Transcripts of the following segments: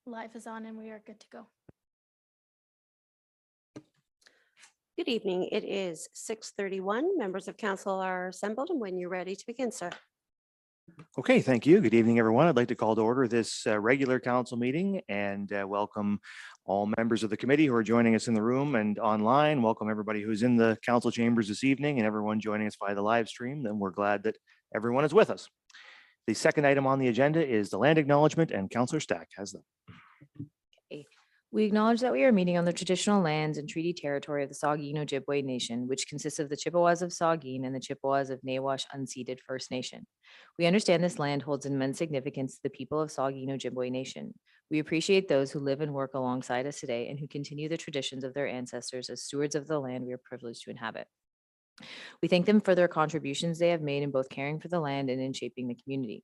Live is on and we are good to go. Good evening. It is 6:31. Members of council are assembled, and when you're ready to begin, sir. Okay, thank you. Good evening, everyone. I'd like to call to order this regular council meeting and welcome all members of the committee who are joining us in the room and online. Welcome everybody who's in the council chambers this evening and everyone joining us via the live stream. Then we're glad that everyone is with us. The second item on the agenda is the land acknowledgement, and Councillor Stack has them. We acknowledge that we are meeting on the traditional lands and treaty territory of the Saugeen Ojibwe Nation, which consists of the Chippewas of Saugeen and the Chippewas of Nawash Unceded First Nation. We understand this land holds immense significance to the people of Saugeen Ojibwe Nation. We appreciate those who live and work alongside us today and who continue the traditions of their ancestors as stewards of the land we are privileged to inhabit. We thank them for their contributions they have made in both caring for the land and in shaping the community.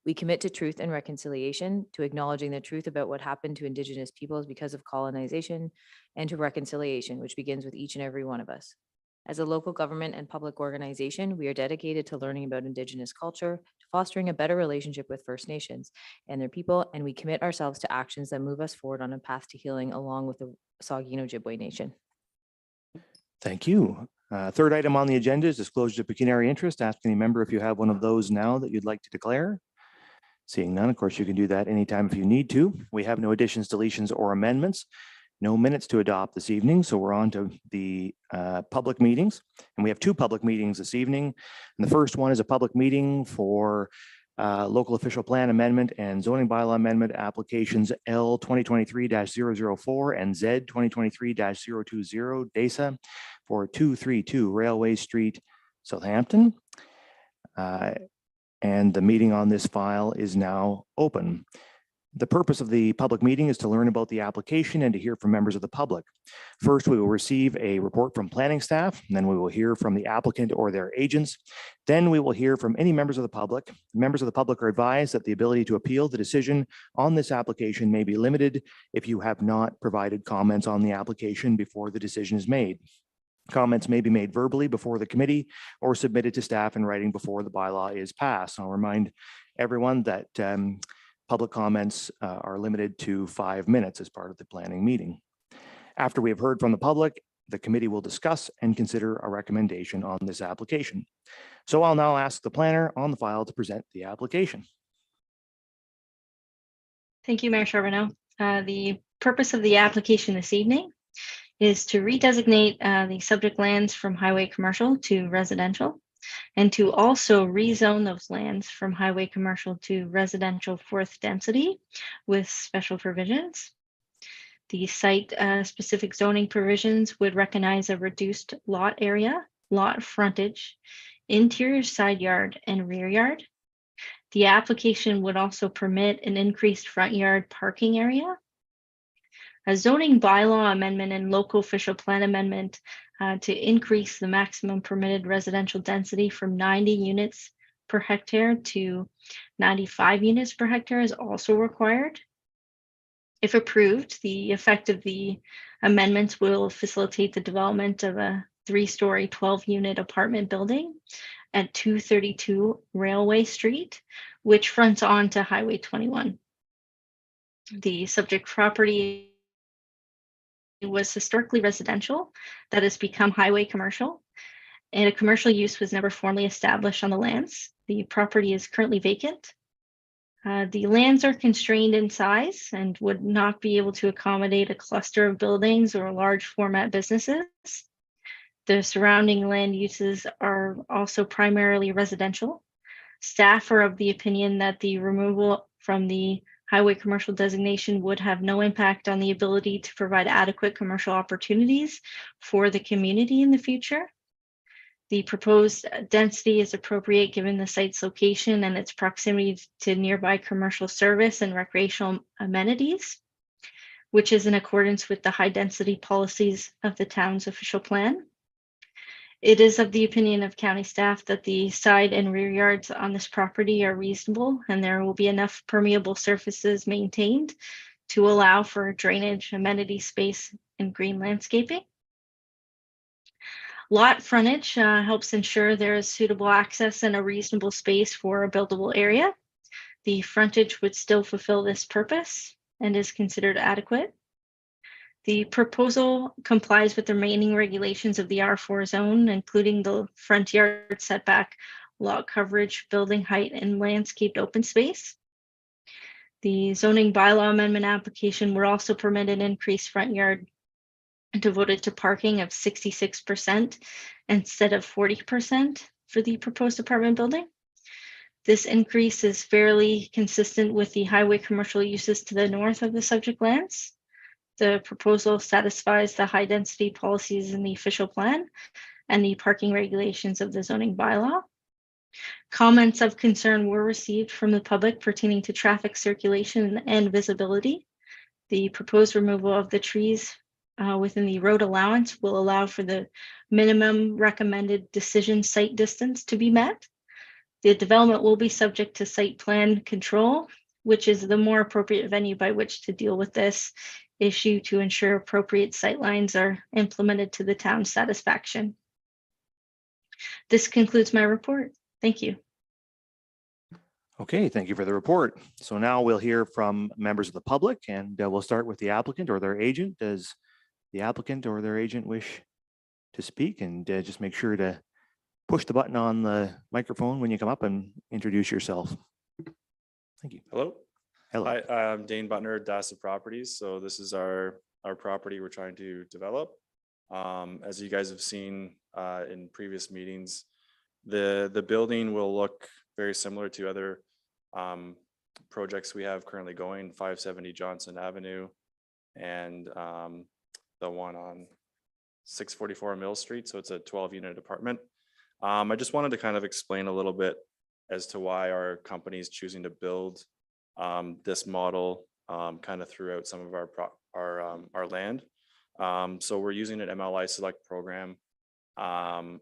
We commit to truth and reconciliation, to acknowledging the truth about what happened to Indigenous peoples because of colonization, and to reconciliation, which begins with each and every one of us. As a local government and public organization, we are dedicated to learning about Indigenous culture, to fostering a better relationship with First Nations and their people, and we commit ourselves to actions that move us forward on a path to healing along with the Saugeen Ojibwe Nation. Thank you. Third item on the agenda is disclosure of pecuniary interest. Ask any member if you have one of those now that you'd like to declare. Seeing none, of course, you can do that anytime if you need to. We have no additions, deletions, or amendments. No minutes to adopt this evening, so we're on to the public meetings. And we have two public meetings this evening. And the first one is a public meeting for local official plan amendment and zoning bylaw amendment applications L 2023-004 and Z 2023-020 DESA for 232 Railway Street, Southampton. And the meeting on this file is now open. The purpose of the public meeting is to learn about the application and to hear from members of the public. First, we will receive a report from planning staff, and then we will hear from the applicant or their agents. Then we will hear from any members of the public. Members of the public are advised that the ability to appeal the decision on this application may be limited if you have not provided comments on the application before the decision is made. Comments may be made verbally before the committee or submitted to staff in writing before the bylaw is passed. I'll remind everyone that public comments are limited to 5 minutes as part of the planning meeting. After we have heard from the public, the committee will discuss and consider a recommendation on this application. So I'll now ask the planner on the file to present the application. Thank you, Mayor Charbonneau. The purpose of the application this evening is to redesignate the subject lands from highway commercial to residential, and to also rezone those lands from highway commercial to residential fourth density with special provisions. The site specific zoning provisions would recognize a reduced lot area, lot frontage, interior side yard, and rear yard. The application would also permit an increased front yard parking area, a zoning bylaw amendment and local official plan amendment to increase the maximum permitted residential density from 90 units per hectare to 95 units per hectare is also required. If approved, the effect of the amendments will facilitate the development of a 3-story, 12-unit apartment building at 232 Railway Street, which fronts onto Highway 21. The subject property was historically residential that has become highway commercial, and a commercial use was never formally established on the lands. The property is currently vacant. The lands are constrained in size and would not be able to accommodate a cluster of buildings or large format businesses. The surrounding land uses are also primarily residential. Staff are of the opinion that the removal from the highway commercial designation would have no impact on the ability to provide adequate commercial opportunities for the community in the future. The proposed density is appropriate given the site's location and its proximity to nearby commercial service and recreational amenities, which is in accordance with the high density policies of the town's official plan. It is of the opinion of county staff that the side and rear yards on this property are reasonable and there will be enough permeable surfaces maintained to allow for drainage, amenity space, and green landscaping. Lot frontage helps ensure there is suitable access and a reasonable space for a buildable area. The frontage would still fulfill this purpose. and is considered adequate. The proposal complies with the remaining regulations of the R4 zone, including the front yard setback, lot coverage, building height, and landscaped open space. The zoning bylaw amendment application will also permit an increased front yard devoted to parking of 66% instead of 40% for the proposed apartment building. This increase is fairly consistent with the highway commercial uses to the north of the subject lands. The proposal satisfies the high density policies in the official plan and the parking regulations of the zoning bylaw. Comments of concern were received from the public pertaining to traffic circulation and visibility. The proposed removal of the trees within the road allowance will allow for the minimum recommended decision site distance to be met. The development will be subject to site plan control, which is the more appropriate venue by which to deal with this issue to ensure appropriate sightlines are implemented to the town's satisfaction. This concludes my report. Thank you. Okay, thank you for the report. So now we'll hear from members of the public, and we'll start with the applicant or their agent. Does the applicant or their agent wish to speak? And just make sure to push the button on the microphone when you come up and introduce yourself. Thank you. Hello. Hello. Hi, I'm Dane Butner, Dasa Properties. So this is our property we're trying to develop. As you guys have seen in previous meetings, the building will look very similar to other projects we have currently going, 570 Johnson Avenue and the one on 644 Mill Street. So it's a 12-unit apartment. I just wanted to kind of explain a little bit as to why our company is choosing to build this model kind of throughout some of our land. So we're using an MLI Select program,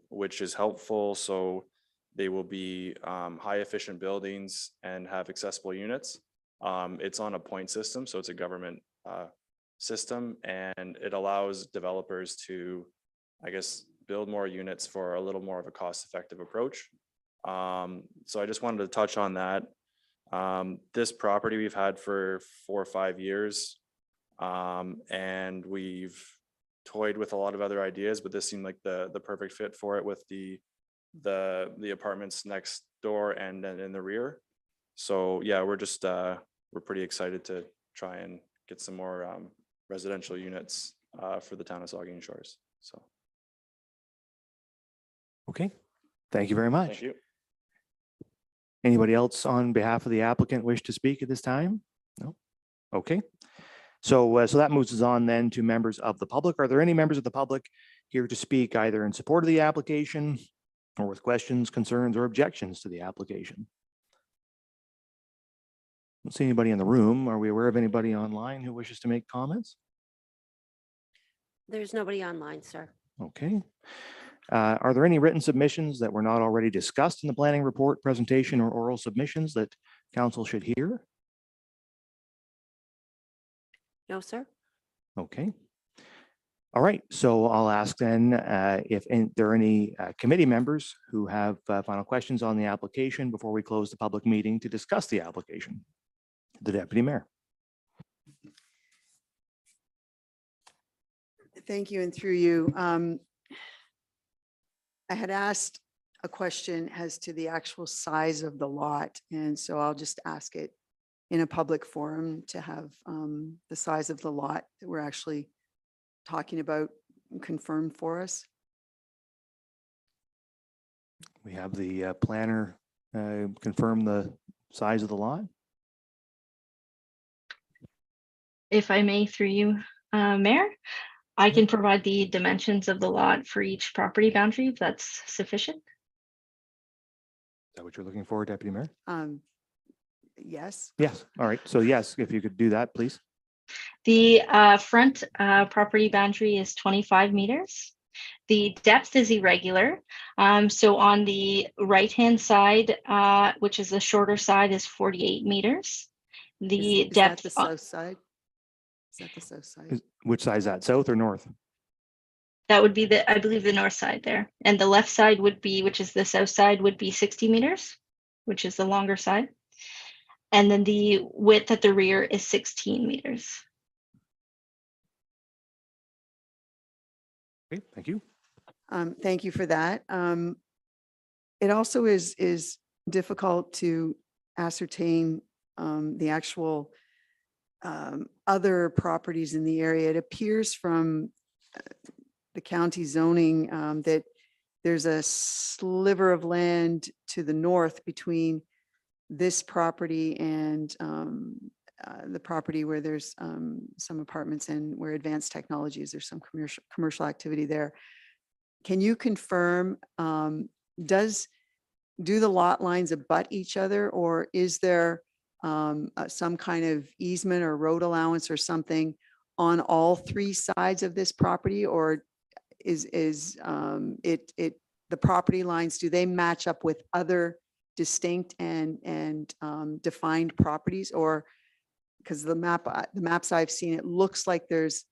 which is helpful. So they will be high efficient buildings and have accessible units. It's on a point system, so it's a government system, and it allows developers to, I guess, build more units for a little more of a cost-effective approach. So I just wanted to touch on that. This property we've had for 4 or 5 years, and we've toyed with a lot of other ideas, but this seemed like the perfect fit for it with the apartments next door and then in the rear. So yeah, we're pretty excited to try and get some more residential units for the town of Saugeen Shores. So Okay, thank you very much. thank you. Anybody else on behalf of the applicant wish to speak at this time? No? Okay. So that moves us on then to members of the public. Are there any members of the public here to speak either in support of the application or with questions, concerns, or objections to the application? Don't see anybody in the room. Are we aware of anybody online who wishes to make comments? There's nobody online, sir. Okay. Are there any written submissions that were not already discussed in the planning report, presentation, or oral submissions that council should hear? No, sir. Okay. All right, so I'll ask then if there are any committee members who have final questions on the application before we close the public meeting to discuss the application. The Deputy Mayor. Thank you, and through you. I had asked a question as to the actual size of the lot, and so I'll just ask it in a public forum to have the size of the lot that we're actually talking about confirmed for us. We have the planner confirm the size of the lot. If I may, through you, Mayor, I can provide the dimensions of the lot for each property boundary, if that's sufficient. Is that what you're looking for, Deputy Mayor? Yes. Yes. All right. So yes, if you could do that, please. The front property boundary is 25 meters. The depth is irregular. So on the right-hand side, which is the shorter side, is 48 meters. The Is that depth, the south side? Is that the south side? Which side is that, south or north? that would be I believe the north side there. And the left side would be, which is the south side, would be 60 meters, which is the longer side. And then the width at the rear is 16 meters. Okay, thank you. Thank you for that. It also is difficult to ascertain the actual other properties in the area. It appears from the county zoning that there's a sliver of land to the north between this property and the property where there's some apartments and where advanced technologies, there's some commercial activity there. Can you confirm, do the lot lines abut each other, or is there some kind of easement or road allowance or something on all three sides of this property? Or is the property lines, do they match up with other distinct and defined properties? Or because the maps I've seen, it looks like there's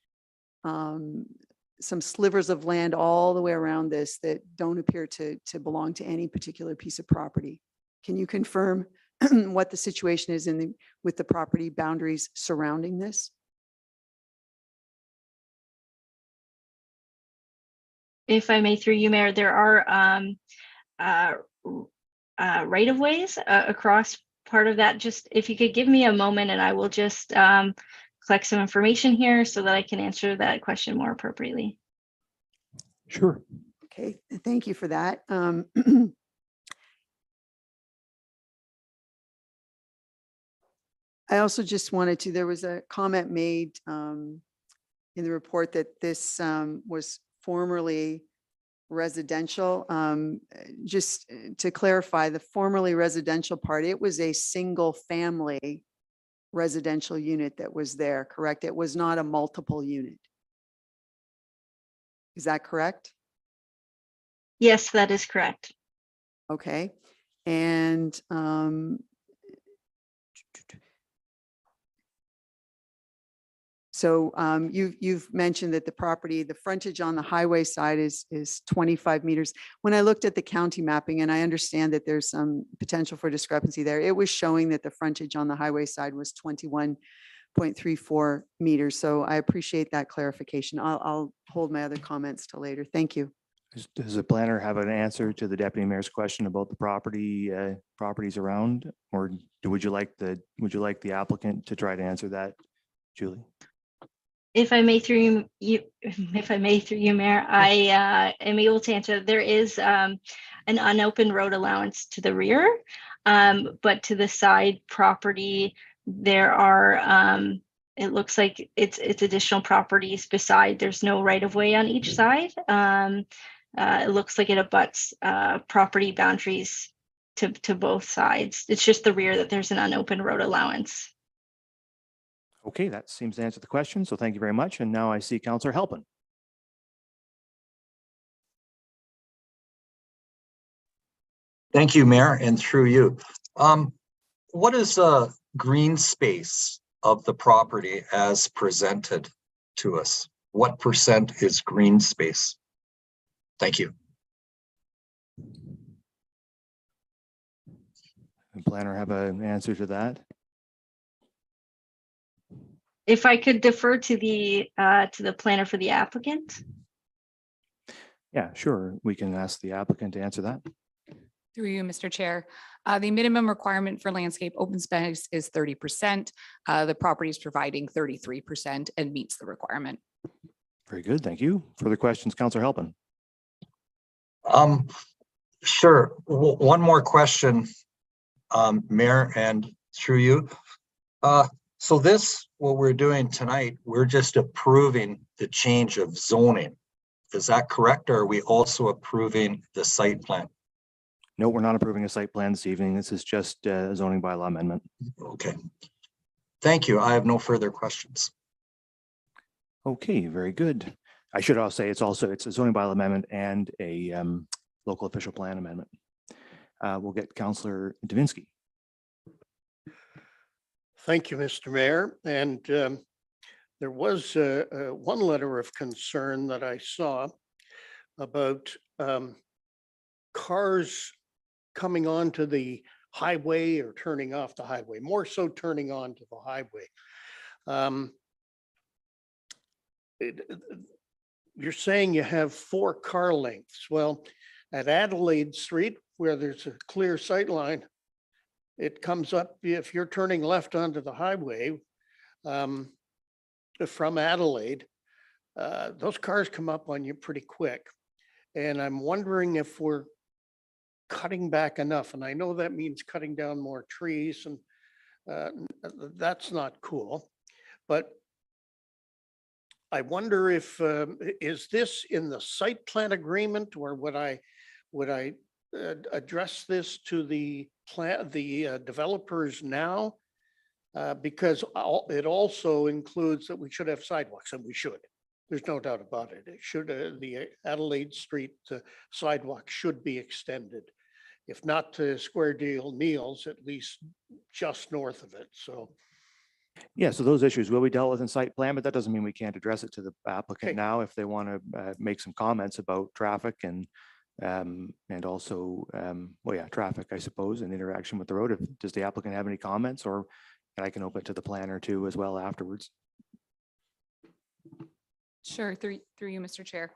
some slivers of land all the way around this that don't appear to belong to any particular piece of property. Can you confirm what the situation is with the property boundaries surrounding this? If I may, through you, Mayor, there are right of ways across part of that. Just if you could give me a moment, and I will just collect some information here so that I can answer that question more appropriately. Sure. Okay, thank you for that. I also just wanted to, there was a comment made in the report that this was formerly residential. Just to clarify, the formerly residential part, it was a single family residential unit that was there, correct? It was not a multiple unit. Is that correct? Yes, that is correct. Okay. And so you've mentioned that the property, the frontage on the highway side is 25 meters. When I looked at the county mapping, and I understand that there's some potential for discrepancy there, it was showing that the frontage on the highway side was 21.34 meters. So I appreciate that clarification. I'll hold my other comments till later. Thank you. Does the planner have an answer to the deputy mayor's question about the properties around, or would you like the applicant to try to answer that, Julie? If I may through you, Mayor, I am able to answer. There is an unopened road allowance to the rear, but to the side property, there are, it looks like it's additional properties beside. There's no right of way on each side. It looks like it abuts property boundaries to both sides. It's just the rear that there's an unopened road allowance. Okay, that seems to answer the question. So thank you very much. And now I see Councillor Halpin. Thank you, Mayor, and through you. What is the green space of the property as presented to us? What % is green space? Thank you. The planner have an answer to that? If I could defer to the planner for the applicant. Yeah, sure. We can ask the applicant to answer that. Through you, Mr. Chair. The minimum requirement for landscape open space is 30%. The property is providing 33% and meets the requirement. Very good. Thank you. Further questions, Councillor Halpin? Sure. One more question, Mayor, and through you. So what we're doing tonight, we're just approving the change of zoning. Is that correct? Or are we also approving the site plan? No, we're not approving a site plan this evening. This is just a zoning bylaw amendment. Okay. Thank you. I have no further questions. Okay, very good. I should also say it's a zoning bylaw amendment and a local official plan amendment. We'll get Councillor Davinsky. Thank you, Mr. Mayor. And there was one letter of concern that I saw about cars coming onto the highway or turning off the highway, more so turning onto the highway. You're saying you have 4 car lengths. Well, at Adelaide Street, where there's a clear sight line, it comes up, if you're turning left onto the highway from Adelaide, those cars come up on you pretty quick. And I'm wondering if we're cutting back enough. And I know that means cutting down more trees, and that's not cool. But I wonder if, is this in the site plan agreement, or would I address this to the developers now? Because it also includes that we should have sidewalks, and we should. There's no doubt about it. It should, the Adelaide Street sidewalk should be extended. If not to Square Deal Neal's, at least just north of it. So. Yeah, so those issues will be dealt with in site plan, but that doesn't mean we can't address it to the Okay. applicant now if they want to make some comments about traffic and also, well, yeah, traffic, I suppose, and interaction with the road. Does the applicant have any comments, or I can open it to the planner too as well afterwards? Sure, through you, Mr. Chair.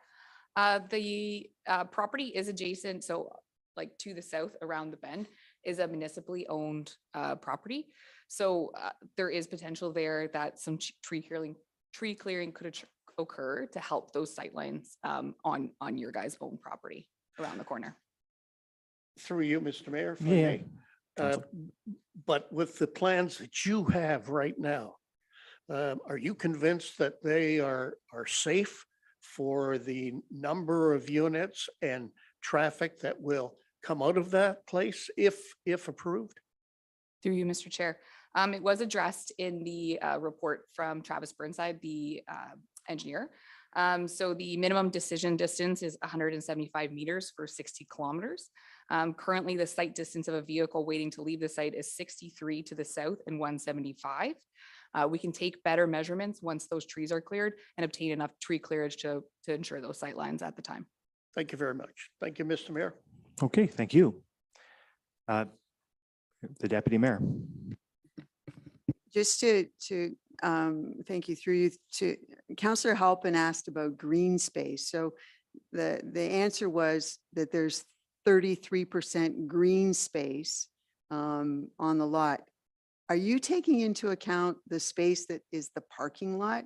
The property is adjacent, so like to the south around the bend is a municipally owned property. So there is potential there that some tree clearing could occur to help those sightlines on your guys' own property around the corner. Through you, Mr. Mayor, if I Yeah. may. But with the plans that you have right now, are you convinced that they are safe for the number of units and traffic that will come out of that place if approved? Through you, Mr. Chair. It was addressed in the report from Travis Burnside, the engineer. So the minimum decision distance is 175 meters for 60 kilometers. Currently, the site distance of a vehicle waiting to leave the site is 63 to the south and 175. We can take better measurements once those trees are cleared and obtain enough tree clearage to ensure those sight lines at the time. Thank you very much. Thank you, Mr. Mayor. Okay, thank you. The deputy mayor. Just to thank you through you to Councillor Halpin asked about green space. So the answer was that there's 33% green space on the lot. Are you taking into account the space that is the parking lot?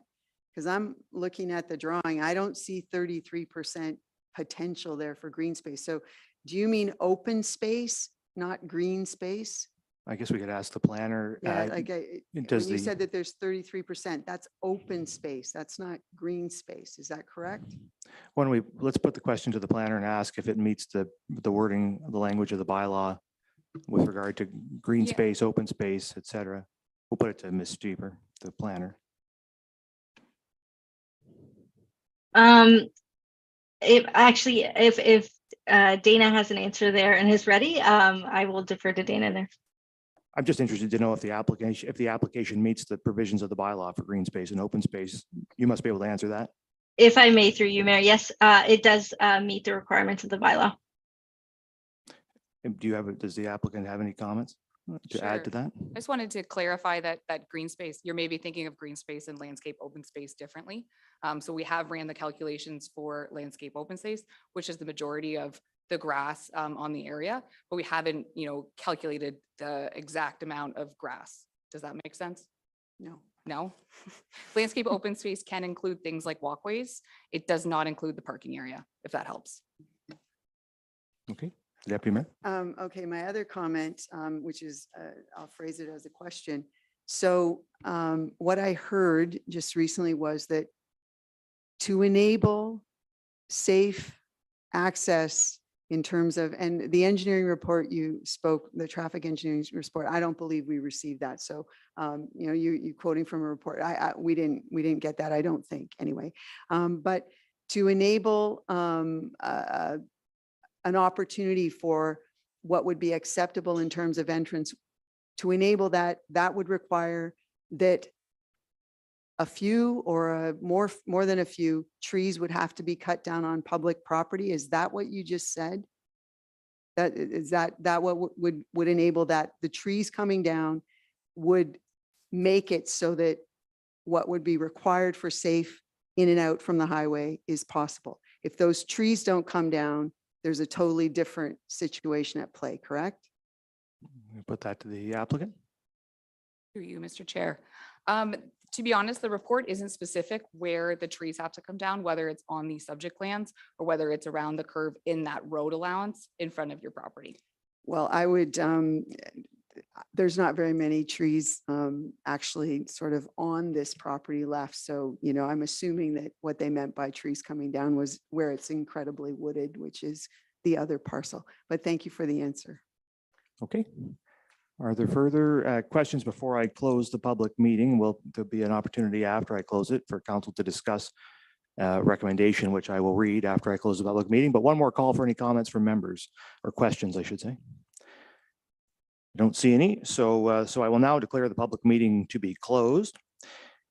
Because I'm looking at the drawing, I don't see 33% potential there for green space. So do you mean open space, not green space? I guess we could ask the planner. Yeah, like when does you the- said that there's 33%, that's open space. That's not green space. Is that correct? Let's put the question to the planner and ask if it meets the wording, the language of the bylaw with regard to green Yeah. space, open space, et cetera. We'll put it to Ms. Jeeper, the planner. If Dana has an answer there and is ready, I will defer to Dana there. I'm just interested to know if the application meets the provisions of the bylaw for green space and open space. You must be able to answer that. If I may, through you, Mayor, yes, it does meet the requirements of the bylaw. And does the applicant have any comments to add to Sure. that? I just wanted to clarify that green space, you're maybe thinking of green space and landscape open space differently. So we have ran the calculations for landscape open space, which is the majority of the grass on the area, but we haven't, calculated the exact amount of grass. Does that make sense? No. No? Landscape open space can include things like walkways. It does not include the parking area, if that helps. Okay, Deputy Mayor. Okay, my other comment, which is, I'll phrase it as a question. So what I heard just recently was that to enable safe access in terms of, and the engineering report you spoke, the traffic engineering report, I don't believe we received that. So, you quoting from a report, we didn't get that, I don't think, anyway. But to enable an opportunity for what would be acceptable in terms of entrance, to enable that, that would require that a few or more than a few trees would have to be cut down on public property. Is that what you just said? Is that what would enable that? The trees coming down would make it so that what would be required for safe in and out from the highway is possible. If those trees don't come down, there's a totally different situation at play, correct? We put that to the applicant. Through you, Mr. Chair. To be honest, the report isn't specific where the trees have to come down, whether it's on the subject lands or whether it's around the curve in that road allowance in front of your property. Well, I would, there's not very many trees actually sort of on this property left. So, you know, I'm assuming that what they meant by trees coming down was where it's incredibly wooded, which is the other parcel. But thank you for the answer. Okay. Are there further questions before I close the public meeting? Will there be an opportunity after I close it for council to discuss recommendation, which I will read after I close the public meeting? But one more call for any comments from members or questions, I should say. I don't see any. So I will now declare the public meeting to be closed.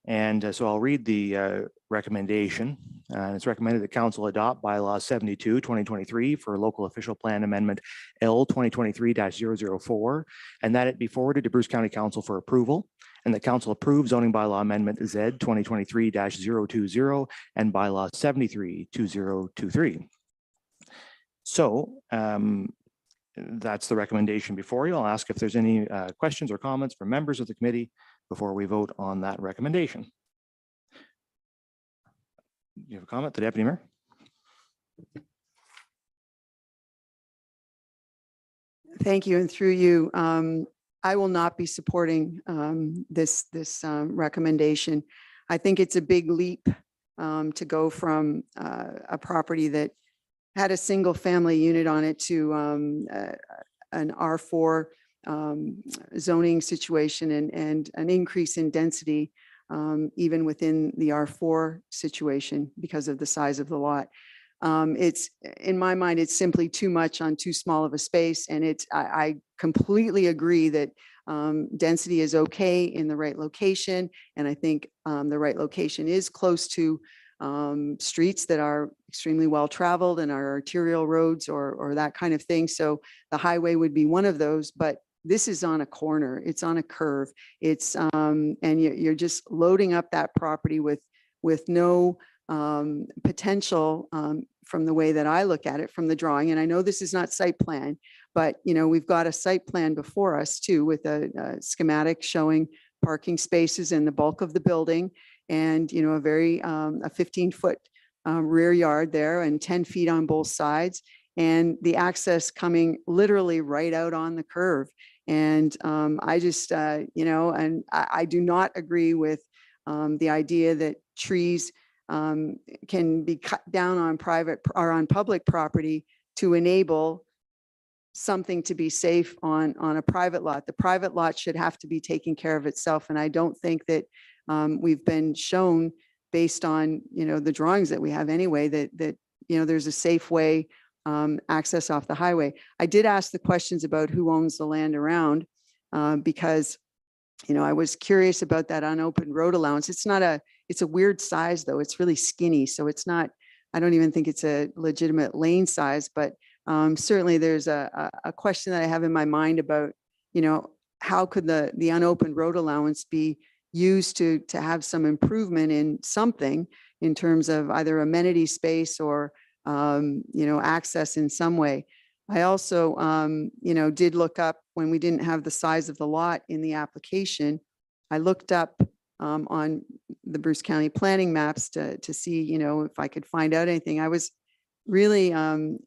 And so I'll read the recommendation. And it's recommended that council adopt bylaw 72, 2023 for local official plan amendment L 2023-004, and that it be forwarded to Bruce County Council for approval, and that council approve zoning bylaw amendment Z 2023-020 and bylaw 73-2023. So that's the recommendation before you. I'll ask if there's any questions or comments from members of the committee before we vote on that recommendation. You have a comment, the Deputy Mayor? Thank you. And through you, I will not be supporting this recommendation. I think it's a big leap to go from a property that had a single family unit on it to an R4 zoning situation and an increase in density even within the R4 situation because of the size of the lot. It's, in my mind, it's simply too much on too small of a space. And I completely agree that density is okay in the right location. And I think the right location is close to streets that are extremely well traveled and our arterial roads or that kind of thing. So the highway would be one of those, but this is on a corner, it's on a curve. It's and you're just loading up that property with no potential from the way that I look at it from the drawing. And I know this is not site plan, but you know, we've got a site plan before us too, with a schematic showing parking spaces in the bulk of the building. And, you know, a 15-foot rear yard there and 10 feet on both sides. And the access coming literally right out on the curve. And I just, you know, and I do not agree with the idea that trees can be cut down on private or on public property to enable something to be safe on a private lot. The private lot should have to be taking care of itself. And I don't think that we've been shown based on, you know, the drawings that we have anyway, that, you know, there's a safe way access off the highway. I did ask the questions about who owns the land around because, you know, I was curious about that unopened road allowance. It's a weird size though. It's really skinny. So it's not, I don't even think it's a legitimate lane size, but certainly there's a question that I have in my mind about, you know, how could the unopened road allowance be used to have some improvement in something in terms of either amenity space or you know, access in some way. I also, you know, did look up when we didn't have the size of the lot in the application. I looked up on the Bruce County planning maps to see, you know, if I could find out anything. I was really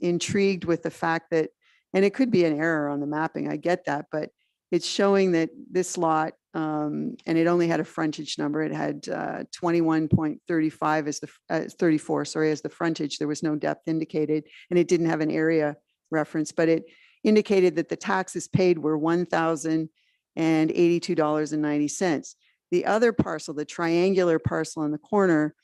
intrigued with the fact that, and it could be an error on the mapping, I get that, but it's showing that this lot, and it only had a frontage number. It had 21.35 as the 34, sorry, as the frontage. There was no depth indicated, and it didn't have an area reference, but it indicated that the taxes paid were $1,082.90. The other parcel, the triangular parcel in the corner,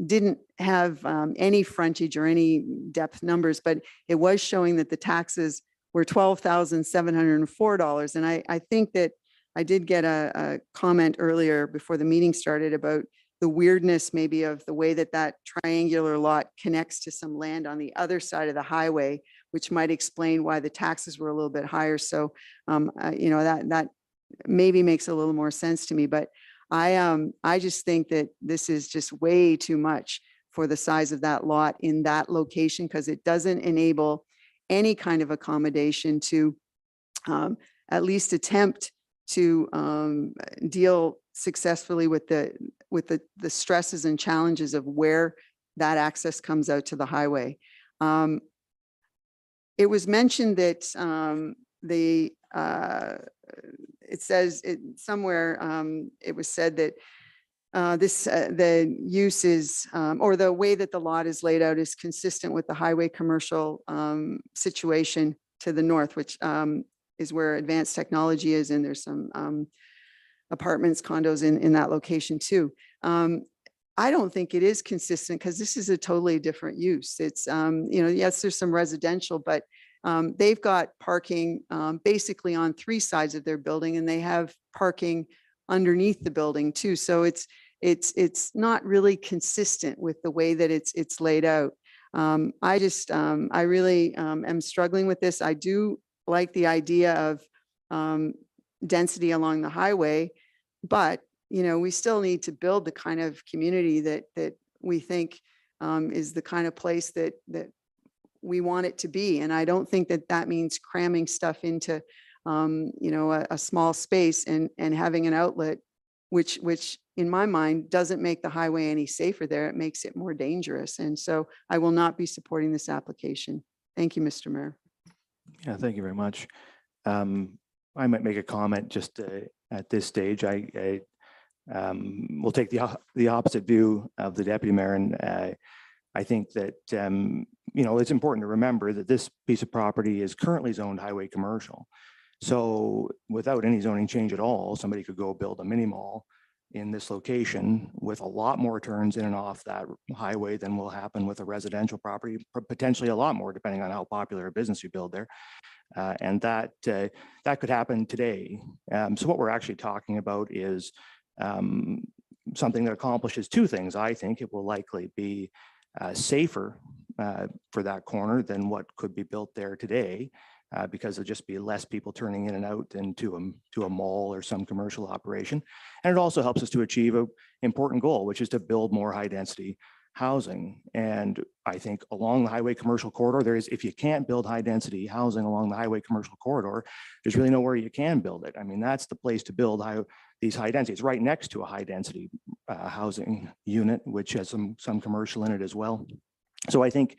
didn't have any frontage or any depth numbers, but it was showing that the taxes were $12,704. And I think that I did get a comment earlier before the meeting started about the weirdness maybe of the way that triangular lot connects to some land on the other side of the highway, which might explain why the taxes were a little bit higher. So, you know, that maybe makes a little more sense to me, but I just think that this is just way too much for the size of that lot in that location, because it doesn't enable any kind of accommodation to at least attempt to deal successfully with the stresses and challenges of where that access comes out to the highway. It was mentioned that it says it somewhere, it was said that the use is, or the way that the lot is laid out is consistent with the highway commercial situation to the north, which is where advanced technology is, and there's some apartments, condos in that location too. I don't think it is consistent, because this is a totally different use. It's, you know, yes, there's some residential, but they've got parking basically on 3 sides of their building, and they have parking underneath the building too. So it's not really consistent with the way that it's laid out. I really am struggling with this. I do like the idea of density along the highway, but you know, we still need to build the kind of community that we think is the kind of place that we want it to be. And I don't think that means cramming stuff into you know, a small space and having an outlet, which in my mind doesn't make the highway any safer there. It makes it more dangerous. And so I will not be supporting this application. Thank you, Mr. Mayor. Yeah, thank you very much. I might make a comment just at this stage. I will take the opposite view of the deputy mayor, and I think that you know, it's important to remember that this piece of property is currently zoned highway commercial. So without any zoning change at all, somebody could go build a mini mall in this location with a lot more turns in and off that highway than will happen with a residential property, potentially a lot more, depending on how popular a business you build there. And that could happen today. So what we're actually talking about is something that accomplishes 2 things. I think it will likely be safer for that corner than what could be built there today, because there'll just be less people turning in and out into a mall or some commercial operation. And it also helps us to achieve an important goal, which is to build more high density housing. And I think along the highway commercial corridor, if you can't build high density housing along the highway commercial corridor, there's really nowhere you can build it. I mean, that's the place to build these high densities, right next to a high density housing unit, which has some commercial in it as well. So I think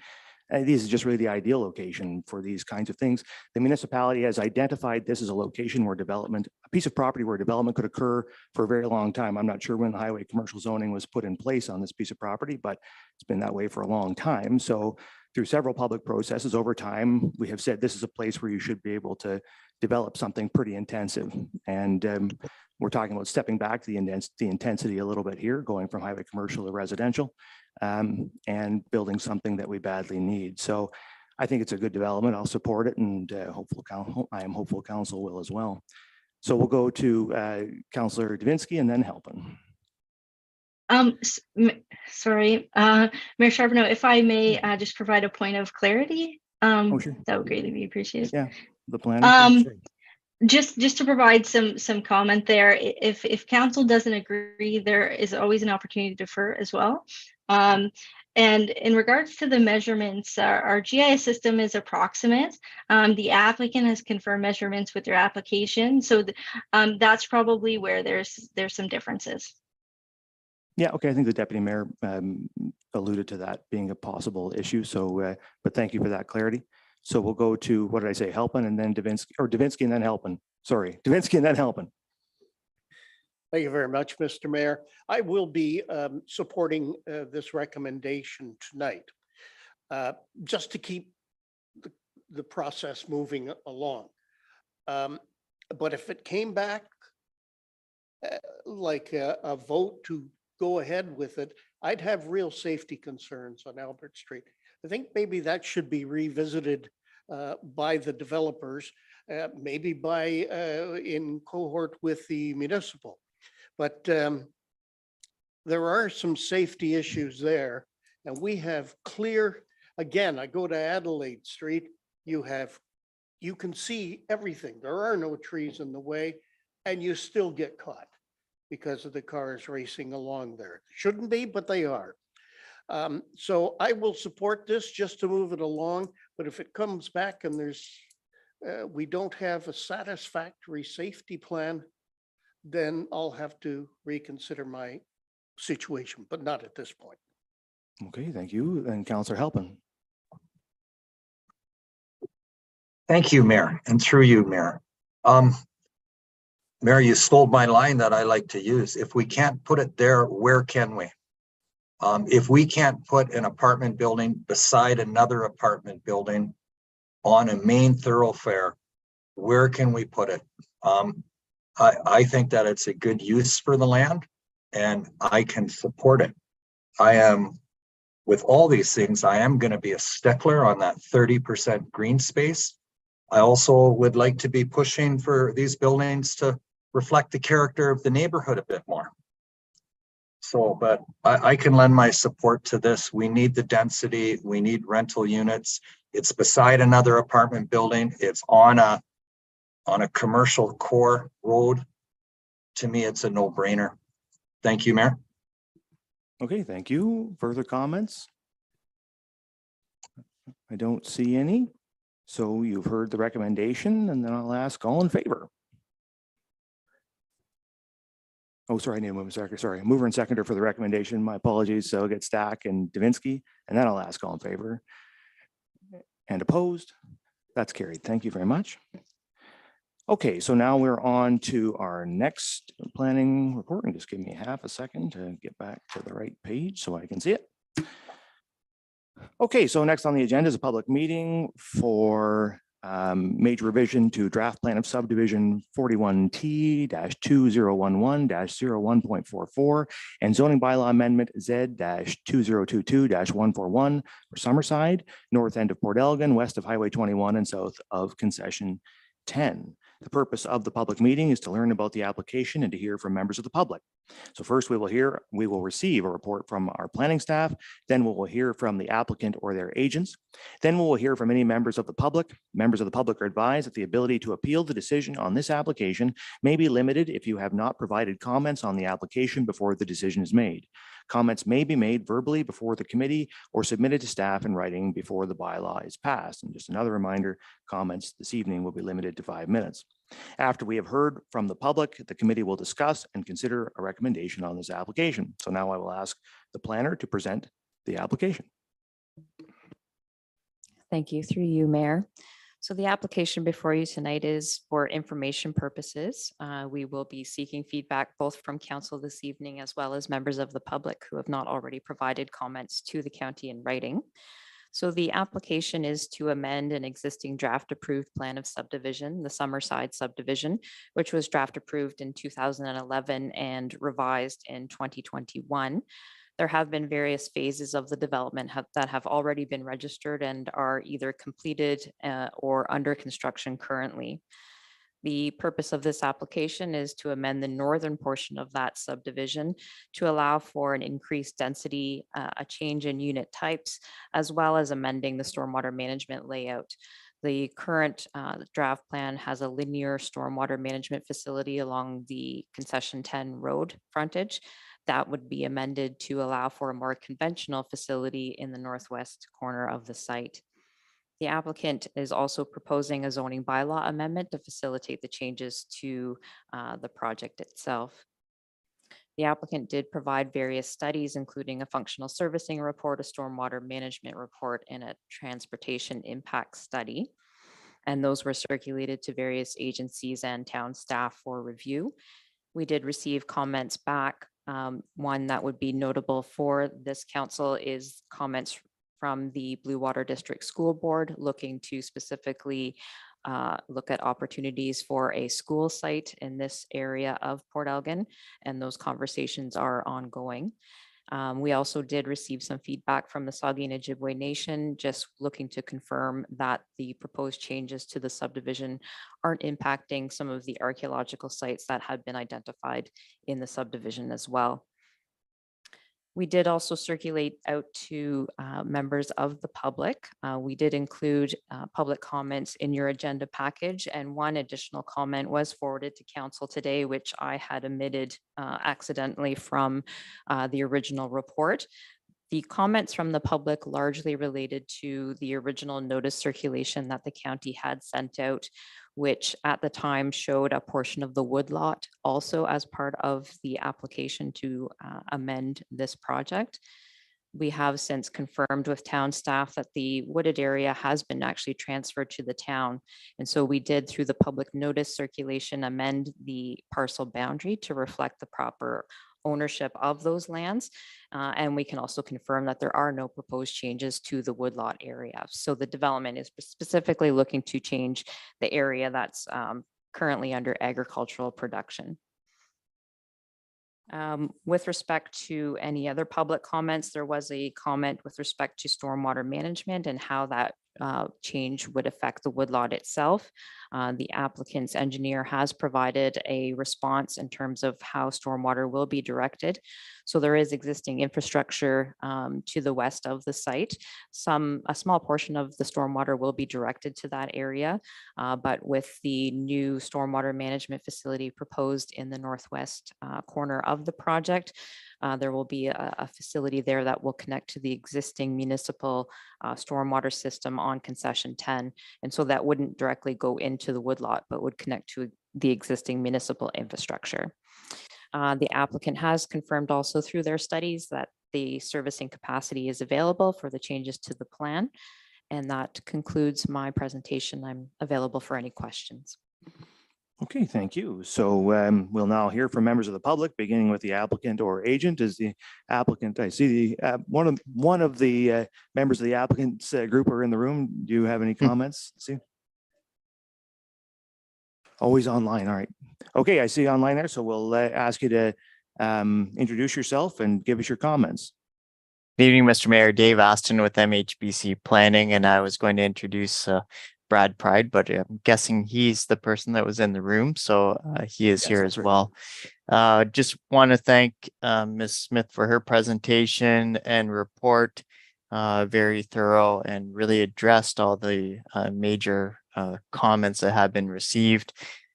this is just really the ideal location for these kinds of things. The municipality has identified this as a location where a piece of property where development could occur for a very long time. I'm not sure when the highway commercial zoning was put in place on this piece of property, but it's been that way for a long time. So through several public processes over time, we have said this is a place where you should be able to develop something pretty intensive. And we're talking about stepping back the intensity a little bit here, going from highway commercial to residential, and building something that we badly need. So I think it's a good development. I'll support it, and I am hopeful council will as well. So we'll go to Councillor Davinsky and then Halpin. Sorry, Mayor Charbonneau, if I may just provide a point of clarity, Oh, sure. that would greatly be appreciated. Yeah, the plan. Sure. Just to provide some comment there, if council doesn't agree, there is always an opportunity to defer as well. And in regards to the measurements, our GIS system is approximate. The applicant has confirmed measurements with their application, so that's probably where there's some differences. Yeah, okay. I think the deputy mayor alluded to that being a possible issue. So, but thank you for that clarity. So we'll go to, what did I say, Halpin and then Davinsky, or Davinsky and then Halpin. Sorry, Davinsky and then Halpin. Thank you very much, Mr. Mayor. I will be supporting this recommendation tonight, just to keep the process moving along. But if it came back like a vote to go ahead with it, I'd have real safety concerns on Albert Street. I think maybe that should be revisited by the developers, maybe in cohort with the municipal. But there are some safety issues there, and we have clear, again, I go to Adelaide Street, you can see everything. There are no trees in the way and you still get caught because of the cars racing along there. Shouldn't be, but they are. So I will support this just to move it along, but if it comes back and we don't have a satisfactory safety plan, then I'll have to reconsider my situation, but not at this point. Okay, thank you. And Councillor Halpin. Thank you, Mayor, and through you, Mayor. Mayor, you stole my line that I like to use. If we can't put it there, where can we? If we can't put an apartment building beside another apartment building on a main thoroughfare, where can we put it? I think that it's a good use for the land and I can support it. With all these things, I am going to be a stickler on that 30% green space. I also would like to be pushing for these buildings to reflect the character of the neighborhood a bit more. So, but I can lend my support to this. We need the density. We need rental units. It's beside another apartment building. It's on a commercial core road. To me, it's a no-brainer. Thank you, Mayor. Okay, thank you. Further comments? I don't see any. So you've heard the recommendation and then I'll ask all in favor. Oh, sorry, I need a mover and seconder. Sorry, mover and seconder for the recommendation. My apologies. So I'll get Stack and Davinsky, and then I'll ask all in favor. And opposed? That's carried. Thank you very much. Okay, so now we're on to our next planning report. And just give me half a second to get back to the right page so I can see it. Okay, so next on the agenda is a public meeting for major revision to draft plan of subdivision 41T-2011-01.44 and zoning bylaw amendment Z-2022-141 for Summerside, north end of Port Elgin, west of Highway 21 and south of concession 10. The purpose of the public meeting is to learn about the application and to hear from members of the public. So first we will receive a report from our planning staff, then we will hear from the applicant or their agents. Then we will hear from any members of the public. Members of the public are advised that the ability to appeal the decision on this application may be limited if you have not provided comments on the application before the decision is made. Comments may be made verbally before the committee or submitted to staff in writing before the bylaw is passed. And just another reminder, comments this evening will be limited to 5 minutes. After we have heard from the public, the committee will discuss and consider a recommendation on this application. So now I will ask the planner to present the application. Thank you. Through you, Mayor. So the application before you tonight is for information purposes. We will be seeking feedback both from council this evening as well as members of the public who have not already provided comments to the county in writing. So the application is to amend an existing draft approved plan of subdivision, the Summerside subdivision, which was draft approved in 2011 and revised in 2021. There have been various phases of the development that have already been registered and are either completed or under construction currently. The purpose of this application is to amend the northern portion of that subdivision to allow for an increased density, a change in unit types, as well as amending the stormwater management layout. The current draft plan has a linear stormwater management facility along the concession 10 road frontage. That would be amended to allow for a more conventional facility in the northwest corner of the site. The applicant is also proposing a zoning bylaw amendment to facilitate the changes to the project itself. The applicant did provide various studies, including a functional servicing report, a stormwater management report, and a transportation impact study. And those were circulated to various agencies and town staff for review. We did receive comments back. One that would be notable for this council is comments from the Blue Water District School Board looking to specifically look at opportunities for a school site in this area of Port Elgin, and those conversations are ongoing. We also did receive some feedback from the Saugeen Ojibwe Nation, just looking to confirm that the proposed changes to the subdivision aren't impacting some of the archaeological sites that had been identified in the subdivision as well. We did also circulate out to members of the public. We did include public comments in your agenda package, and one additional comment was forwarded to council today, which I had omitted accidentally from the original report. The comments from the public largely related to the original notice circulation that the county had sent out, which at the time showed a portion of the woodlot also as part of the application to amend this project. We have since confirmed with town staff that the wooded area has been actually transferred to the town. And so we did, through the public notice circulation, amend the parcel boundary to reflect the proper ownership of those lands. And we can also confirm that there are no proposed changes to the woodlot area. So the development is specifically looking to change the area that's currently under agricultural production. With respect to any other public comments, there was a comment with respect to stormwater management and how that change would affect the woodlot itself. The applicant's engineer has provided a response in terms of how stormwater will be directed. So there is existing infrastructure to the west of the site. A small portion of the stormwater will be directed to that area, but with the new stormwater management facility proposed in the northwest corner of the project, there will be a facility there that will connect to the existing municipal stormwater system on concession 10. And so that wouldn't directly go into the woodlot, but would connect to the existing municipal infrastructure. The applicant has confirmed also through their studies that the servicing capacity is available for the changes to the plan. And that concludes my presentation. I'm available for any questions. Okay, thank you. So we'll now hear from members of the public, beginning with the applicant or agent. Is the applicant, I see the one of the members of the applicant's group are in the room. Do you have any comments? See? Always online. All right. Okay, I see you online there. So we'll ask you to introduce yourself and give us your comments. Good evening, Mr. Mayor. Dave Aston with MHBC Planning, and I was going to introduce Brad Pride, but I'm guessing he's the person that was in the room, so he is Yes, here that's as right. well. Just want to thank Ms. Smith for her presentation and report. Very thorough and really addressed all the major comments that have been received.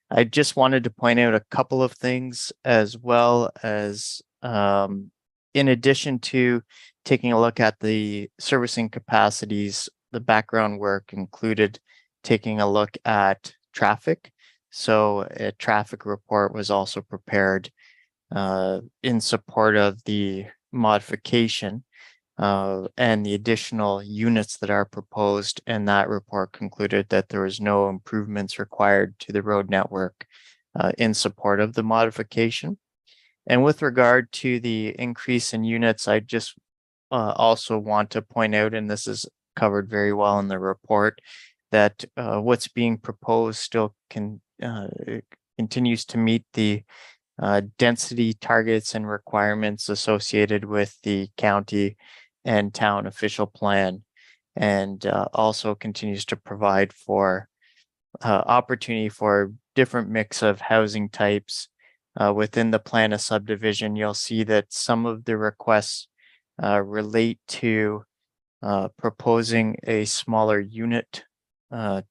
I just wanted to point out a couple of things, as well as in addition to taking a look at the servicing capacities, the background work included taking a look at traffic. So a traffic report was also prepared in support of the modification and the additional units that are proposed. And that report concluded that there was no improvements required to the road network in support of the modification. And with regard to the increase in units, I just also want to point out, and this is covered very well in the report, that what's being proposed still continues to meet the density targets and requirements associated with the county and town official plan, and also continues to provide for opportunity for different mix of housing types within the plan of subdivision. You'll see that some of the requests relate to proposing a smaller unit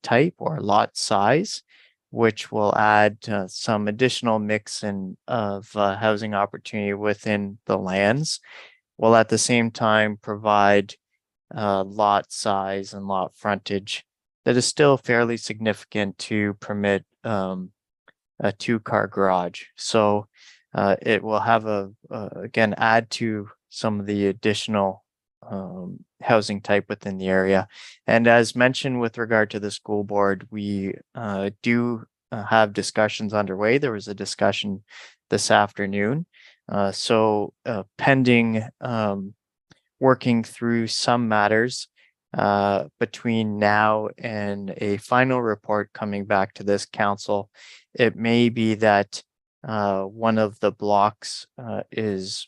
type or lot size, which will add some additional mix of housing opportunity within the lands, while at the same time provide lot size and lot frontage that is still fairly significant to permit a 2-car garage. So it will have again, add to some of the additional housing type within the area. And as mentioned with regard to the school board, we do have discussions underway. There was a discussion this afternoon. So pending working through some matters between now and a final report coming back to this council, it may be that one of the blocks is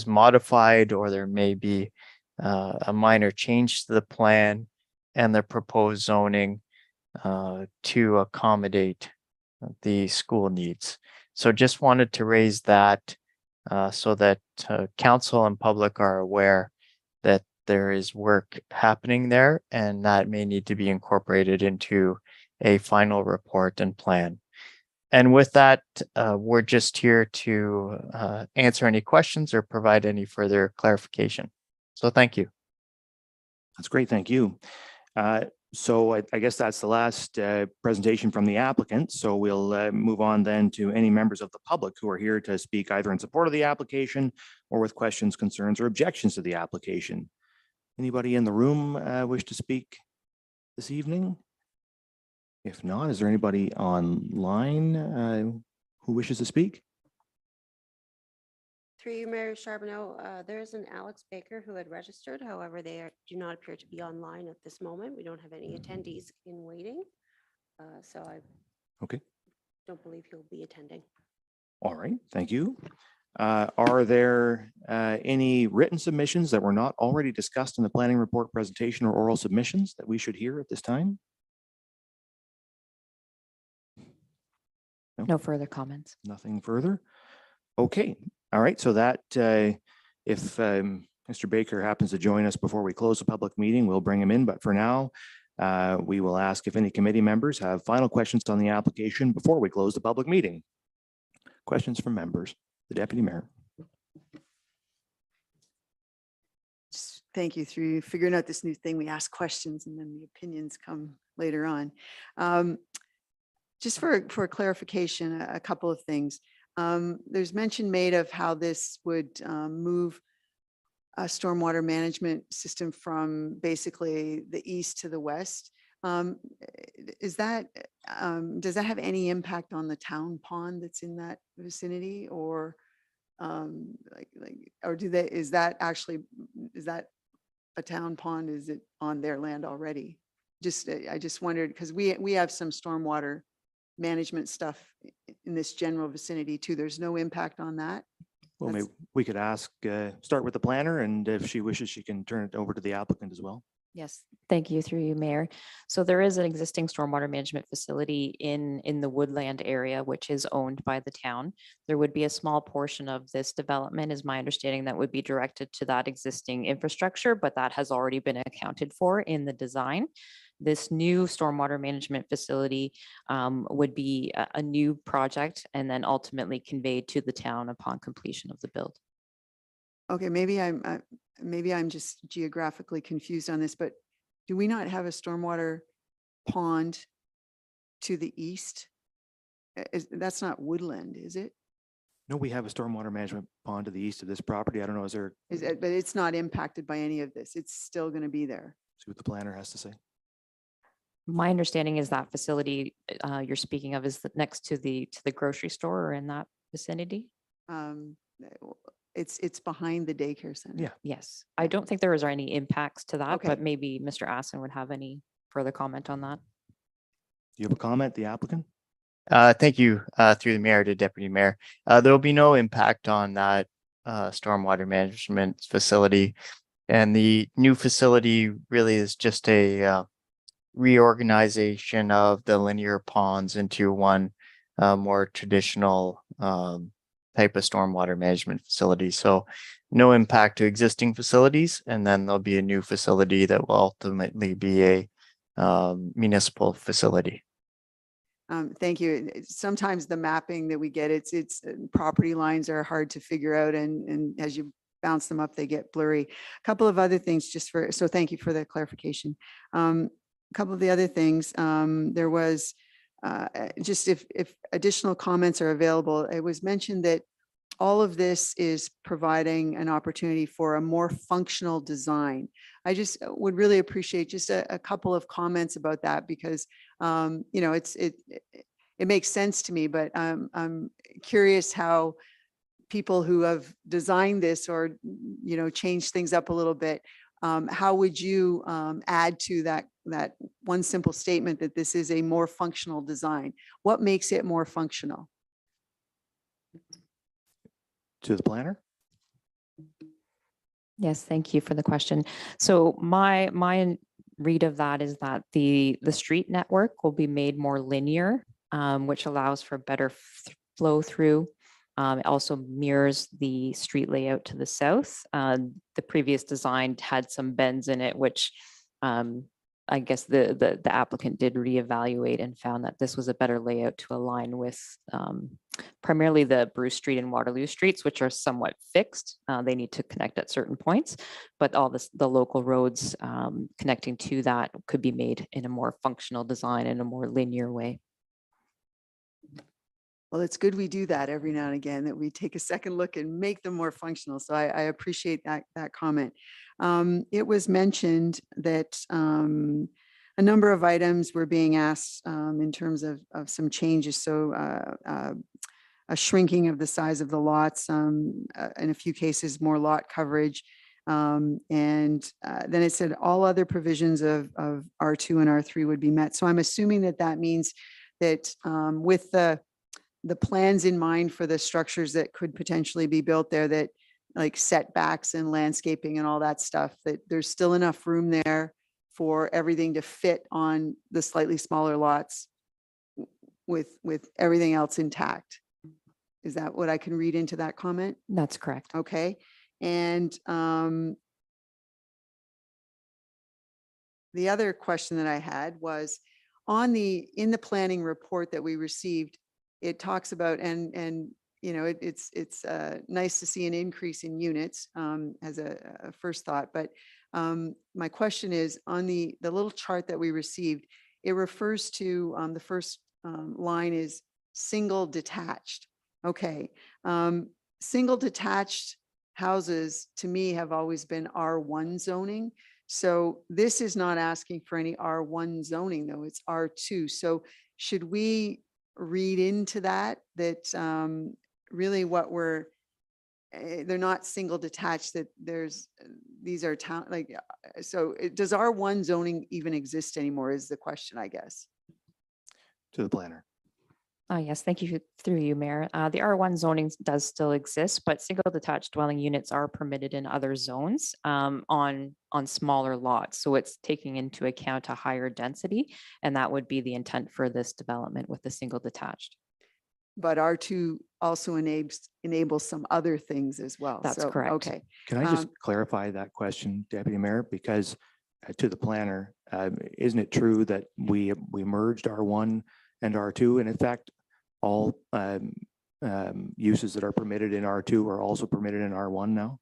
modified, or there may be a minor change to the plan and the proposed zoning to accommodate the school needs. So just wanted to raise that so that council and public are aware that there is work happening there and that may need to be incorporated into a final report and plan. And with that, we're just here to answer any questions or provide any further clarification. So thank you. That's great. Thank you. So I guess that's the last presentation from the applicant. So we'll move on then to any members of the public who are here to speak either in support of the application or with questions, concerns, or objections to the application. Anybody in the room wish to speak this evening? If not, is there anybody online who wishes to speak? Through you, Mayor Charbonneau, there is an Alex Baker who had registered. However, do not appear to be online at this moment. We don't have any attendees in waiting. So I don't believe he'll be attending. All right, thank you. Are there any written submissions that were not already discussed in the planning report presentation or oral submissions that we should hear at this time? No further comments. Nothing further? Okay, all right, so that if Mr. Baker happens to join us before we close the public meeting, we'll bring him in. But for now, we will ask if any committee members have final questions on the application before we close the public meeting. Questions from members? The Deputy Mayor. Thank you. Through figuring out this new thing, we ask questions and then the opinions come later on. Just for clarification, a couple of things. There's mention made of how this would move a stormwater management system from basically the east to the west. Does that have any impact on the town pond that's in that vicinity, or is that a town pond? Is it on their land already? I just wondered, because we have some stormwater management stuff in this general vicinity too. There's no impact on that? Well, maybe we could ask, start with the planner, and if she wishes, she can turn it over to the applicant as well. Yes, thank you through you, Mayor. So there is an existing stormwater management facility in the woodland area, which is owned by the town. There would be a small portion of this development, is my understanding, that would be directed to that existing infrastructure, but that has already been accounted for in the design. This new stormwater management facility would be a new project and then ultimately conveyed to the town upon completion of the build. Okay, maybe I'm just geographically confused on this, but do we not have a stormwater pond to the east? That's not woodland, is it? No, we have a stormwater management pond to the east of this property. I don't know, But it's not impacted by any of this. It's still going to be there. see what the planner has to say. My understanding is that facility you're speaking of is next to the grocery store or in that vicinity? It's behind the daycare center. Yeah. Yes, I don't think there is any impacts to that, Okay. but maybe Mr. Assen would have any further comment on that. Do you have a comment, the applicant? Thank you, through the mayor to deputy mayor. There will be no impact on that stormwater management facility. And the new facility really is just a reorganization of the linear ponds into one more traditional type of stormwater management facility. So no impact to existing facilities. And then there'll be a new facility that will ultimately be a municipal facility. Thank you. Sometimes the mapping that we get, it's property lines are hard to figure out, and as you bounce them up, they get blurry. A couple of other things so thank you for the clarification. A couple of the other things, there was just if additional comments are available, it was mentioned that all of this is providing an opportunity for a more functional design. I just would really appreciate just a couple of comments about that, because it makes sense to me, but I'm curious how people who have designed this or changed things up a little bit, how would you add to that one simple statement that this is a more functional design? What makes it more functional? To the planner? Yes, thank you for the question. So my read of that is that the street network will be made more linear, which allows for better flow through It also mirrors the street layout to the south. The previous design had some bends in it, which I guess the applicant did reevaluate and found that this was a better layout to align with primarily the Bruce Street and Waterloo Streets, which are somewhat fixed. They need to connect at certain points, but all the local roads connecting to that could be made in a more functional design in a more linear way. Well, it's good we do that every now and again, that we take a second look and make them more functional. So I appreciate that comment. It was mentioned that a number of items were being asked in terms of some changes. So a shrinking of the size of the lots, in a few cases, more lot coverage. And then it said all other provisions of R2 and R3 would be met. So I'm assuming that that means that with the plans in mind for the structures that could potentially be built there, that like setbacks and landscaping and all that stuff, that there's still enough room there for everything to fit on the slightly smaller lots with everything else intact. Is that what I can read into that comment? That's correct. Okay. And the other question that I had was in the planning report that we received, it talks about, and you know, it's nice to see an increase in units as a first thought. But my question is on the little chart that we received, it refers to the first line is single detached. Okay. Single detached houses to me have always been R1 zoning. So this is not asking for any R1 zoning though, it's R2. So should we read into that really what they're not single detached, that these are town, like, so does R1 zoning even exist anymore is the question, I guess. To the planner. Yes, thank you through you, Mayor. The R1 zoning does still exist, but single detached dwelling units are permitted in other zones on smaller lots. So it's taking into account a higher density, and that would be the intent for this development with the single detached. But R2 also enables some other things as well. That's So, correct. Okay. Can I just clarify that question, Deputy Mayor? Because to the planner, isn't it true that we merged R1 and R2? And in fact, all uses that are permitted in R2 are also permitted in R1 now?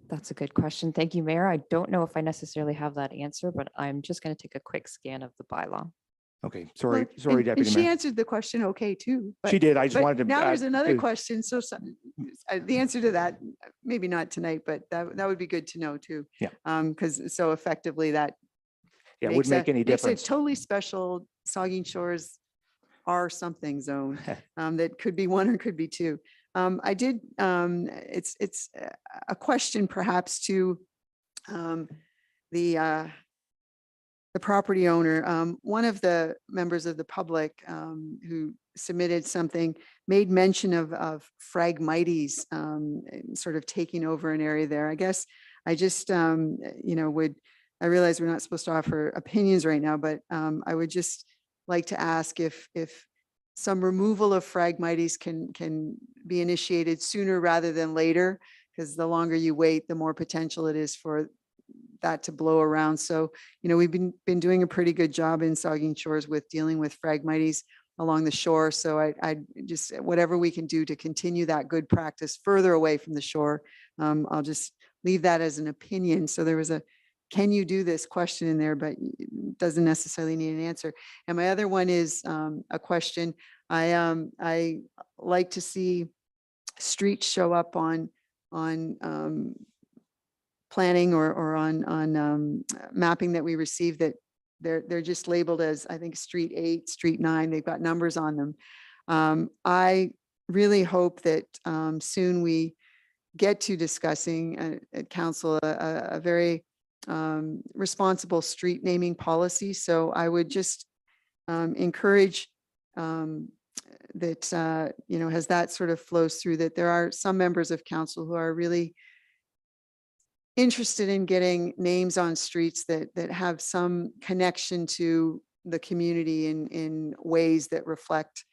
That's a good question. Thank you, Mayor. I don't know if I necessarily have that answer, but I'm just going to take a quick scan of the bylaw. Okay, Well, sorry, and Deputy she Mayor. answered the question okay too. But, She did. I just but wanted to. now there's another to- question. So the answer to that, maybe not tonight, but that would be good to know too. Yeah. Because so effectively that Yeah, it wouldn't make any makes a difference. totally special Saugeen Shores R something zone that could be one or could be two. I did, it's a question perhaps to the property owner. One of the members of the public who submitted something made mention of Phragmites sort of taking over an area there. I guess I just, you know, I realize we're not supposed to offer opinions right now, but I would just like to ask if some removal of Phragmites can be initiated sooner rather than later, because the longer you wait, the more potential it is for that to blow around. So, you know, we've been doing a pretty good job in Saugeen Shores with dealing with Phragmites along the shore. So I just, whatever we can do to continue that good practice further away from the shore, I'll just leave that as an opinion. So there was a, can you do this question in there, but it doesn't necessarily need an answer. And my other one is a question. I like to see streets show up on planning or on mapping that we receive, that they're just labeled as, I think, Street 8, Street 9. They've got numbers on them. I really hope that soon we get to discussing at council a very responsible street naming policy. So I would just encourage that, you know, as that sort of flows through, that there are some members of council who are really interested in getting names on streets that have some connection to the community in ways that reflect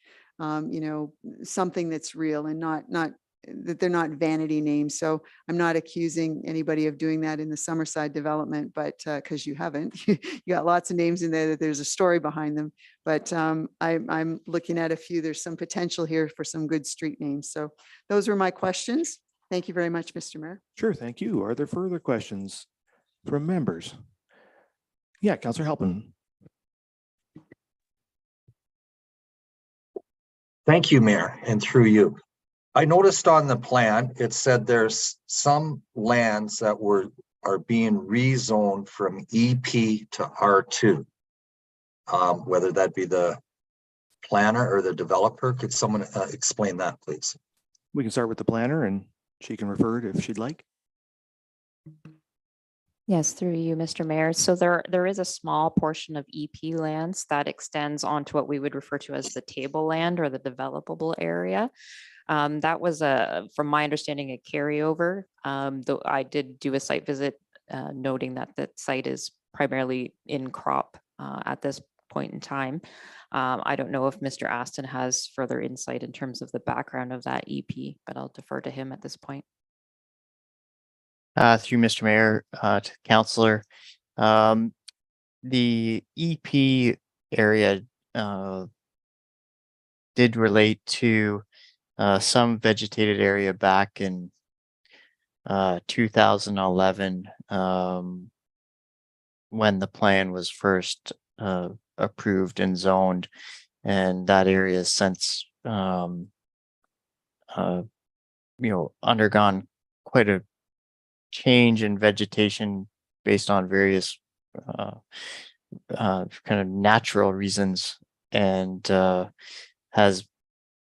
you know, something that's real and not that they're not vanity names. So I'm not accusing anybody of doing that in the Summerside development, but because you haven't, you got lots of names in there that there's a story behind them. But I'm looking at a few. There's some potential here for some good street names. So those were my questions. Thank you very much, Mr. Mayor. Sure, thank you. Are there further questions from members? Yeah, Councillor Halpin. Thank you, Mayor, and through you. I noticed on the plan, it said there's some lands that are being rezoned from EP to R2. Whether that be the planner or the developer, could someone explain that, please? We can start with the planner and she can refer it if she'd like. Yes, through you, Mr. Mayor. So there is a small portion of EP lands that extends onto what we would refer to as the tableland or the developable area. That was from my understanding, a carryover. Though I did do a site visit noting that the site is primarily in crop at this point in time. I don't know if Mr. Aston has further insight in terms of the background of that EP, but I'll defer to him at this point. Through Mr. Mayor, to Councillor, the EP area did relate to some vegetated area back in 2011 when the plan was first approved and zoned, and that area has since undergone quite a change in vegetation based on various kind of natural reasons, and has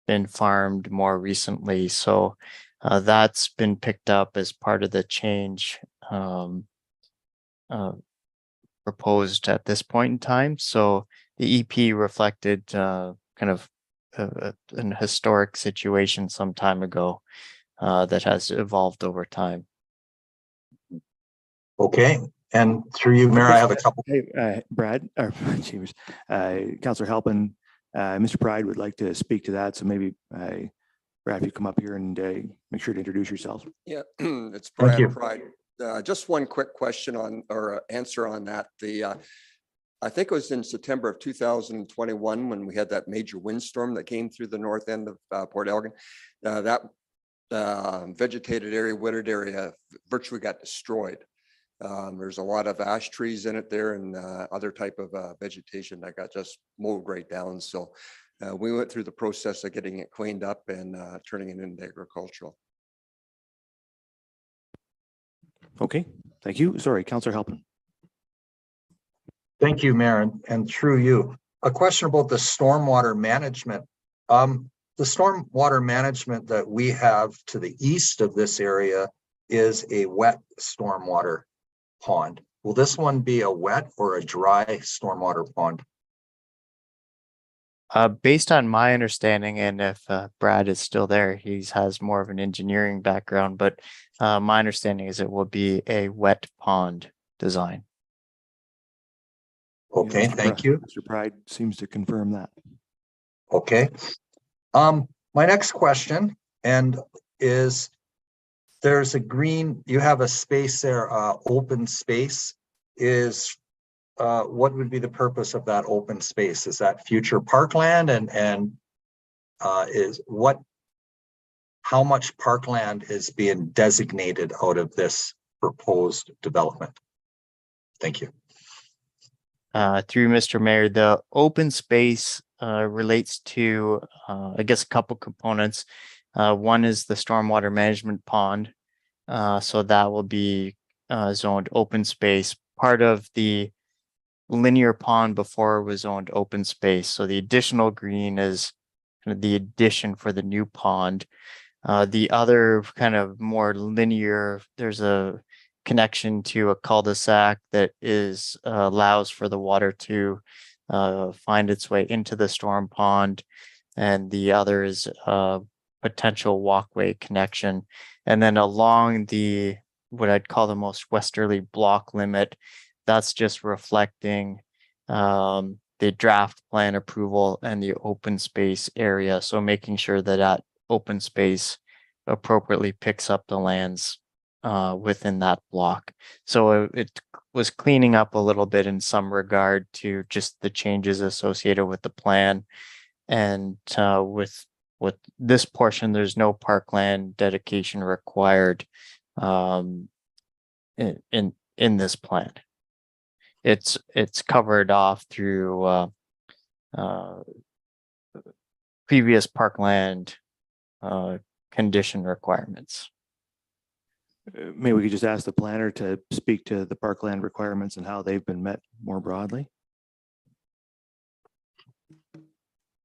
been farmed more recently. So that's been picked up as part of the change proposed at this point in time. So the EP reflected kind of an historic situation some time ago that has evolved over time. Okay, and through you, Mayor, I have a couple. Hey, Brad, or Councillor Halpin, Mr. Pride would like to speak to that. So maybe Brad, if you come up here and make sure to introduce yourself. Yeah, it's Thank you. Brad Pride. Just one quick question on or answer on that. I think it was in September of 2021 when we had that major windstorm that came through the north end of Port Elgin. That vegetated area, wooded area, virtually got destroyed. There's a lot of ash trees in it there and other type of vegetation that got just mowed right down. So we went through the process of getting it cleaned up and turning it into agricultural. Okay, thank you. Sorry, Councillor Halpin. Thank you, Mayor, and through you. A question about the stormwater management. The stormwater management that we have to the east of this area is a wet stormwater pond. Will this one be a wet or a dry stormwater pond? Based on my understanding, and if Brad is still there, he has more of an engineering background, but my understanding is it will be a wet pond design. Okay, thank you. Mr. Pride seems to confirm that. Okay. My next question is there's a green, you have a space there, open space is what would be the purpose of that open space? Is that future parkland and how much parkland is being designated out of this proposed development? Thank you. Through Mr. Mayor, the open space relates to, I guess, a couple components. One is the stormwater management pond. So that will be zoned open space. Part of the linear pond before was zoned open space. So the additional green is kind of the addition for the new pond. The other kind of more linear, there's a connection to a cul-de-sac that is allows for the water to find its way into the storm pond, and the other is a potential walkway connection. And then along the what I'd call the most westerly block limit, that's just reflecting the draft plan approval and the open space area. So making sure that that open space appropriately picks up the lands within that block. So it was cleaning up a little bit in some regard to just the changes associated with the plan. And with this portion, there's no parkland dedication required in this plan. It's covered off through previous parkland condition requirements. Maybe we could just ask the planner to speak to the parkland requirements and how they've been met more broadly.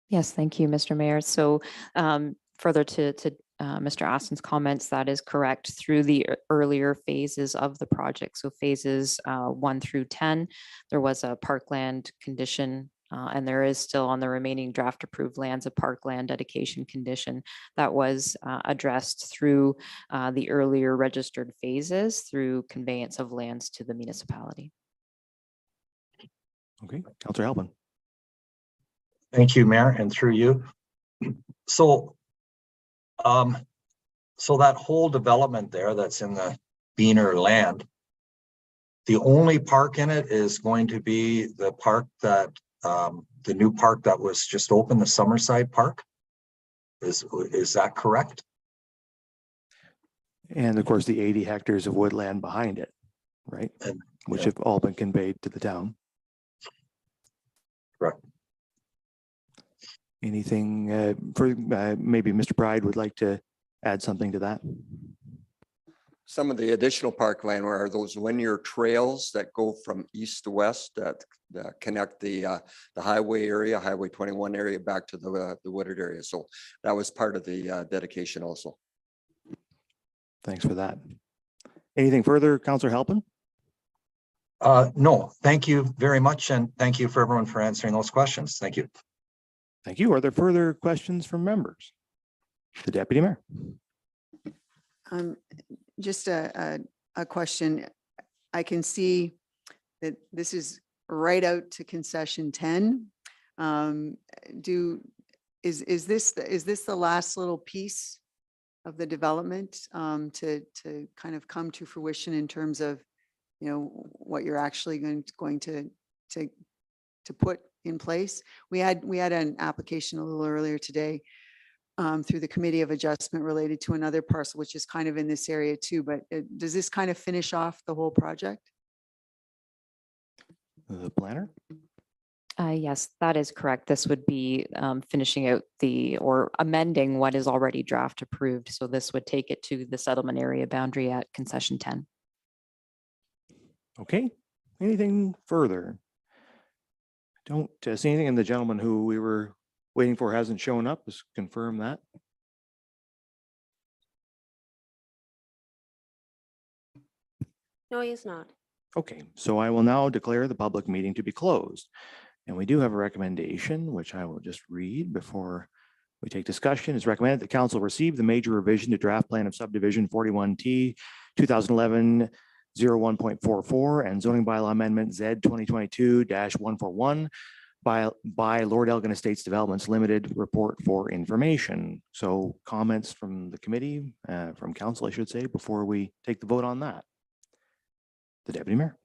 Yes, thank you, Mr. Mayor. So further to Mr. Austin's comments, that is correct. Through the earlier phases of the project, so phases 1 through 10, there was a parkland condition, and there is still on the remaining draft approved lands a parkland dedication condition that was addressed through the earlier registered phases through conveyance of lands to the municipality. Okay, Councillor Halpin. Thank you, Mayor, and through you. So, so that whole development there that's in the Beaner land, the only park in it is going to be the park that, the new park that was just opened, the Summerside Park. Is that correct? And of course, the 80 hectares of woodland behind it, right? And, Which yeah. have all been conveyed to the town. Correct. Anything for maybe Mr. Pride would like to add something to that? Some of the additional parkland are those linear trails that go from east to west that connect the highway area, Highway 21 area back to the wooded area. So that was part of the dedication also. Thanks for that. Anything further, Councillor Halpin? No, thank you very much. And thank you for everyone for answering those questions. Thank you. Thank you. Are there further questions from members? The Deputy Mayor. Just a question. I can see that this is right out to concession 10. Is this the last little piece of the development to kind of come to fruition in terms of, you know, what you're actually going to put in place? We had an application a little earlier today through the Committee of Adjustment related to another parcel, which is kind of in this area too, but does this kind of finish off the whole project? The planner? Yes, that is correct. This would be finishing out or amending what is already draft approved. So this would take it to the settlement area boundary at concession 10. Okay. Anything further? Don't see anything, and the gentleman who we were waiting for hasn't shown up. Just confirm that. No, he is not. Okay, so I will now declare the public meeting to be closed. And we do have a recommendation, which I will just read before we take discussion. It's recommended that council receive the major revision to draft plan of subdivision 41T 2011 01.44 and zoning bylaw amendment Z 2022-141 by Lord Elgin Estates Developments Limited report for information. So comments from the committee, from council, I should say, before we take the vote on that. The Deputy Mayor.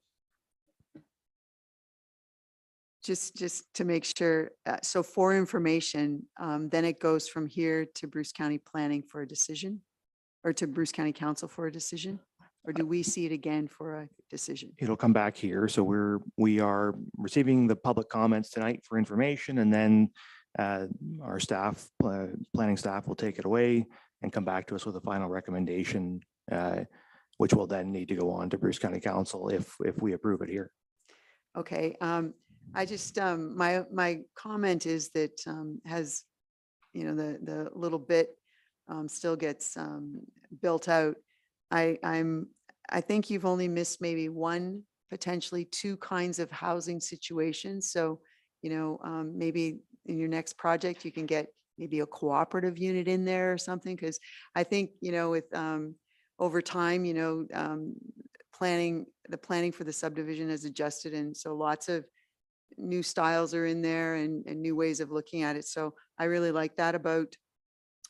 Just to make sure, so for information, then it goes from here to Bruce County Planning for a decision, or to Bruce County Council for a decision? Or do we see it again for a decision? It'll come back here. So we are receiving the public comments tonight for information, and then our staff, planning staff, will take it away and come back to us with a final recommendation, which will then need to go on to Bruce County Council if we approve it here. Okay, I just, my comment is that has, you know, the little bit still gets built out. I think you've only missed maybe one, potentially two kinds of housing situations. So, you know, maybe in your next project, you can get maybe a cooperative unit in there or something. Because I think, you know, with over time, you know, the planning for the subdivision has adjusted. And so lots of new styles are in there and new ways of looking at it. So I really like that about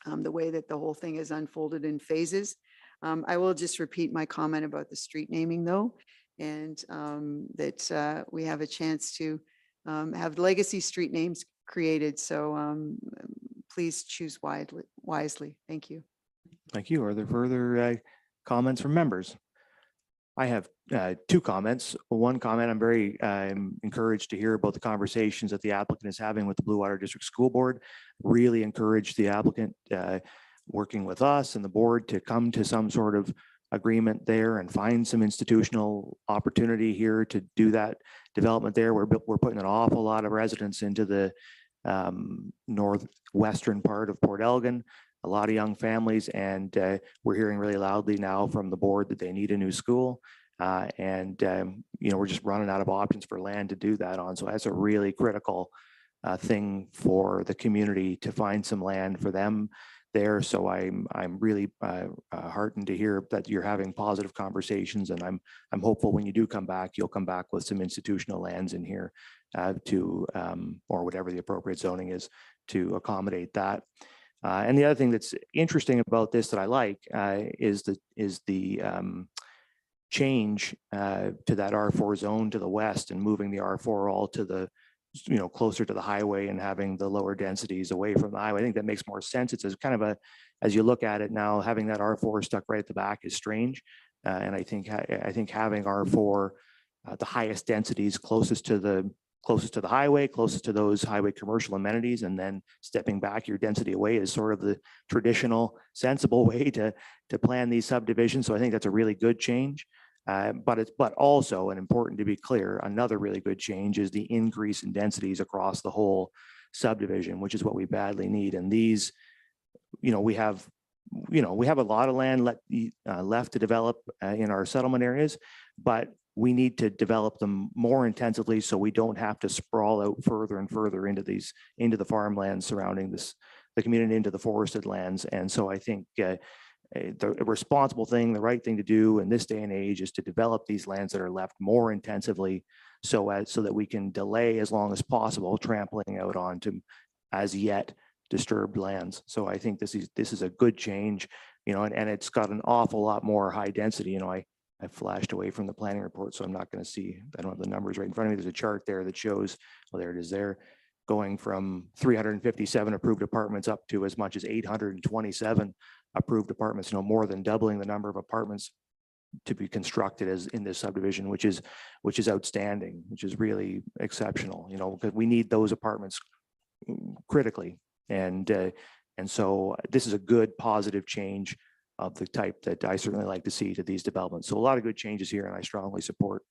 the way that the whole thing is unfolded in phases. I will just repeat my comment about the street naming though, and that we have a chance to have legacy street names created. So please choose wisely. Thank you. Thank you. Are there further comments from members? I have two comments. One comment, I'm very encouraged to hear about the conversations that the applicant is having with the Blue Water District School Board. Really encourage the applicant working with us and the board to come to some sort of agreement there and find some institutional opportunity here to do that development there. We're putting an awful lot of residents into the northwestern part of Port Elgin, a lot of young families, and we're hearing really loudly now from the board that they need a new school. We're just running out of options for land to do that on. So that's a really critical thing for the community to find some land for them there. So I'm really heartened to hear that you're having positive conversations, and I'm hopeful when you do come back, you'll come back with some institutional lands in here or whatever the appropriate zoning is to accommodate that. And the other thing that's interesting about this that I like is the change to that R4 zone to the west and moving the R4 all to the closer to the highway and having the lower densities away from the highway. I think that makes more sense. It's as kind of as you look at it now, having that R4 stuck right at the back is strange. And I think having R4 the highest densities closest to the highway, closest to those highway commercial amenities, and then stepping back your density away is sort of the traditional sensible way to plan these subdivisions. So I think that's a really good change. But also, and important to be clear, another really good change is the increase in densities across the whole subdivision, which is what we badly need. And these, we have a lot of land left to develop in our settlement areas, but we need to develop them more intensively so we don't have to sprawl out further and further into the farmlands surrounding the community, into the forested lands. And so I think the responsible thing, the right thing to do in this day and age is to develop these lands that are left more intensively so that we can delay as long as possible trampling out onto as yet disturbed lands. So I think this is a good change, and it's got an awful lot more high density. I flashed away from the planning report, so I'm not going to see, I don't have the numbers right in front of me. There's a chart there that shows, well, there it is there, going from 357 approved apartments up to as much as 827 approved apartments, more than doubling the number of apartments to be constructed as in this subdivision, which is outstanding, which is really exceptional, because we need those apartments critically. And so this is a good positive change of the type that I certainly like to see to these developments. So a lot of good changes here, and I strongly support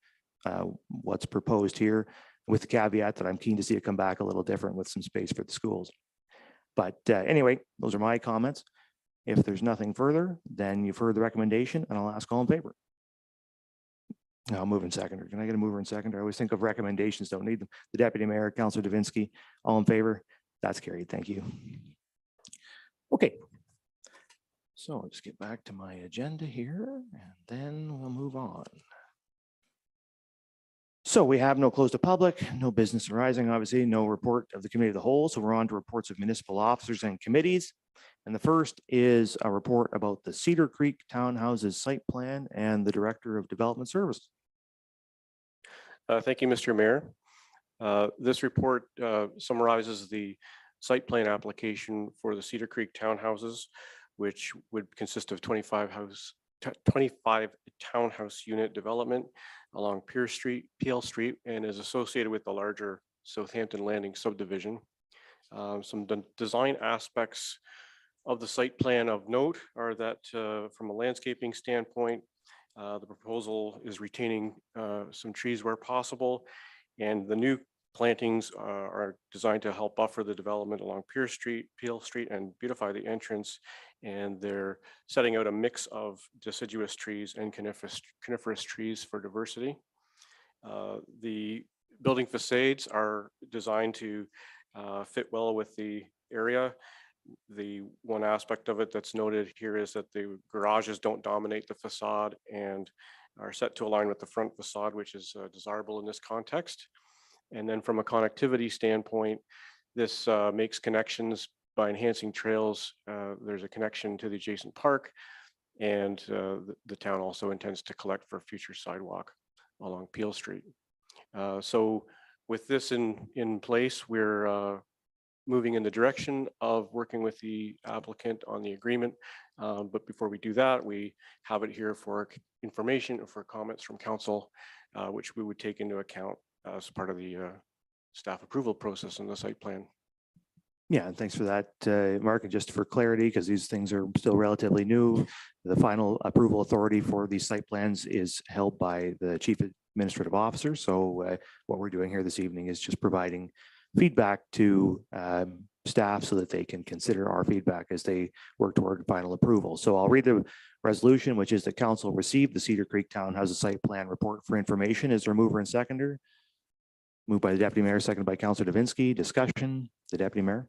what's proposed here, with the caveat that I'm keen to see it come back a little different with some space for the schools. But anyway, those are my comments. If there's nothing further, then you've heard the recommendation, and I'll ask all in favor. I'll move in seconder. Can I get a mover and seconder? I always think of recommendations, don't need them. The Deputy Mayor, Councillor Davinsky, all in favor? That's carried. Thank you. Okay. So I'll just get back to my agenda here, and then we'll move on. So we have no close to public, no business arising, obviously, no report of the committee of the whole. So we're on to reports of municipal officers and committees. And the first is a report about the Cedar Creek Townhouses site plan and the Director of Development Services. Thank you, Mr. Mayor. This report summarizes the site plan application for the Cedar Creek Townhouses, which would consist of 25 townhouse unit development along Peel Street, and is associated with the larger Southampton Landing subdivision. Some design aspects of the site plan of note are that from a landscaping standpoint, the proposal is retaining some trees where possible, and the new plantings are designed to help buffer the development along Peel Street and beautify the entrance. And they're setting out a mix of deciduous trees and coniferous trees for diversity. The building facades are designed to fit well with the area. The one aspect of it that's noted here is that the garages don't dominate the facade and are set to align with the front facade, which is desirable in this context. And then from a connectivity standpoint, this makes connections by enhancing trails. There's a connection to the adjacent park, and the town also intends to collect for future sidewalk along Peel Street. So with this in place, we're moving in the direction of working with the applicant on the agreement. But before we do that, we have it here for information or for comments from council, which we would take into account as part of the staff approval process in the site plan. Yeah, and thanks for that, Mark. And just for clarity, because these things are still relatively new, the final approval authority for these site plans is held by the Chief Administrative Officer. So what we're doing here this evening is just providing feedback to staff so that they can consider our feedback as they work toward final approval. So I'll read the resolution, which is the council received the Cedar Creek Townhouses Site Plan Report for information. Is there a mover and seconder? Moved by the Deputy Mayor, seconded by Councillor Davinsky. Discussion, the Deputy Mayor.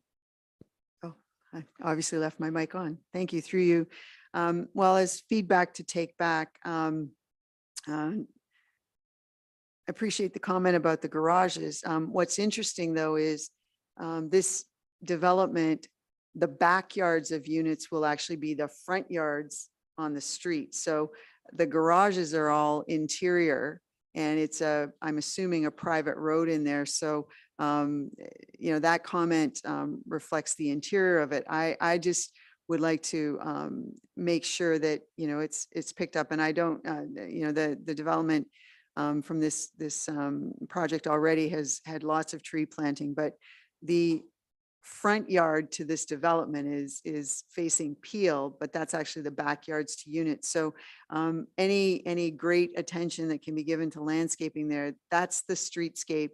I obviously left my mic on. Thank you, through you. Well, as feedback to take back, appreciate the comment about the garages. What's interesting though is this development, the backyards of units will actually be the front yards on the street. So the garages are all interior, and it's I'm assuming a private road in there. So that comment reflects the interior of it. I just would like to make sure that it's picked up, and I don't the development from this project already has had lots of tree planting, but the front yard to this development is facing Peel, but that's actually the backyards to units. So any great attention that can be given to landscaping there, that's the streetscape.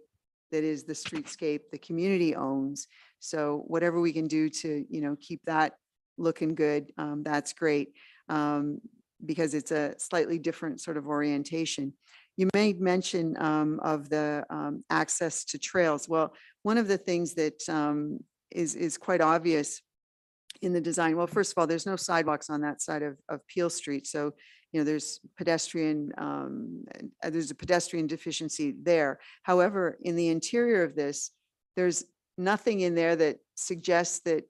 That is the streetscape the community owns. So whatever we can do to keep that looking good, that's great, because it's a slightly different sort of orientation. You made mention of the access to trails. Well, one of the things that is quite obvious in the design, well, first of all, there's no sidewalks on that side of Peel Street. So, there's a pedestrian deficiency there. However, in the interior of this, there's nothing in there that suggests that,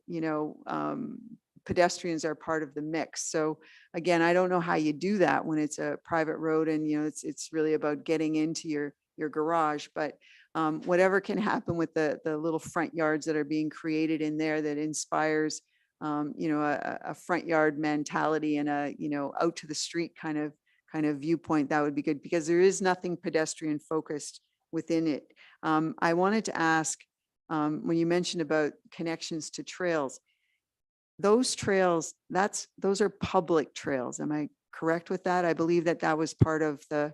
pedestrians are part of the mix. So again, I don't know how you do that when it's a private road and, it's really about getting into your garage, but whatever can happen with the little front yards that are being created in there that inspires a front yard mentality and out to the street kind of viewpoint, that would be good, because there is nothing pedestrian focused within it. I wanted to ask, when you mentioned about connections to trails, those trails, those are public trails. Am I correct with that? I believe that was part of the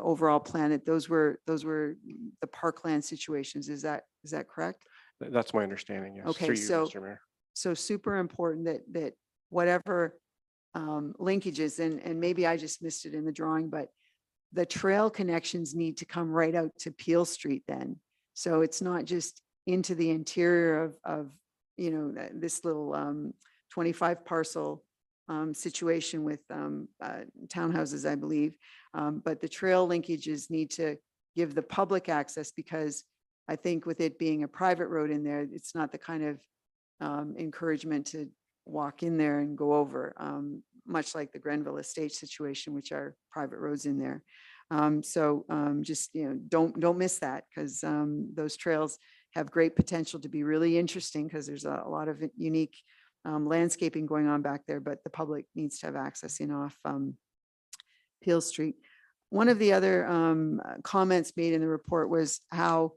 overall plan, that those were the parkland situations. Is that correct? That's my understanding, yes. Okay, Through you, so Mr. Mayor. So super important that whatever linkages, and maybe I just missed it in the drawing, but the trail connections need to come right out to Peel Street then. So it's not just into the interior of this little 25 parcel situation with townhouses, I believe. But the trail linkages need to give the public access, because I think with it being a private road in there, it's not the kind of encouragement to walk in there and go over, much like the Grenville Estate situation, which are private roads in there. So just, don't miss that, because those trails have great potential to be really interesting, because there's a lot of unique landscaping going on back there, but the public needs to have access in off Peel Street. One of the other comments made in the report was how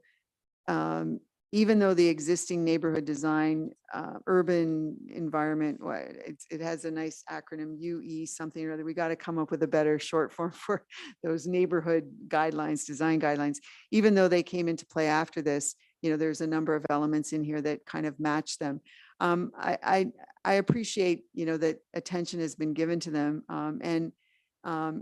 even though the existing neighborhood design, urban environment, it has a nice acronym, UE something or other. We got to come up with a better short form for those neighborhood guidelines, design guidelines. Even though they came into play after this, there's a number of elements in here that kind of match them. I appreciate, that attention has been given to them. And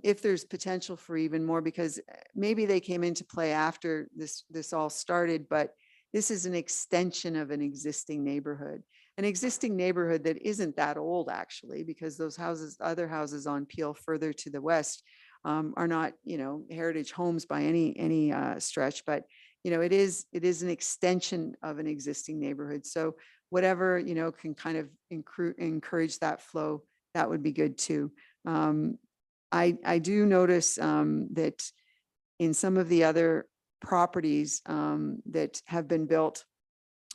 if there's potential for even more, because maybe they came into play after this all started, but this is an extension of an existing neighborhood that isn't that old, actually, because those other houses on Peel further to the west are not, heritage homes by any stretch, but it is an extension of an existing neighborhood. So whatever, can kind of encourage that flow, that would be good too. I do notice that in some of the other properties that have been built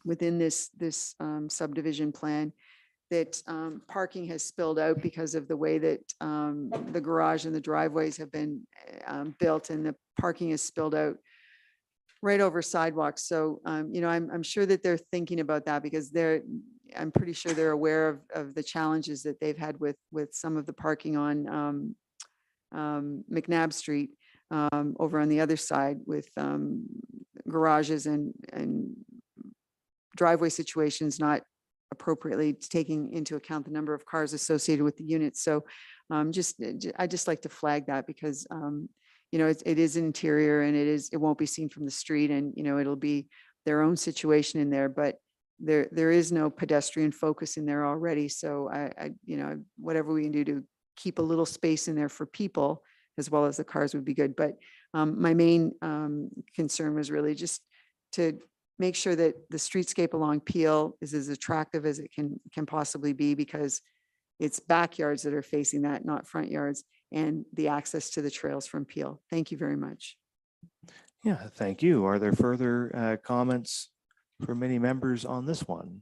within this subdivision plan, that parking has spilled out because of the way that the garage and the driveways have been built, and the parking is spilled out right over sidewalks. So, I'm sure that they're thinking about that, because I'm pretty sure they're aware of the challenges that they've had with some of the parking on McNabb Street over on the other side, with garages and driveway situations not appropriately taking into account the number of cars associated with the units. So I just like to flag that, because it is interior, and it won't be seen from the street, and it'll be their own situation in there, but there is no pedestrian focus in there already. So whatever we can do to keep a little space in there for people as well as the cars would be good. But my main concern was really just to make sure that the streetscape along Peel is as attractive as it can possibly be, because it's backyards that are facing that, not front yards, and the access to the trails from Peel. Thank you very much. Yeah, thank you. Are there further comments from any members on this one?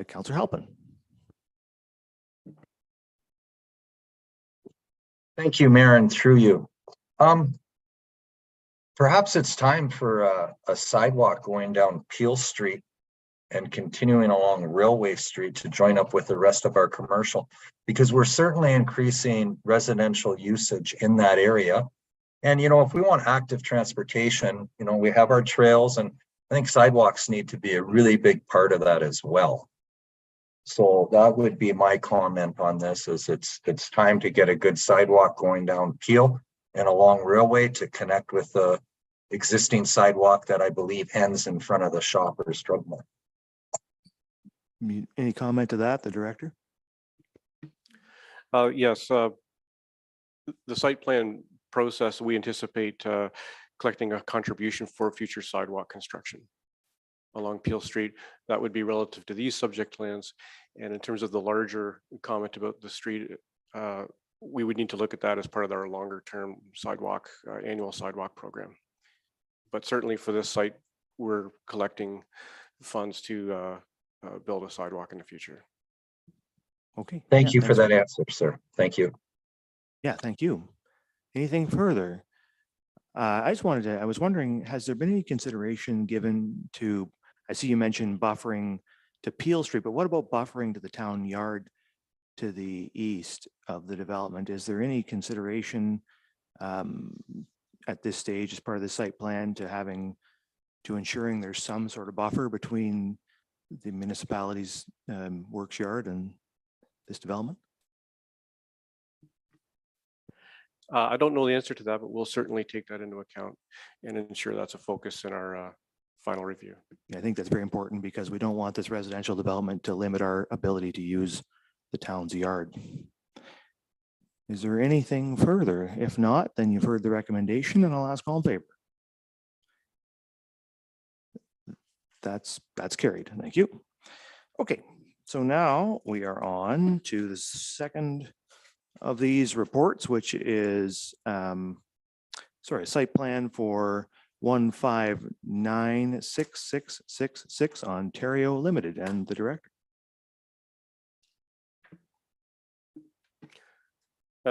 Councillor Halpin. Thank you, Mayor, and through you. Perhaps it's time for a sidewalk going down Peel Street and continuing along Railway Street to join up with the rest of our commercial, because we're certainly increasing residential usage in that area. And, if we want active transportation, we have our trails, and I think sidewalks need to be a really big part of that as well. So that would be my comment on this, is it's time to get a good sidewalk going down Peel and along Railway to connect with the existing sidewalk that I believe ends in front of the Shoppers Drug Mart. Any comment to that, the director? Yes, the site plan process, we anticipate collecting a contribution for future sidewalk construction along Peel Street. That would be relative to these subject lands. And in terms of the larger comment about the street, we would need to look at that as part of our longer term sidewalk, annual sidewalk program. But certainly for this site, we're collecting funds to build a sidewalk in the future. Okay. Thank you for that answer, sir. Thank you. Yeah, thank you. Anything further? I was wondering, has there been any consideration given to, I see you mentioned buffering to Peel Street, but what about buffering to the town yard to the east of the development? Is there any consideration at this stage as part of the site plan to ensuring there's some sort of buffer between the municipality's works yard and this development? I don't know the answer to that, but we'll certainly take that into account and ensure that's a focus in our final review. I think that's very important, because we don't want this residential development to limit our ability to use the town's yard. Is there anything further? If not, then you've heard the recommendation, and I'll ask all in favor. That's carried. Thank you. Okay, so now we are on to the second of these reports, which is site plan for 1596666 Ontario Limited, and the director.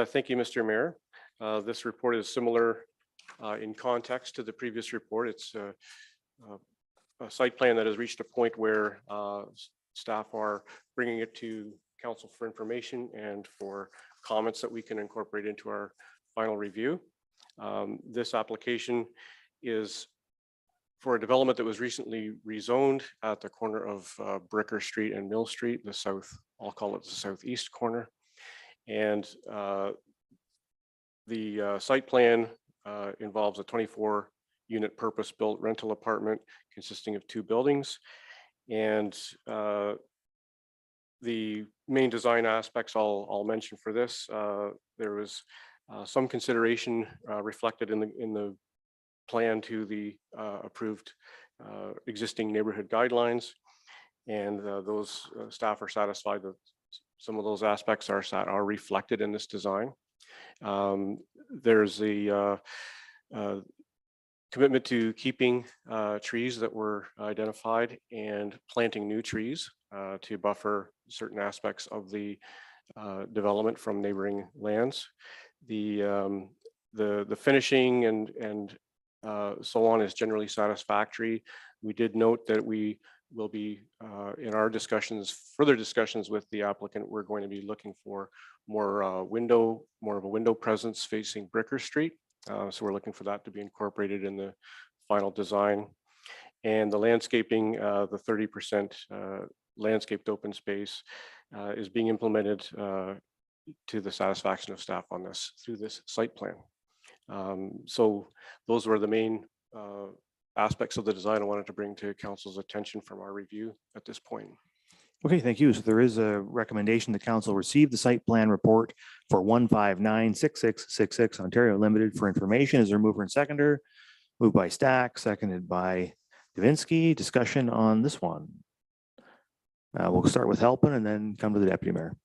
Thank you, Mr. Mayor. This report is similar in context to the previous report. It's a site plan that has reached a point where staff are bringing it to council for information and for comments that we can incorporate into our final review. This application is for a development that was recently rezoned at the corner of Bricker Street and Mill Street, the south, I'll call it the southeast corner. And the site plan involves a 24-unit purpose-built rental apartment consisting of 2 buildings. And the main design aspects I'll mention for this, there was some consideration reflected in the plan to the approved existing neighborhood guidelines. And those staff are satisfied that some of those aspects are reflected in this design. There's a commitment to keeping trees that were identified and planting new trees to buffer certain aspects of the development from neighboring lands. The finishing and so on is generally satisfactory. We did note that we will be in our further discussions with the applicant, we're going to be looking for more of a window presence facing Bricker Street. So we're looking for that to be incorporated in the final design. And the landscaping, the 30% landscaped open space is being implemented to the satisfaction of staff on this through this site plan. So those were the main aspects of the design I wanted to bring to council's attention from our review at this point. Okay, thank you. So there is a recommendation the council receive the site plan report for 1596666 Ontario Limited for information. Is there a mover and seconder? Moved by Stack, seconded by Davinsky. Discussion on this one. We'll start with Halpin and then come to the deputy mayor.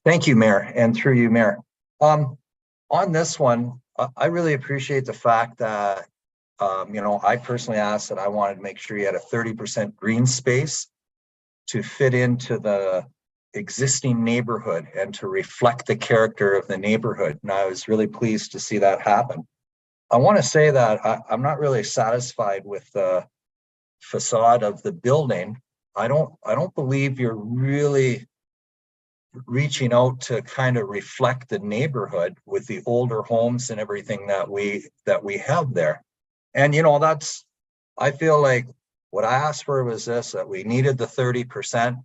Thank you, Mayor, and through you, Mayor. On this one, I really appreciate the fact that, I personally asked that I wanted to make sure you had a 30% green space to fit into the existing neighborhood and to reflect the character of the neighborhood. And I was really pleased to see that happen. I want to say that I'm not really satisfied with the facade of the building. I don't believe you're really reaching out to kind of reflect the neighborhood with the older homes and everything that we have there. And I feel like what I asked for was this, that we needed the 30%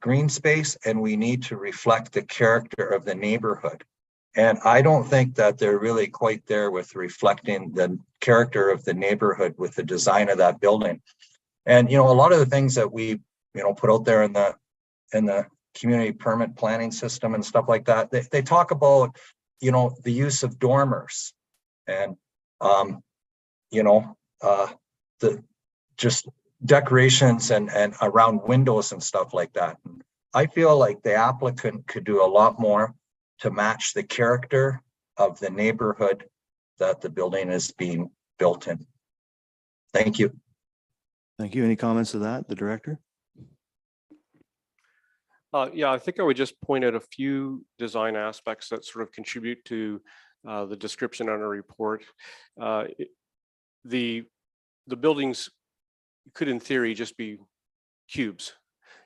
green space and we need to reflect the character of the neighborhood. And I don't think that they're really quite there with reflecting the character of the neighborhood with the design of that building. And a lot of the things that we put out there in the community permit planning system and stuff like that, they talk about the use of dormers and the just decorations and around windows and stuff like that. I feel like the applicant could do a lot more to match the character of the neighborhood that the building is being built in. Thank you. Thank you. Any comments to that, the director? Yeah, I think I would just point out a few design aspects that sort of contribute to the description on a report. The buildings could, in theory, just be cubes.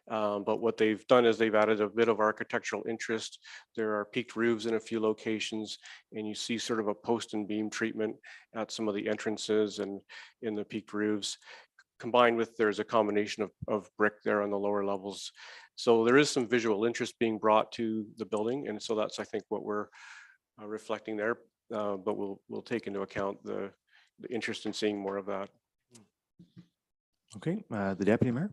But what they've done is they've added a bit of architectural interest. There are peaked roofs in a few locations, and you see sort of a post and beam treatment at some of the entrances and in the peaked roofs. Combined with, there's a combination of brick there on the lower levels. So there is some visual interest being brought to the building. And so that's, I think, what we're reflecting there. But we'll take into account the interest in seeing more of that. Okay, the deputy mayor.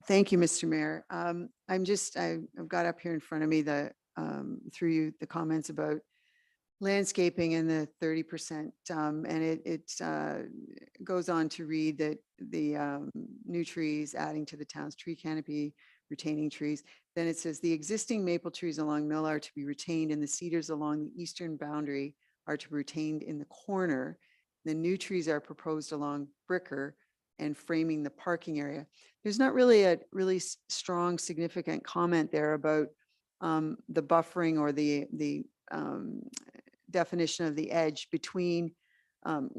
Thank you, Mr. Mayor. I've got up here in front of me through you, the comments about landscaping and the 30%. And it goes on to read that the new trees adding to the town's tree canopy, retaining trees. Then it says the existing maple trees along Mill are to be retained and the cedars along the eastern boundary are to be retained in the corner. The new trees are proposed along Bricker and framing the parking area. There's not really a strong, significant comment there about the buffering or the definition of the edge between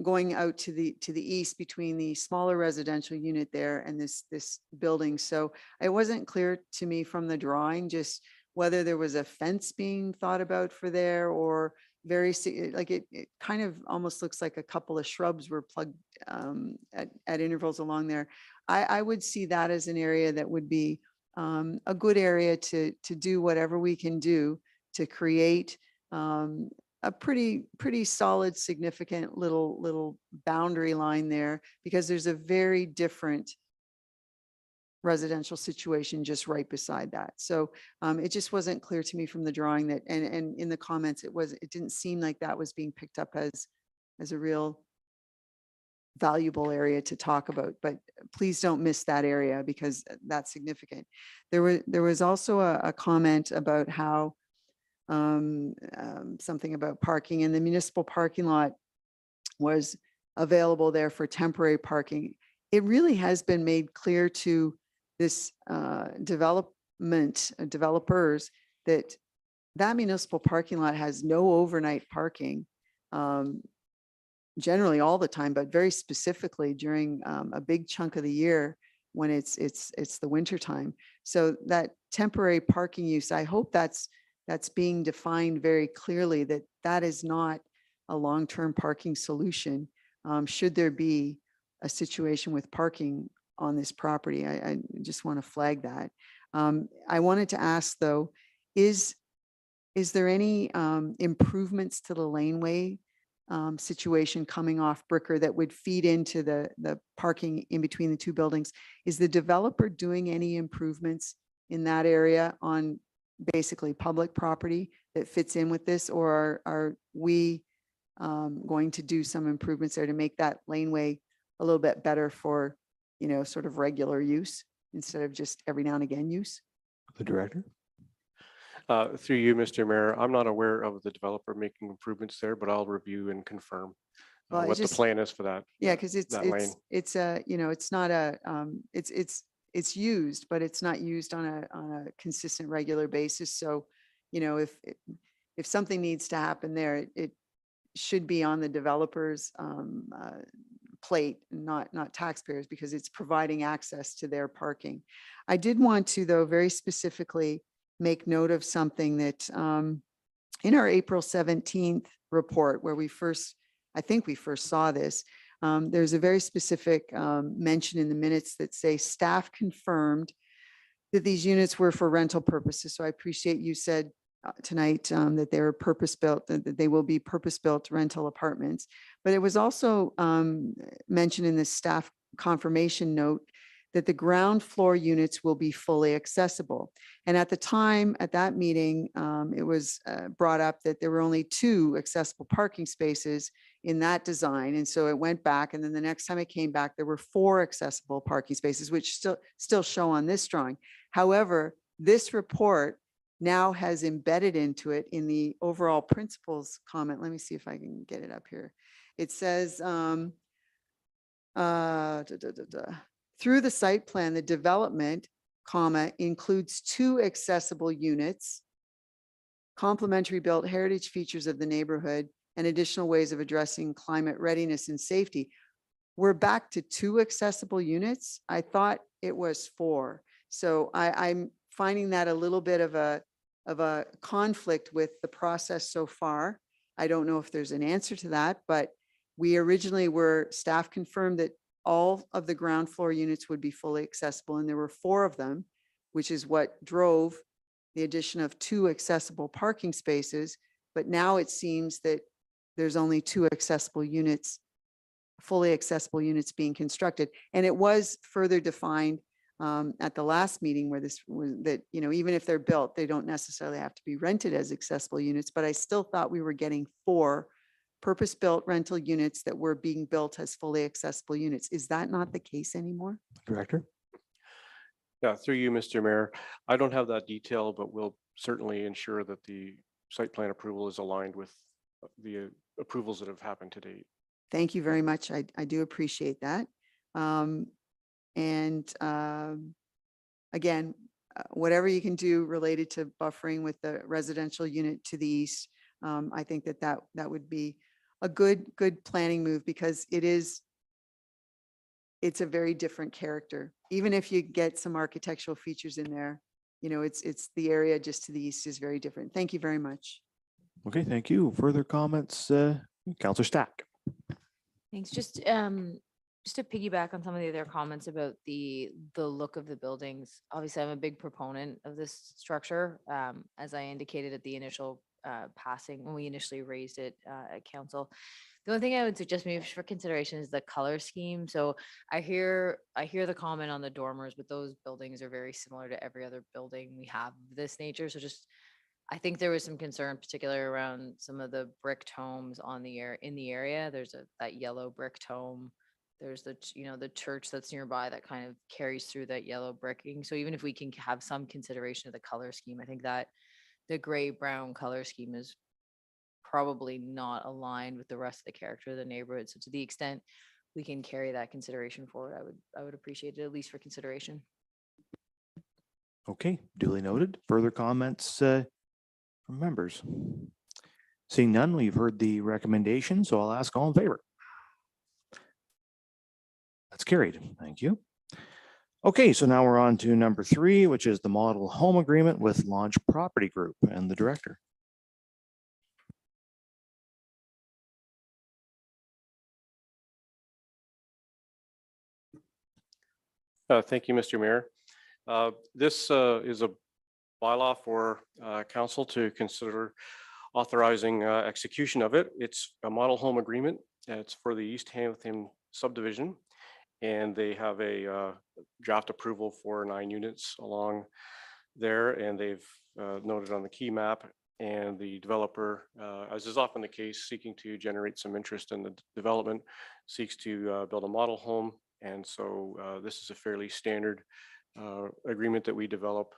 going out to the east between the smaller residential unit there and this building. So it wasn't clear to me from the drawing just whether there was a fence being thought about for there or it kind of almost looks like a couple of shrubs were plugged at intervals along there. I would see that as an area that would be a good area to do whatever we can do to create a pretty solid, significant little boundary line there, because there's a very different residential situation just right beside that. So it just wasn't clear to me from the drawing that, and in the comments, it didn't seem like that was being picked up as a real valuable area to talk about, but please don't miss that area because that's significant. There was also a comment about how something about parking, and the municipal parking lot was available there for temporary parking. It really has been made clear to this developers that that municipal parking lot has no overnight parking. Generally all the time, but very specifically during a big chunk of the year when it's the winter time. So that temporary parking use, I hope that's being defined very clearly, that that is not a long-term parking solution. Should there be a situation with parking on this property, I just want to flag that. I wanted to ask though, is there any improvements to the laneway situation coming off Bricker that would feed into the parking in between the two buildings? Is the developer doing any improvements in that area on basically public property that fits in with this, or are we going to do some improvements there to make that laneway a little bit better for, sort of regular use instead of just every now and again use? The director. Through you, Mr. Mayor, I'm not aware of the developer making improvements there, but I'll review and confirm Well, it's what the just- plan is for that. Yeah, because that lane. it's not a, it's used, but it's not used on a consistent, regular basis. So, if something needs to happen there, it should be on the developer's plate, not taxpayers, because it's providing access to their parking. I did want to, though, very specifically make note of something that in our April 17th report, where I think we first saw this, there's a very specific mention in the minutes that say staff confirmed that these units were for rental purposes. So I appreciate you said tonight that they were purpose-built, that they will be purpose-built rental apartments. But it was also mentioned in the staff confirmation note that the ground floor units will be fully accessible. And at the time, at that meeting, it was brought up that there were only 2 accessible parking spaces in that design. And so it went back, and then the next time it came back, there were 4 accessible parking spaces, which still show on this drawing. However, this report now has embedded into it in the overall principles comment. Let me see if I can get it up here. It says, through the site plan, the development, includes 2 accessible units, complementary built heritage features of the neighborhood, and additional ways of addressing climate readiness and safety. We're back to 2 accessible units. I thought it was 4. So I'm finding that a little bit of a conflict with the process so far. I don't know if there's an answer to that, but we originally staff confirmed that all of the ground floor units would be fully accessible, and there were 4 of them, which is what drove the addition of 2 accessible parking spaces. But now it seems that there's only 2 accessible units, fully accessible units being constructed. And it was further defined at the last meeting where this was that, even if they're built, they don't necessarily have to be rented as accessible units. But I still thought we were getting 4 purpose-built rental units that were being built as fully accessible units. Is that not the case anymore? Director. Yeah, through you, Mr. Mayor, I don't have that detail, but we'll certainly ensure that the site plan approval is aligned with the approvals that have happened to date. Thank you very much. I do appreciate that. Again, whatever you can do related to buffering with the residential unit to the east, I think that would be a good planning move, because it's a very different character. Even if you get some architectural features in there, it's the area just to the east is very different. Thank you very much. Okay, thank you. Further comments, Councillor Stack. Thanks. Just to piggyback on some of the other comments about the look of the buildings. Obviously, I'm a big proponent of this structure. As I indicated at the initial passing, when we initially raised it at council, The only thing I would suggest maybe for consideration is the color scheme. So I hear the comment on the dormers, but those buildings are very similar to every other building we have of this nature. So just, I think there was some concern, particularly around some of the bricked homes in the area. There's that yellow bricked home. There's the church that's nearby that kind of carries through that yellow bricking. So even if we can have some consideration of the color scheme, I think that the gray brown color scheme is probably not aligned with the rest of the character of the neighborhood. So to the extent we can carry that consideration forward, I would appreciate it, at least for consideration. Okay, duly noted. Further comments from members? Seeing none, we've heard the recommendation, so I'll ask all in favor. That's carried. Thank you. Okay, so now we're on to number 3, which is the model home agreement with Launch Property Group and the director. Thank you, Mr. Mayor. This is a bylaw for council to consider authorizing execution of it. It's a model home agreement. It's for the East Hampton subdivision, and they have a draft approval for 9 units along there, and they've noted on the key map, and the developer, as is often the case, seeking to generate some interest in the development, seeks to build a model home. And so this is a fairly standard agreement that we develop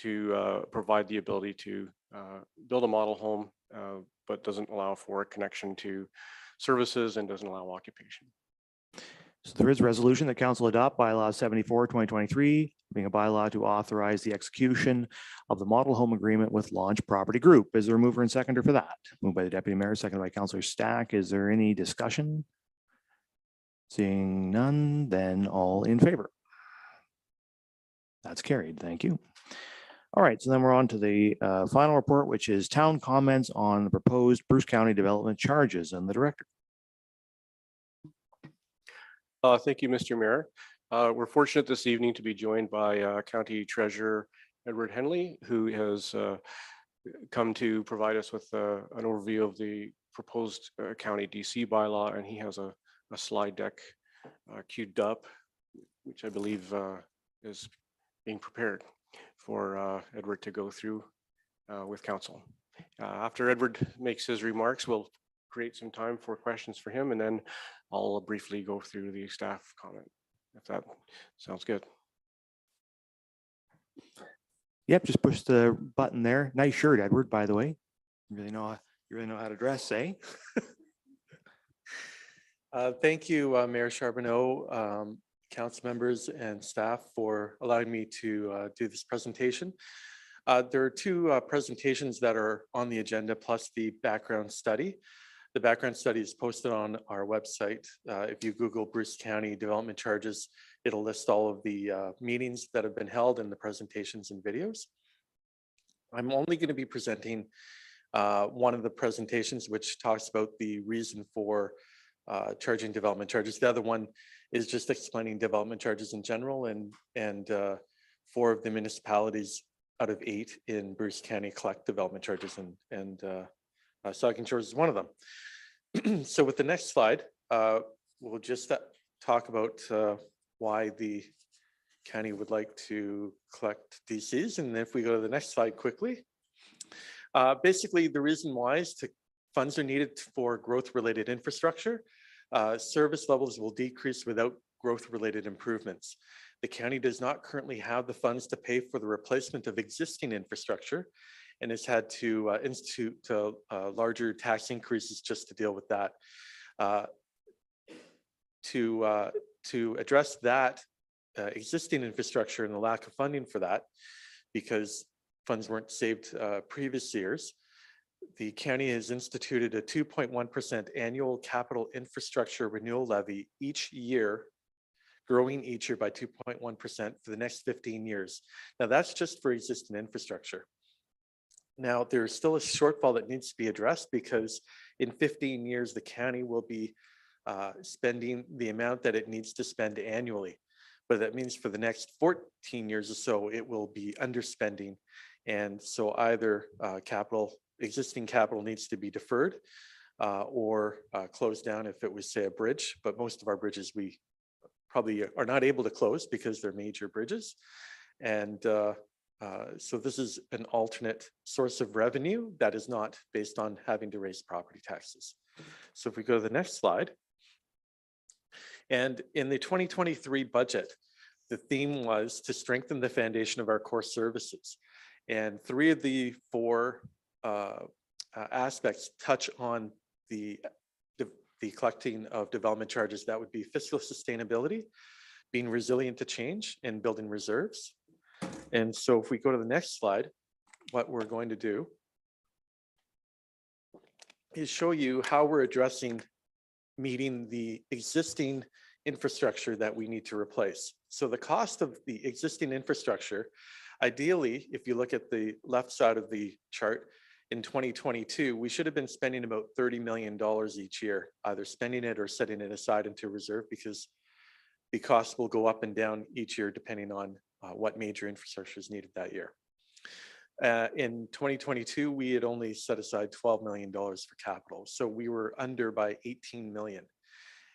to provide the ability to build a model home, but doesn't allow for a connection to services and doesn't allow occupation. So there is a resolution that council adopt bylaw 74, 2023, being a bylaw to authorize the execution of the model home agreement with Launch Property Group. Is there a mover and seconder for that? Moved by the deputy mayor, seconded by Councillor Stack. Is there any discussion? Seeing none, then all in favor. That's carried. Thank you. All right, so then we're on to the final report, which is town comments on the proposed Bruce County development charges and the director. Thank you, Mr. Mayor. We're fortunate this evening to be joined by County Treasurer Edward Henley, who has come to provide us with an overview of the proposed county DC bylaw, and he has a slide deck queued up, which I believe is being prepared for Edward to go through with council. After Edward makes his remarks, we'll create some time for questions for him, and then I'll briefly go through the staff comment, if that sounds good. Yep, just push the button there. Nice shirt, Edward, by the way. You really know how to dress, eh? Thank you, Mayor Charbonneau, council members and staff for allowing me to do this presentation. There are 2 presentations that are on the agenda, plus the background study. The background study is posted on our website. If you Google Bruce County development charges, it'll list all of the meetings that have been held and the presentations and videos. I'm only going to be presenting one of the presentations, which talks about the reason for charging development charges. The other one is just explaining development charges in general, and 4 of the municipalities out of 8 in Bruce County collect development charges, and Saugeen Shores is one of them. So with the next slide, we'll just talk about why the county would like to collect DCs. And if we go to the next slide quickly, basically the reason why is funds are needed for growth-related infrastructure. Service levels will decrease without growth-related improvements. The county does not currently have the funds to pay for the replacement of existing infrastructure, and has had to institute larger tax increases just to deal with that. To address that existing infrastructure and the lack of funding for that, because funds weren't saved previous years, the county has instituted a 2.1% annual capital infrastructure renewal levy each year, growing each year by 2.1% for the next 15 years. Now that's just for existing infrastructure. Now there's still a shortfall that needs to be addressed, because in 15 years, the county will be spending the amount that it needs to spend annually. But that means for the next 14 years or so, it will be underspending. And so either existing capital needs to be deferred, or close down if it was, say, a bridge. But most of our bridges, we probably are not able to close because they're major bridges. And so this is an alternate source of revenue that is not based on having to raise property taxes. So if we go to the next slide. And in the 2023 budget, the theme was to strengthen the foundation of our core services. And 3 of the 4 aspects touch on the collecting of development charges. That would be fiscal sustainability, being resilient to change, and building reserves. And so if we go to the next slide, what we're going to do is show you how we're addressing meeting the existing infrastructure that we need to replace. So the cost of the existing infrastructure, ideally, if you look at the left side of the chart, in 2022, we should have been spending about $30 million each year, either spending it or setting it aside into reserve, because the cost will go up and down each year depending on what major infrastructure is needed that year. In 2022, we had only set aside $12 million for capital. So we were under by 18 million.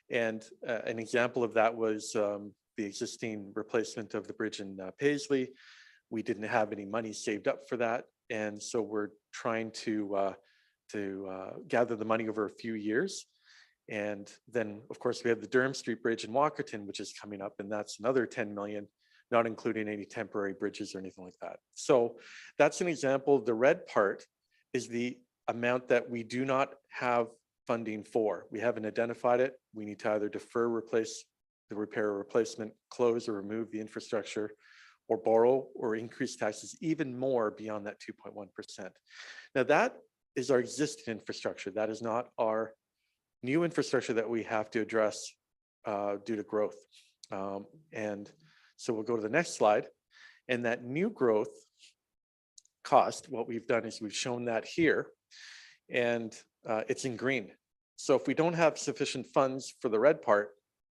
And an example of that was the existing replacement of the bridge in Paisley. We didn't have any money saved up for that. And so we're trying to gather the money over a few years. And then, of course, we have the Durham Street Bridge in Walkerton, which is coming up, and that's another 10 million, not including any temporary bridges or anything like that. So that's an example. The red part is the amount that we do not have funding for. We haven't identified it. We need to either defer, replace the repair or replacement, close or remove the infrastructure, or borrow or increase taxes even more beyond that 2.1%. Now that is our existing infrastructure. That is not our new infrastructure that we have to address due to growth. And so we'll go to the next slide. And that new growth cost, what we've done is we've shown that here, and it's in green. So if we don't have sufficient funds for the red part,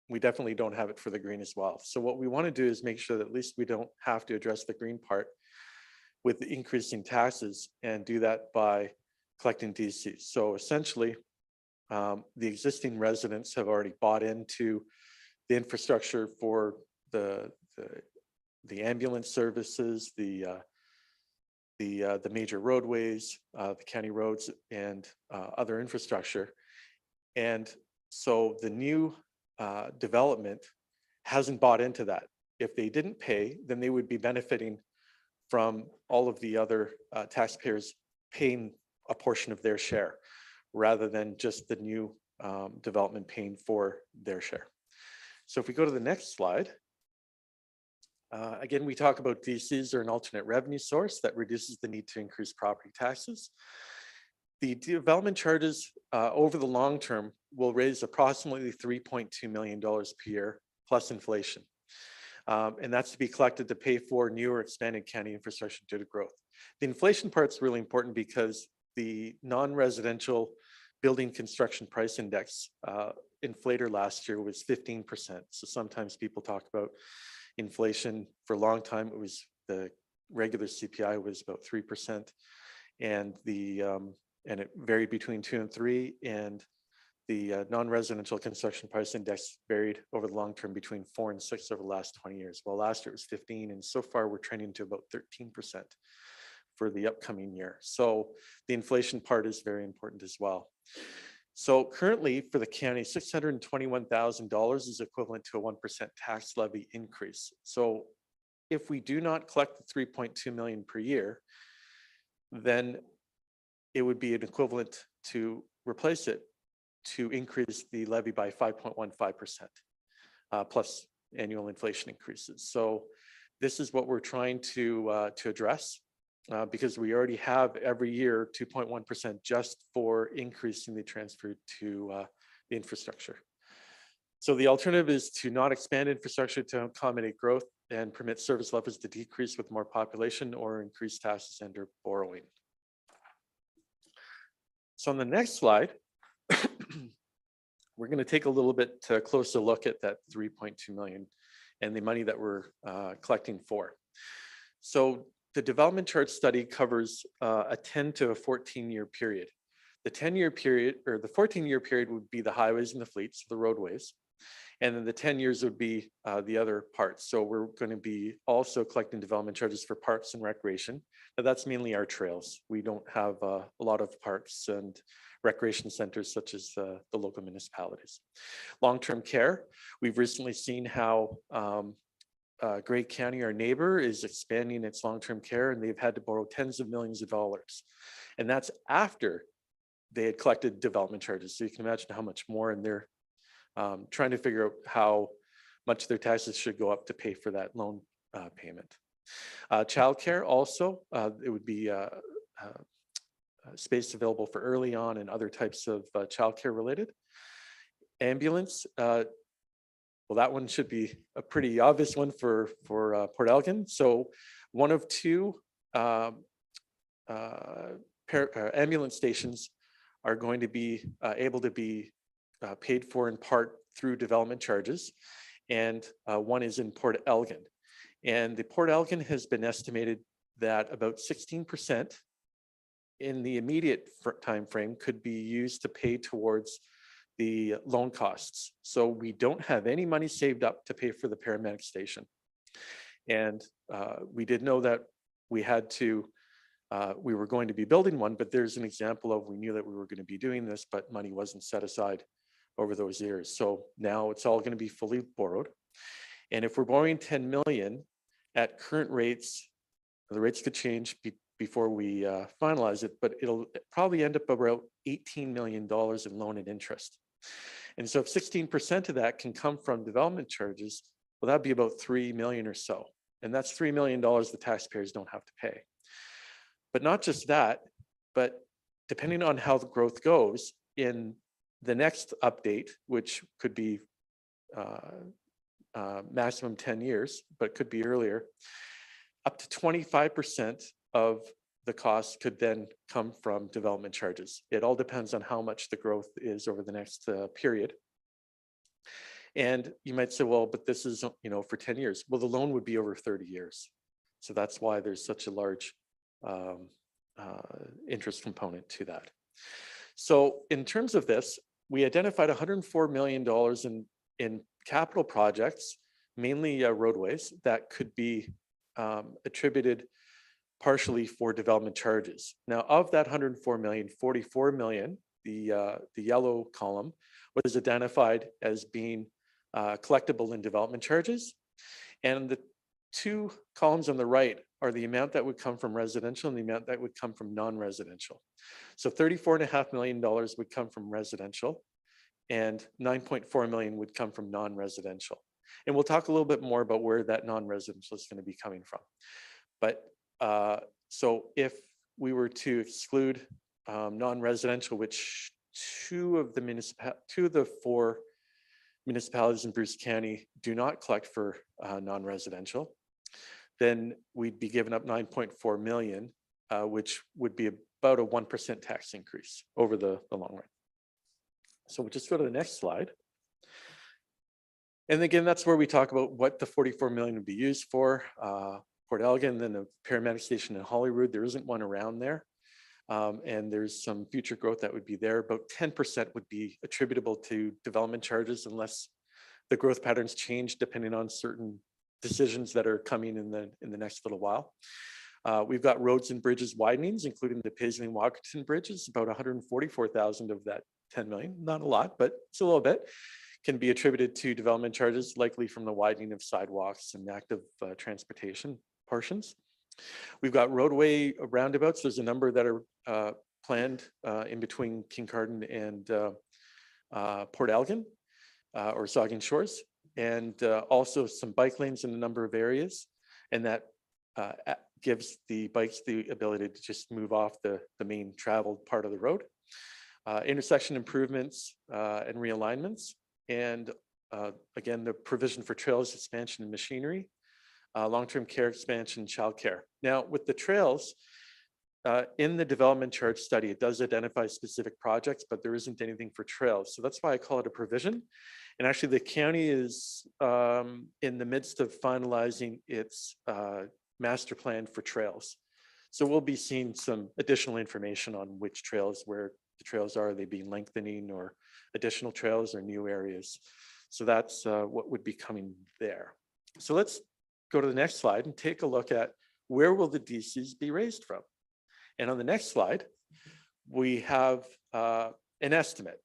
we definitely don't have it for the green as well. So what we want to do is make sure that at least we don't have to address the green part with increasing taxes, and do that by collecting DCs. So essentially, the existing residents have already bought into the infrastructure for the ambulance services, the major roadways, the county roads, and other infrastructure. And so the new development hasn't bought into that. If they didn't pay, then they would be benefiting from all of the other taxpayers paying a portion of their share, rather than just the new development paying for their share. So if we go to the next slide, again, we talk about DCs are an alternate revenue source that reduces the need to increase property taxes. The development charges over the long term will raise approximately $3.2 million per year plus inflation. And that's to be collected to pay for new or expanded county infrastructure due to growth. The inflation part's really important because the non-residential building construction price index inflator last year was 15%. So sometimes people talk about inflation. For a long time, it was the regular CPI was about 3%, and and it varied between 2 and 3, and the non-residential construction price index varied over the long term between 4 and 6 over the last 20 years. Well, last year it was 15, and so far we're trending to about 13% for the upcoming year. So the inflation part is very important as well. So currently for the county, $621,000 is equivalent to a 1% tax levy increase. So if we do not collect the 3.2 million per year, then it would be an equivalent to replace it to increase the levy by 5.15% plus annual inflation increases. So this is what we're trying to address. Because we already have every year 2.1% just for increasing the transfer to the infrastructure. So the alternative is to not expand infrastructure to accommodate growth and permit service levels to decrease with more population, or increase taxes and or borrowing. So on the next slide, we're going to take a little bit closer look at that 3.2 million and the money that we're collecting for. So the development chart study covers a 10 to a 14-year period. The 10-year period or the 14-year period would be the highways and the fleets, the roadways. And then the 10 years would be the other parts. So we're going to be also collecting development charges for parks and recreation. Now that's mainly our trails. We don't have a lot of parks and recreation centers such as the local municipalities. Long-term care, we've recently seen how Grey County, our neighbor, is expanding its long-term care, and they've had to borrow tens of millions of dollars. And that's after they had collected development charges. So you can imagine how much more, and they're trying to figure out how much their taxes should go up to pay for that loan payment. Childcare also, it would be space available for early on and other types of childcare related. Ambulance, well, that one should be a pretty obvious one for Port Elgin. So one of two ambulance stations are going to be able to be paid for in part through development charges, and one is in Port Elgin. And the Port Elgin has been estimated that about 16% in the immediate time frame could be used to pay towards the loan costs. So we don't have any money saved up to pay for the paramedic station. And we did know that we had to, we were going to be building one, but there's an example of, we knew that we were going to be doing this, but money wasn't set aside over those years. So now it's all going to be fully borrowed. And if we're borrowing 10 million at current rates, the rates could change before we finalize it, but it'll probably end up about $18 million in loan and interest. And so if 16% of that can come from development charges, well, that'd be about 3 million or so. And that's $3 million the taxpayers don't have to pay. But not just that, but depending on how the growth goes in the next update, which could be maximum 10 years, but could be earlier, up to 25% of the cost could then come from development charges. It all depends on how much the growth is over the next period. And you might say, well, but this is, you know, for 10 years. Well, the loan would be over 30 years. So that's why there's such a large interest component to that. So in terms of this, we identified $104 million in capital projects, mainly roadways, that could be attributed partially for development charges. Now, of that 104 million, 44 million, the yellow column, was identified as being collectible in development charges. And the two columns on the right are the amount that would come from residential and the amount that would come from non-residential. So $34.5 million would come from residential and 9.4 million would come from non-residential. And we'll talk a little bit more about where that non-residential is going to be coming from. But so if we were to exclude non-residential, which two of the four municipalities in Bruce County do not collect for non-residential, then we'd be giving up 9.4 million, which would be about a 1% tax increase over the long run. So we'll just go to the next slide. And again, that's where we talk about what the 44 million would be used for. Port Elgin, then the paramedic station in Holyrood, there isn't one around there. And there's some future growth that would be there. About 10% would be attributable to development charges unless the growth patterns change depending on certain decisions that are coming in the next little while. We've got roads and bridges widenings, including the Paisley and Walkerton bridges, about 144,000 of that 10 million, not a lot, but it's a little bit, can be attributed to development charges, likely from the widening of sidewalks and active transportation portions. We've got roadway roundabouts. There's a number that are planned in between Kincardine and Port Elgin or Saugeen Shores, and also some bike lanes in a number of areas. And that gives the bikes the ability to just move off the main traveled part of the road. Intersection improvements and realignments. And again, the provision for trails expansion and machinery, long-term care expansion, childcare. Now with the trails, in the development charge study, it does identify specific projects, but there isn't anything for trails. So that's why I call it a provision. And actually the county is in the midst of finalizing its master plan for trails. So we'll be seeing some additional information on which trails, where the trails are they being lengthening or additional trails or new areas. So that's what would be coming there. So let's go to the next slide and take a look at where will the DCs be raised from. And on the next slide, we have an estimate.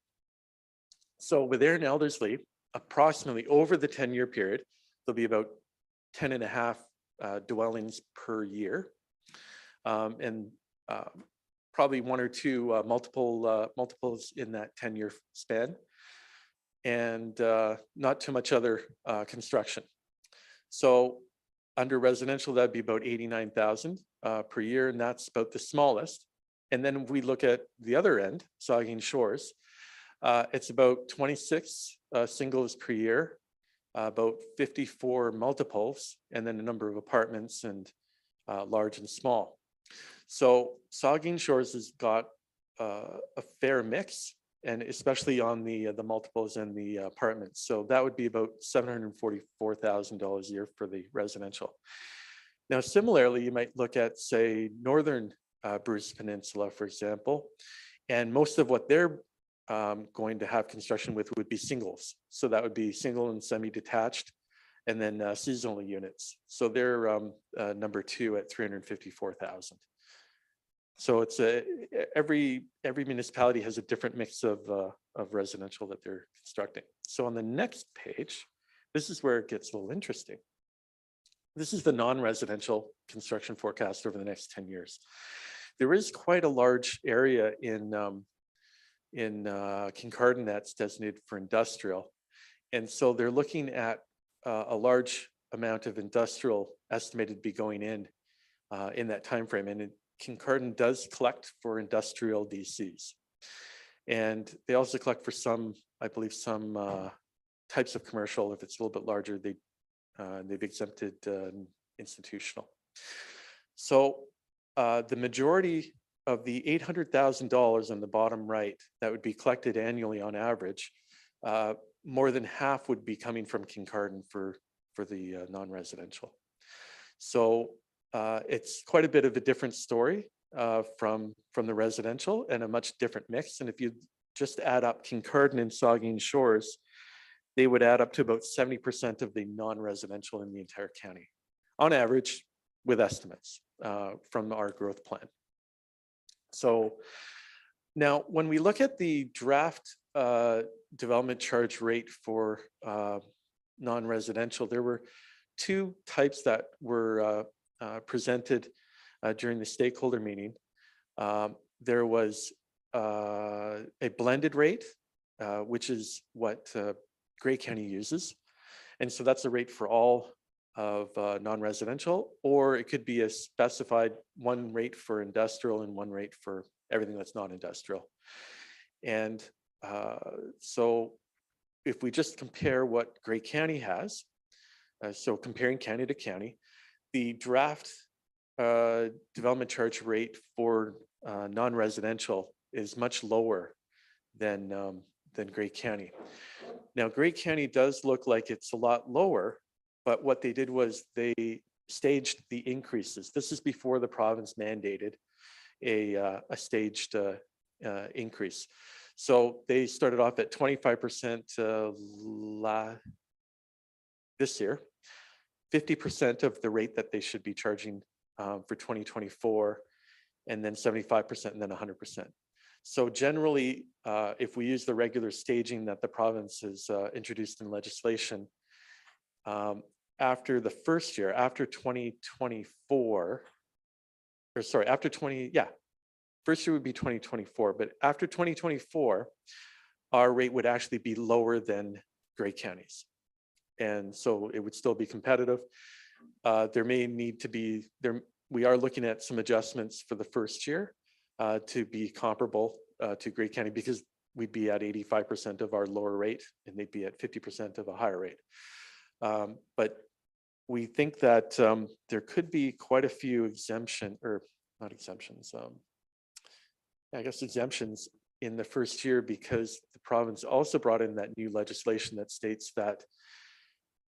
So with there in Elderslie, approximately over the 10-year period, there'll be about 10 and a half dwellings per year. And probably one or two multiples in that 10-year span. And not too much other construction. So under residential, that'd be about 89,000 per year, and that's about the smallest. And then we look at the other end, Saugeen Shores, it's about 26 singles per year, about 54 multiples, and then a number of apartments and large and small. So Saugeen Shores has got a fair mix, and especially on the multiples and the apartments. So that would be about $744,000 a year for the residential. Now, similarly, you might look at, say, northern Bruce Peninsula, for example, and most of what they're going to have construction with would be singles. So that would be single and semi-detached, and then seasonal units. So they're number 2 at 354,000. So it's every municipality has a different mix of residential that they're constructing. So on the next page, this is where it gets a little interesting. This is the non-residential construction forecast over the next 10 years. There is quite a large area in Kincardine that's designated for industrial. And so they're looking at a large amount of industrial estimated to be going in that time frame. And Kincardine does collect for industrial DCs. And they also collect for some, I believe, some types of commercial. If it's a little bit larger, they've exempted institutional. So the majority of the $800,000 on the bottom right that would be collected annually on average, more than half would be coming from Kincardine for the non-residential. So it's quite a bit of a different story from the residential and a much different mix. And if you just add up Kincardine and Saugeen Shores, they would add up to about 70% of the non-residential in the entire county, on average, with estimates from our growth plan. So now when we look at the draft development charge rate for non-residential, there were 2 types that were presented during the stakeholder meeting. There was a blended rate, which is what Grey County uses. And so that's the rate for all of non-residential, or it could be a specified one rate for industrial and one rate for everything that's not industrial. And so if we just compare what Grey County has, so comparing county to county, the draft development charge rate for non-residential is much lower than Grey County. Now, Grey County does look like it's a lot lower, but what they did was they staged the increases. This is before the province mandated a staged increase. So they started off at 25% this year, 50% of the rate that they should be charging for 2024, and then 75% and then 100%. So generally, if we use the regular staging that the province has introduced in legislation, after the first year, after 2024, or sorry, after first year would be 2024, but after 2024, our rate would actually be lower than Grey County's. And so it would still be competitive. There may need to be, we are looking at some adjustments for the first year to be comparable to Grey County, because we'd be at 85% of our lower rate and they'd be at 50% of a higher rate. But we think that there could be quite a few exemptions in the first year, because the province also brought in that new legislation that states that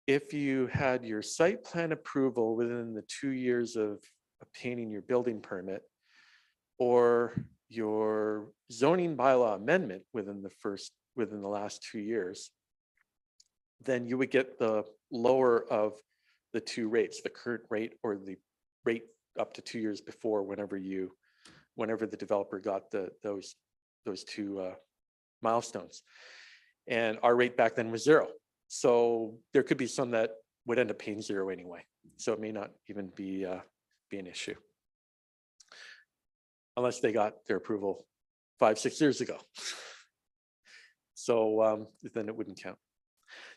if you had your site plan approval within the 2 years of obtaining your building permit, or your zoning bylaw amendment within the last 2 years, then you would get the lower of the two rates, the current rate or the rate up to 2 years before, whenever the developer got those two milestones. And our rate back then was 0. So there could be some that would end up paying 0 anyway. So it may not even be an issue, unless they got their approval 5-6 years ago. So then it wouldn't count.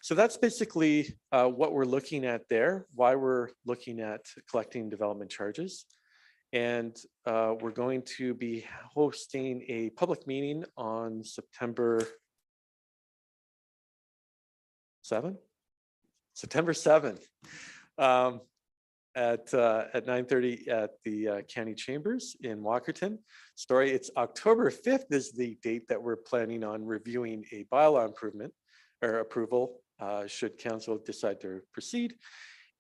So that's basically what we're looking at there, why we're looking at collecting development charges. And we're going to be hosting a public meeting on September 7th? September 7th at 9:30 at the county chambers in Walkerton. Sorry, it's October 5th is the date that we're planning on reviewing a bylaw improvement or approval should council decide to proceed.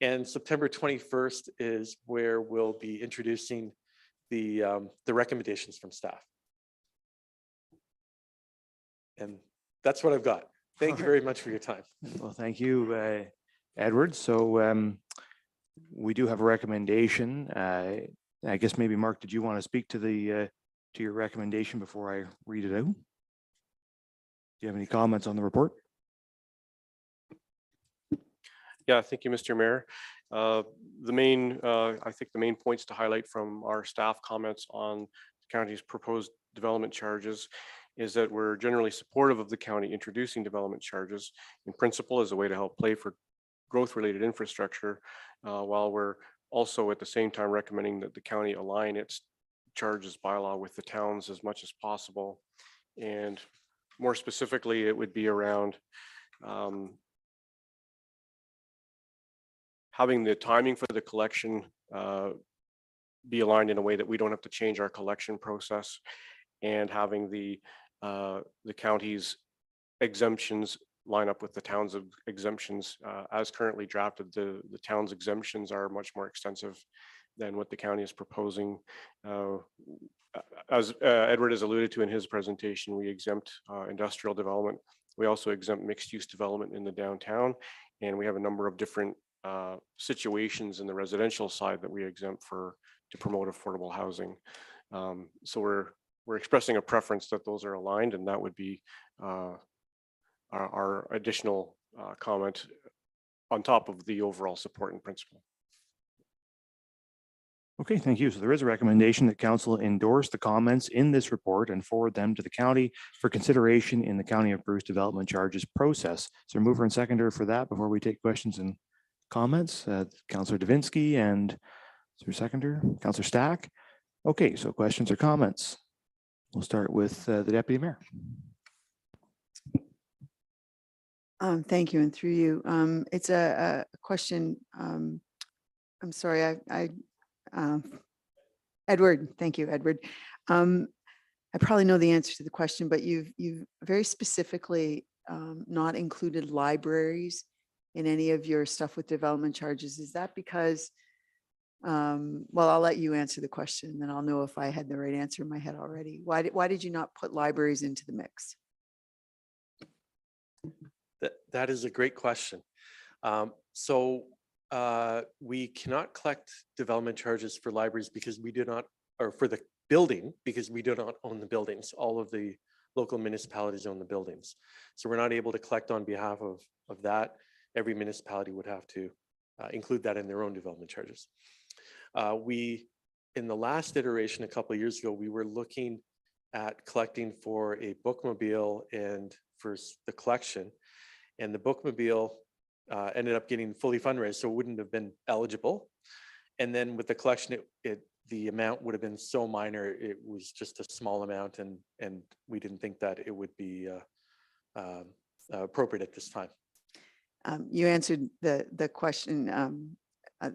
And September 21st is where we'll be introducing the recommendations from staff. And that's what I've got. Thank you very much for your time. Well, thank you, Edward. So we do have a recommendation. I guess maybe Mark, did you want to speak to your recommendation before I read it out? Do you have any comments on the report? Yeah, thank you, Mr. Mayor. I think the main points to highlight from our staff comments on the county's proposed development charges is that we're generally supportive of the county introducing development charges in principle as a way to help pay for growth-related infrastructure, while we're also at the same time recommending that the county align its charges bylaw with the towns as much as possible. And more specifically, it would be around having the timing for the collection be aligned in a way that we don't have to change our collection process, and having the county's exemptions line up with the town's exemptions. As currently drafted, the town's exemptions are much more extensive than what the county is proposing. As Edward has alluded to in his presentation, we exempt industrial development. We also exempt mixed-use development in the downtown, and we have a number of different situations in the residential side that we exempt to promote affordable housing. So we're expressing a preference that those are aligned, and that would be our additional comment on top of the overall support and principle. Okay, thank you. So there is a recommendation that council endorse the comments in this report and forward them to the county for consideration in the County of Bruce development charges process. So mover and seconder for that before we take questions and comments, Councillor Davinsky and seconder, Councillor Stack. Okay, so questions or comments? We'll start with the Deputy Mayor. Thank you, and through you. It's a question. I'm sorry, Edward, thank you, Edward. I probably know the answer to the question, but you've very specifically not included libraries in any of your stuff with development charges. Is that because, well, I'll let you answer the question, then I'll know if I had the right answer in my head already. Why did you not put libraries into the mix? That is a great question. We cannot collect development charges for libraries because we do not, or for the building, because we do not own the buildings. All of the local municipalities own the buildings. So we're not able to collect on behalf of that. Every municipality would have to include that in their own development charges. In the last iteration, a couple of years ago, we were looking at collecting for a bookmobile and for the collection. And the bookmobile ended up getting fully fundraised, so it wouldn't have been eligible. And then with the collection, the amount would have been so minor, it was just a small amount, and we didn't think that it would be appropriate at this time. You answered the question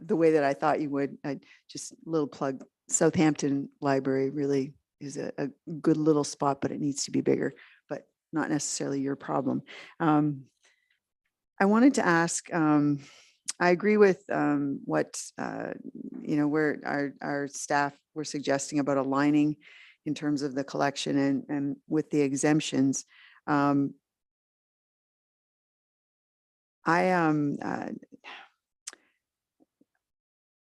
the way that I thought you would. Just a little plug, Southampton Library really is a good little spot, but it needs to be bigger, but not necessarily your problem. I wanted to ask, I agree with what, where our staff were suggesting about aligning in terms of the collection and with the exemptions.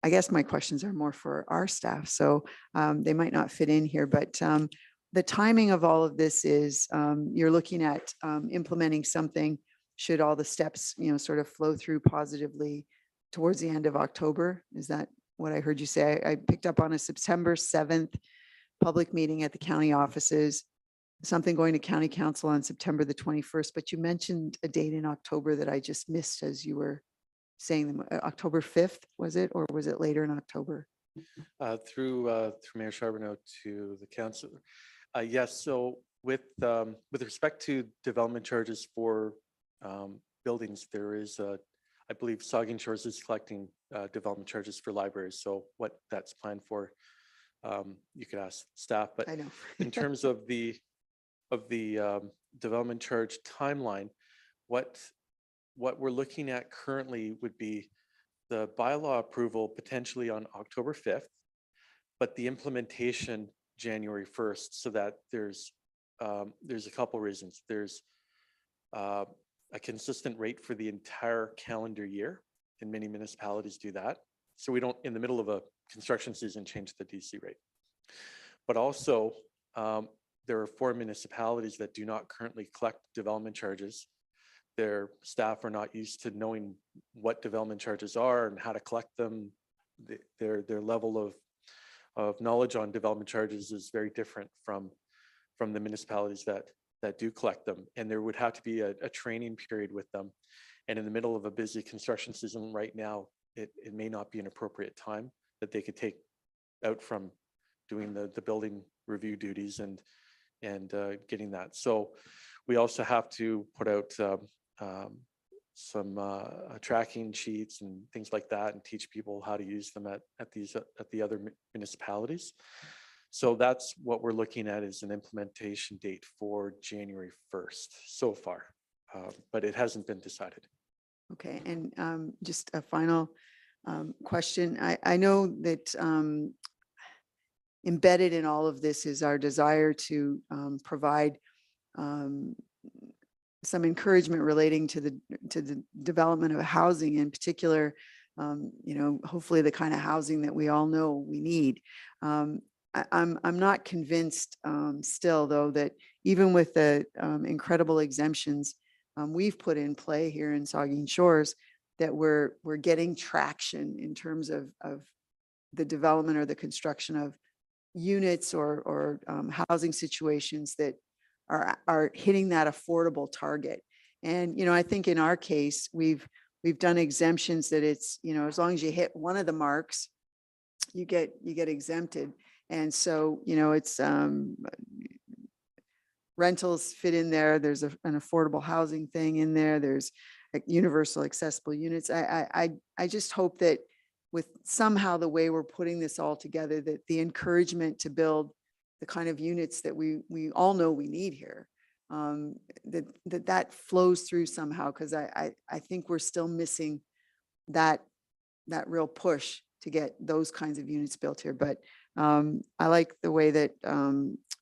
I guess my questions are more for our staff, so they might not fit in here, but the timing of all of this is you're looking at implementing something, should all the steps, sort of flow through positively towards the end of October. Is that what I heard you say? I picked up on a September 7th public meeting at the county offices, something going to county council on September the 21st, but you mentioned a date in October that I just missed as you were saying them. October 5th, was it, or was it later in October? Through Mayor Charbonneau to the council. Yes, so with respect to development charges for buildings, there is, I believe Saugeen Shores is collecting development charges for libraries. So what that's planned for, you could ask staff. But I know. in terms of the development charge timeline, what we're looking at currently would be the bylaw approval potentially on October 5th, but the implementation January 1st, so that there's a couple reasons. There's a consistent rate for the entire calendar year, and many municipalities do that. So we don't, in the middle of a construction season, change the DC rate. But also, there are 4 municipalities that do not currently collect development charges. Their staff are not used to knowing what development charges are and how to collect them. Their level of knowledge on development charges is very different from the municipalities that do collect them. And there would have to be a training period with them. And in the middle of a busy construction season right now, it may not be an appropriate time that they could take out from doing the building review duties and getting that. So we also have to put out some tracking sheets and things like that, and teach people how to use them at the other municipalities. So that's what we're looking at, is an implementation date for January 1st so far, but it hasn't been decided. Okay, and just a final question. I know that embedded in all of this is our desire to provide some encouragement relating to the development of housing, in particular, hopefully the kind of housing that we all know we need. I'm not convinced still, though, that even with the incredible exemptions we've put in play here in Saugeen Shores, that we're getting traction in terms of the development or the construction of units or housing situations that are hitting that affordable target. And, I think in our case, we've done exemptions that it's, as long as you hit one of the marks, you get exempted. And so, it's rentals fit in there. There's an affordable housing thing in there. There's universal accessible units. I just hope that with somehow the way we're putting this all together, that the encouragement to build the kind of units that we all know we need here, that flows through somehow, because I think we're still missing that real push to get those kinds of units built here. But I like the way that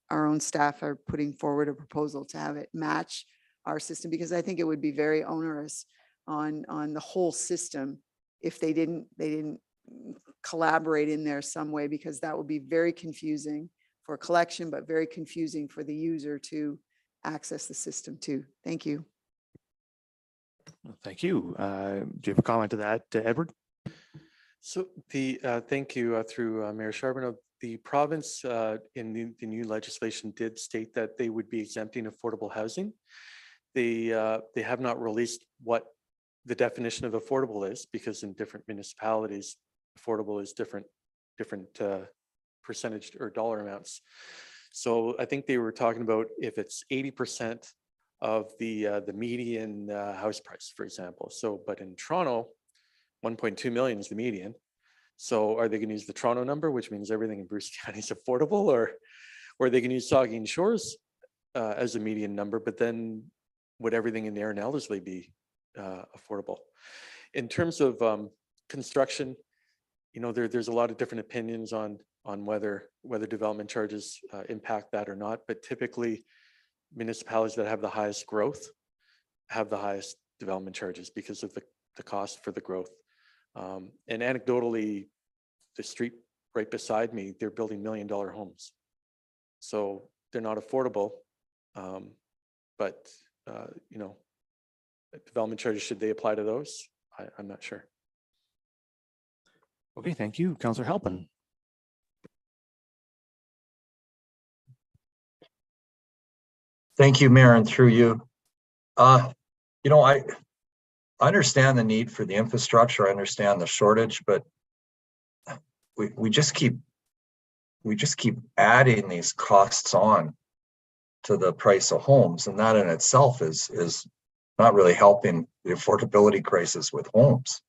our own staff are putting forward a proposal to have it match our system, because I think it would be very onerous on the whole system if they didn't collaborate in there some way, because that would be very confusing for collection, but very confusing for the user to access the system too. Thank you. Thank you. Do you have a comment to that, Edward? So thank you through Mayor Charbonneau. The province in the new legislation did state that they would be exempting affordable housing. They have not released what the definition of affordable is, because in different municipalities, affordable is different percentage or dollar amounts. So I think they were talking about if it's 80% of the median house price, for example. So, but in Toronto, 1.2 million is the median. So are they going to use the Toronto number, which means everything in Bruce County is affordable, or are they going to use Saugeen Shores as a median number, but then would everything in there and Ellerslie be affordable? In terms of construction, there's a lot of different opinions on whether development charges impact that or not. But typically municipalities that have the highest growth have the highest development charges because of the cost for the growth. And anecdotally, the street right beside me, they're building $1 million homes. So they're not affordable, but you know, development charges, should they apply to those? I'm not sure. Okay, thank you. Councillor Halpin. Thank you, Mayor, and through you. You know, I understand the need for the infrastructure. I understand the shortage, but we just keep adding these costs on to the price of homes, and that in itself is not really helping the affordability crisis with homes.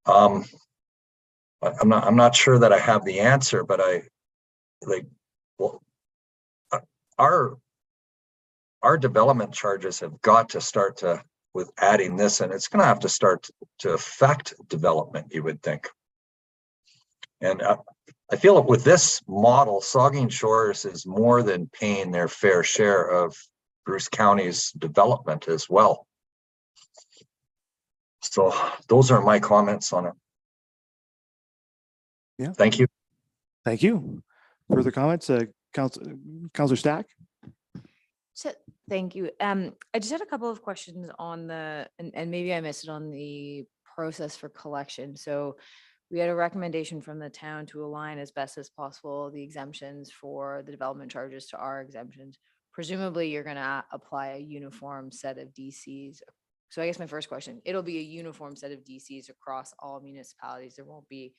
I'm not sure that I have the answer, but our development charges have got to start with adding this, and it's going to have to start to affect development, you would think. And I feel that with this model, Saugeen Shores is more than paying their fair share of Bruce County's development as well. So those are my comments on it. Yeah. Thank you. Thank you. Further comments, Councillor Stack? So, thank you. I just had a couple of questions on and maybe I missed it on the process for collection. So we had a recommendation from the town to align as best as possible the exemptions for the development charges to our exemptions. Presumably, you're going to apply a uniform set of DCs. So I guess my first question, it'll be a uniform set of DCs across all municipalities. There won't be.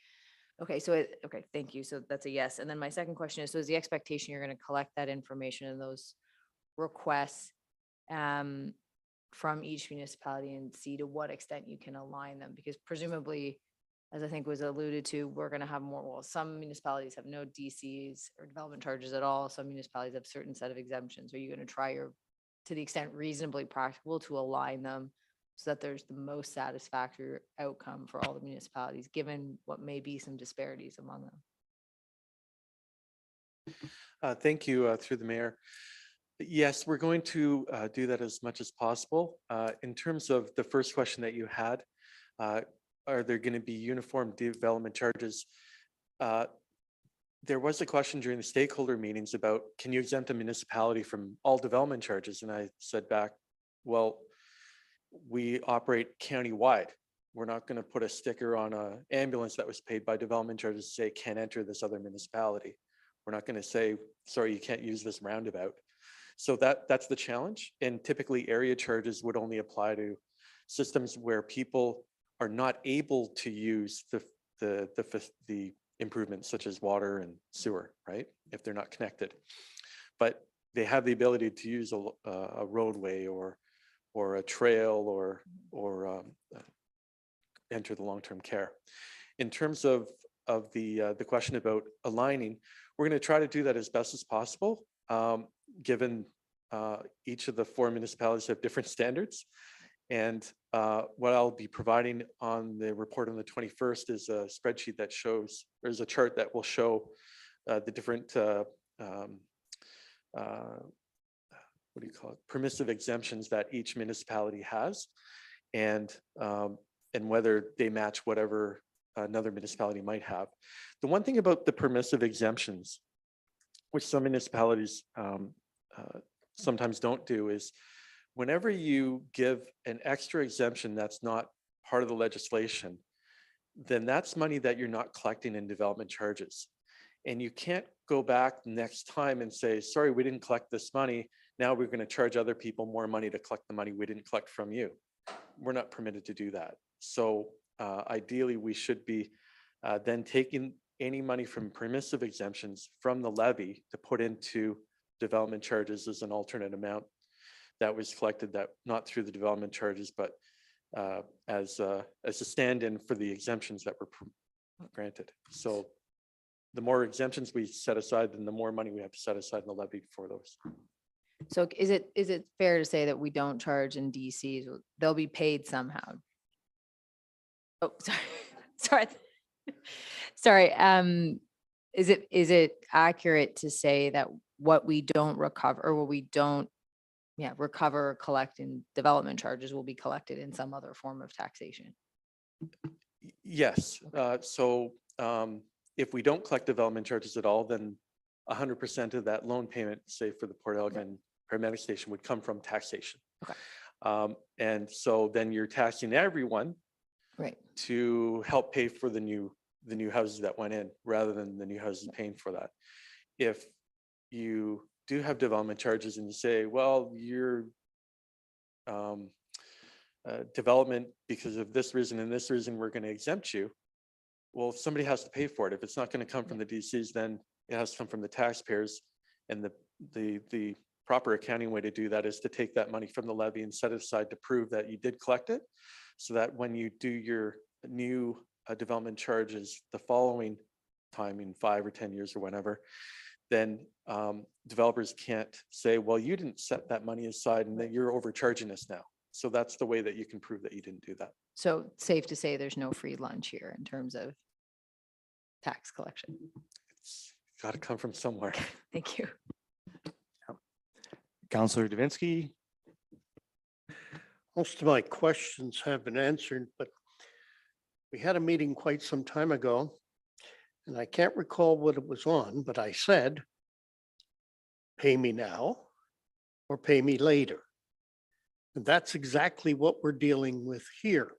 Okay, so okay, thank you. So that's a yes. And then my second question is, so is the expectation you're going to collect that information and those requests from each municipality and see to what extent you can align them? Because presumably, as I think was alluded to, we're going to have more, well, some municipalities have no DCs or development charges at all. Some municipalities have certain set of exemptions. Are you going to try to the extent reasonably practical, to align them so that there's the most satisfactory outcome for all the municipalities, given what may be some disparities among them? Thank you, through the mayor. Yes, we're going to do that as much as possible. In terms of the first question that you had, are there going to be uniform development charges? There was a question during the stakeholder meetings about, can you exempt a municipality from all development charges? And I said back, well, we operate county-wide. We're not going to put a sticker on an ambulance that was paid by development charges to say can't enter this other municipality. We're not going to say, sorry, you can't use this roundabout. So that's the challenge. And typically area charges would only apply to systems where people are not able to use the improvements such as water and sewer, right? If they're not connected, but they have the ability to use a roadway or a trail or enter the long-term care. In terms of the question about aligning, we're going to try to do that as best as possible, given each of the 4 municipalities have different standards. And what I'll be providing on the report on the 21st is a spreadsheet that shows, there's a chart that will show the different, what do you call it, permissive exemptions that each municipality has, and whether they match whatever another municipality might have. The one thing about the permissive exemptions, which some municipalities sometimes don't do, is whenever you give an extra exemption that's not part of the legislation, then that's money that you're not collecting in development charges. And you can't go back next time and say, sorry, we didn't collect this money. Now we're going to charge other people more money to collect the money we didn't collect from you. We're not permitted to do that. So ideally, we should be then taking any money from permissive exemptions from the levy to put into development charges as an alternate amount that was collected, that not through the development charges, but as a stand-in for the exemptions that were granted. So the more exemptions we set aside, then the more money we have to set aside in the levy for those. So is it fair to say that we don't charge in DCs? They'll be paid somehow. Oh, sorry. Sorry. Is it accurate to say that what we don't recover or what we don't, recover or collect in development charges will be collected in some other form of taxation? Yes, so if we don't collect development charges at all, then 100% of that loan payment, say for the Port Elgin paramedic station, would come from taxation. Okay. And so then you're taxing everyone Right. to help pay for the new houses that went in, rather than the new houses paying for that. If you do have development charges and you say, well, your development, because of this reason and this reason, we're going to exempt you. Well, somebody has to pay for it. If it's not going to come from the DCs, then it has to come from the taxpayers. And the proper accounting way to do that is to take that money from the levy and set it aside to prove that you did collect it, so that when you do your new development charges the following time, in 5 or 10 years or whenever, then developers can't say, well, you didn't set that money aside and that you're overcharging us now. So that's the way that you can prove that you didn't do that. So safe to say there's no free lunch here in terms of tax collection. It's got to come from somewhere. Thank you. Councillor Davinsky. Most of my questions have been answered, but we had a meeting quite some time ago, and I can't recall what it was on, but I said, pay me now or pay me later. And that's exactly what we're dealing with here.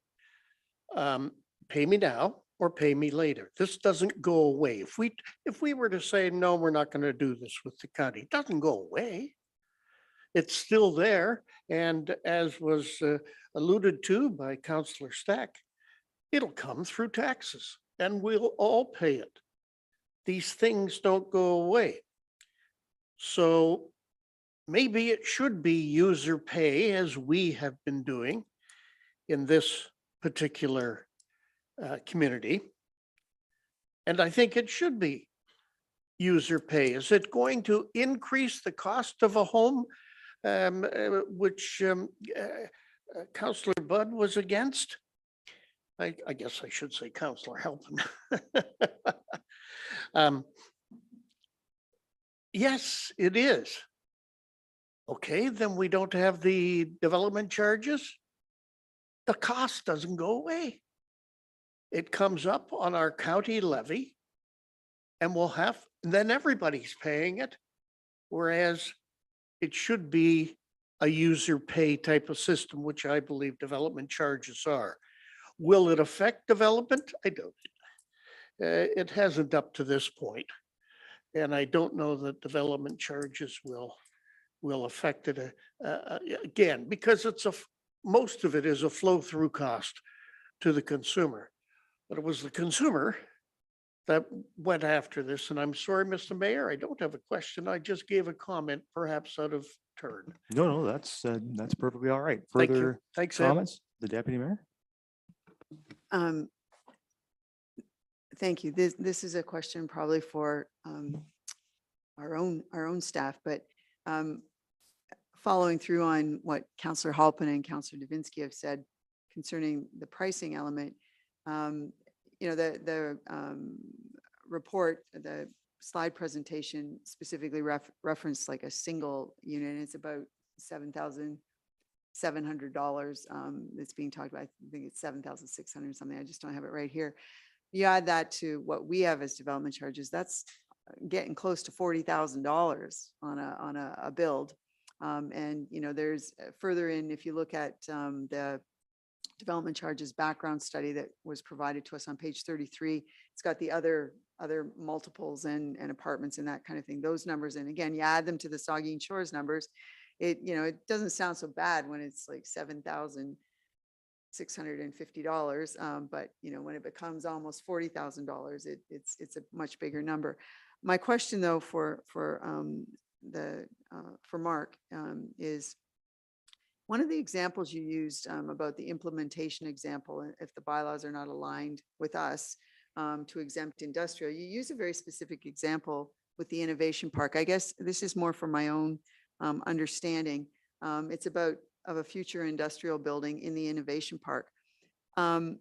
Pay me now or pay me later. This doesn't go away. If we were to say, no, we're not going to do this with the county, it doesn't go away. It's still there. And as was alluded to by Councillor Stack, it'll come through taxes and we'll all pay it. These things don't go away. So maybe it should be user pay, as we have been doing in this particular community. And I think it should be user pay. Is it going to increase the cost of a home, which Councillor Budd was against? I guess I should say Councillor Halpin. Yes, it is. Okay, then we don't have the development charges. The cost doesn't go away. It comes up on our county levy and then everybody's paying it. Whereas it should be a user pay type of system, which I believe development charges are. Will it affect development? I don't. It hasn't up to this point. And I don't know that development charges will affect it again, because most of it is a flow through cost to the consumer. But it was the consumer that went after this. And I'm sorry, Mr. Mayor, I don't have a question. I just gave a comment, perhaps out of turn. No, that's perfectly all right. Thank you. Further Thanks, Ed. comments? The Deputy Mayor? Thank you. This is a question probably for our own staff, but following through on what Councillor Halpin and Councillor Davinsky have said concerning the pricing element, the report, the slide presentation specifically referenced like a single unit. It's about $7,700 that's being talked about. I think it's 7,600 something. I just don't have it right here. You add that to what we have as development charges, that's getting close to $40,000 on a build. And there's further in, if you look at the development charges background study that was provided to us on page 33, it's got the other multiples and apartments and that kind of thing, those numbers. And again, you add them to the Saugeen Shores numbers, it doesn't sound so bad when it's like $7,650. But when it becomes almost $40,000, it's a much bigger number. My question though for Mark is, one of the examples you used about the implementation example, if the bylaws are not aligned with us to exempt industrial, you use a very specific example with the innovation park. I guess this is more for my own understanding. It's about a future industrial building in the innovation park. The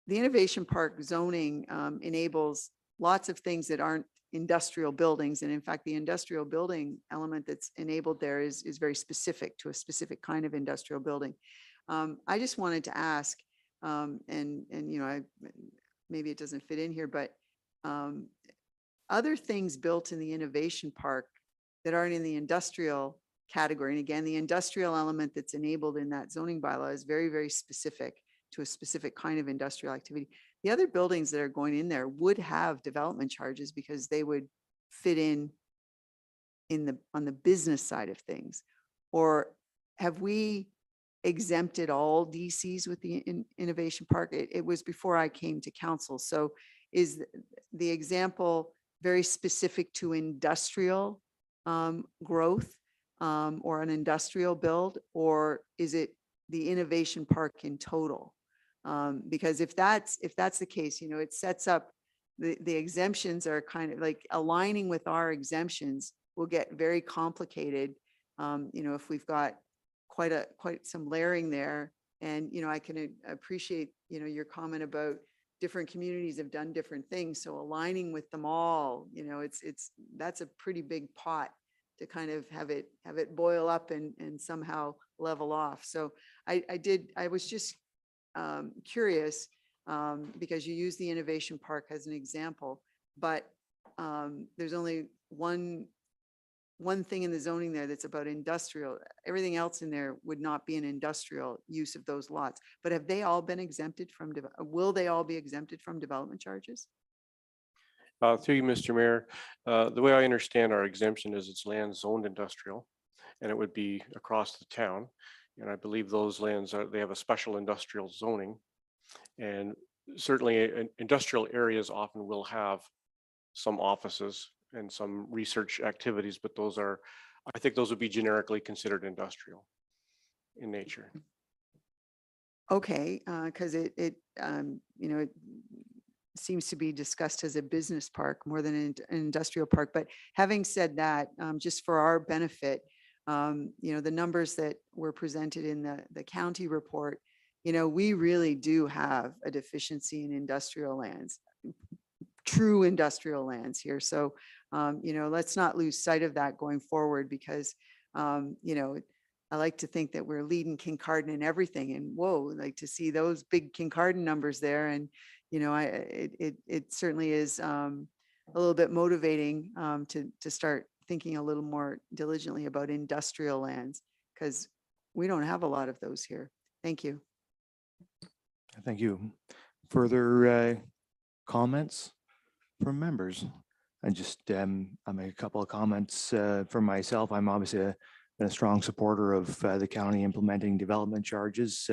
innovation park zoning enables lots of things that aren't industrial buildings. And in fact, the industrial building element that's enabled there is very specific to a specific kind of industrial building. I just wanted to ask, and you know, maybe it doesn't fit in here, but other things built in the innovation park that aren't in the industrial category. And again, the industrial element that's enabled in that zoning bylaw is very, very specific to a specific kind of industrial activity. The other buildings that are going in there would have development charges because they would fit in on the business side of things. Or have we exempted all DCs with the innovation park? It was before I came to council. So is the example very specific to industrial growth or an industrial build, or is it the innovation park in total? Because if that's the case, you know, it sets up the exemptions are kind of like aligning with our exemptions will get very complicated. You know, if we've got quite some layering there, and you know, I can appreciate, you know, your comment about different communities have done different things. So aligning with them all, you know, that's a pretty big pot to kind of have it boil up and somehow level off. So I was just curious because you use the innovation park as an example, but there's only one thing in the zoning there that's about industrial. Everything else in there would not be an industrial use of those lots. But have they all been exempted from, will they all be exempted from development charges? Through you, Mr. Mayor, the way I understand our exemption is it's land zoned industrial, and it would be across the town. And I believe those lands they have a special industrial zoning, and certainly industrial areas often will have some offices and some research activities, but I think those would be generically considered industrial in nature. Okay, because it you know, it seems to be discussed as a business park more than an industrial park. But having said that, just for our benefit, you know, the numbers that were presented in the county report, you know, we really do have a deficiency in industrial lands, true industrial lands here. So, you know, let's not lose sight of that going forward, because, you know, I like to think that we're leading Kincardine in everything, and whoa, like to see those big Kincardine numbers there. And, you know, it certainly is a little bit motivating to start thinking a little more diligently about industrial lands, because we don't have a lot of those here. Thank you. Thank you. Further comments from members? I just I make a couple of comments from myself. I'm obviously been a strong supporter of the county implementing development charges.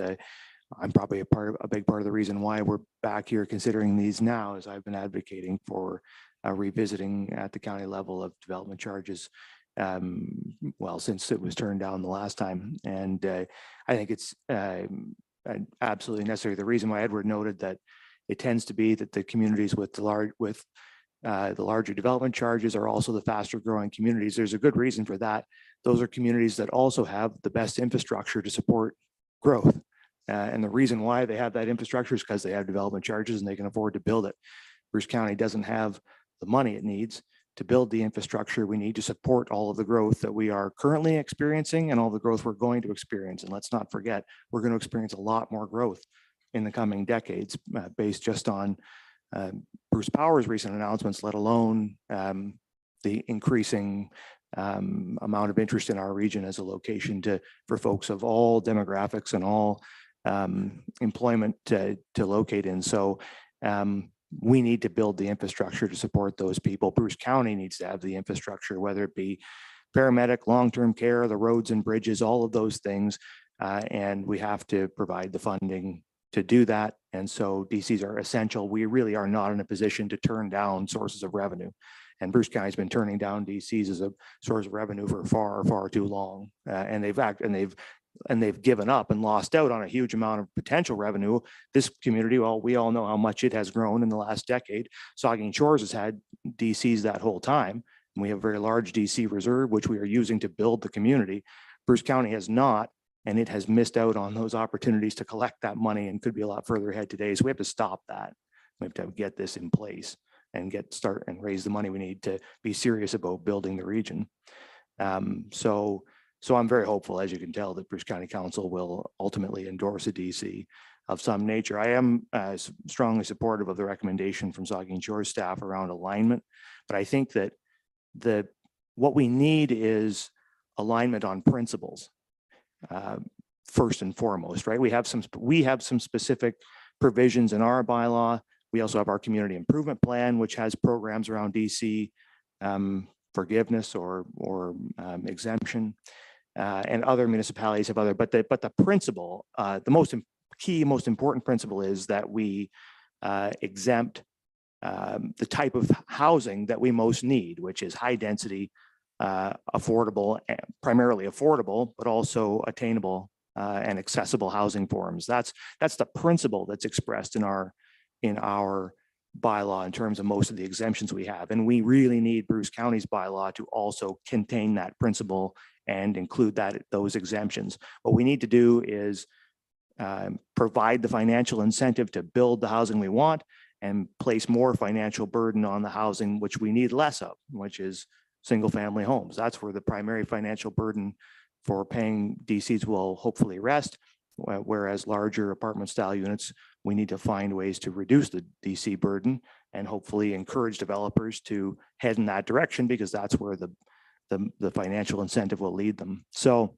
I'm probably a big part of the reason why we're back here considering these now, is I've been advocating for revisiting at the county level of development charges. Well, since it was turned down the last time, and I think it's absolutely necessary. The reason why Edward noted that it tends to be that the communities with the larger development charges are also the faster growing communities. There's a good reason for that. Those are communities that also have the best infrastructure to support growth. And the reason why they have that infrastructure is because they have development charges and they can afford to build it. Bruce County doesn't have the money it needs to build the infrastructure we need to support all of the growth that we are currently experiencing and all the growth we're going to experience. And let's not forget, we're going to experience a lot more growth in the coming decades based just on Bruce Power's recent announcements, let alone the increasing amount of interest in our region as a location for folks of all demographics and all employment to locate in. So we need to build the infrastructure to support those people. Bruce County needs to have the infrastructure, whether it be paramedic, long-term care, the roads and bridges, all of those things. And we have to provide the funding to do that. And so DCs are essential. We really are not in a position to turn down sources of revenue. And Bruce County's been turning down DCs as a source of revenue for far, far too long. And they've given up and lost out on a huge amount of potential revenue. This community, well, we all know how much it has grown in the last decade. Saugeen Shores has had DCs that whole time. And we have a very large DC reserve, which we are using to build the community. Bruce County has not, and it has missed out on those opportunities to collect that money and could be a lot further ahead today. So we have to stop that. We have to get this in place. and raise the money we need to be serious about building the region. So I'm very hopeful, as you can tell, that Bruce County Council will ultimately endorse a DC of some nature. I am strongly supportive of the recommendation from Saugeen Shores staff around alignment, but I think that what we need is alignment on principles. First and foremost, right? We have some specific provisions in our bylaw. We also have our community improvement plan, which has programs around DC forgiveness or exemption, and other municipalities have other. But the principle, the most important principle is that we exempt the type of housing that we most need, which is high density, affordable, primarily affordable, but also attainable and accessible housing forms. That's the principle that's expressed in our bylaw in terms of most of the exemptions we have. And we really need Bruce County's bylaw to also contain that principle and include those exemptions. What we need to do is provide the financial incentive to build the housing we want and place more financial burden on the housing which we need less of, which is single family homes. That's where the primary financial burden for paying DCs will hopefully rest. Whereas larger apartment style units, we need to find ways to reduce the DC burden and hopefully encourage developers to head in that direction, because that's where the financial incentive will lead them. So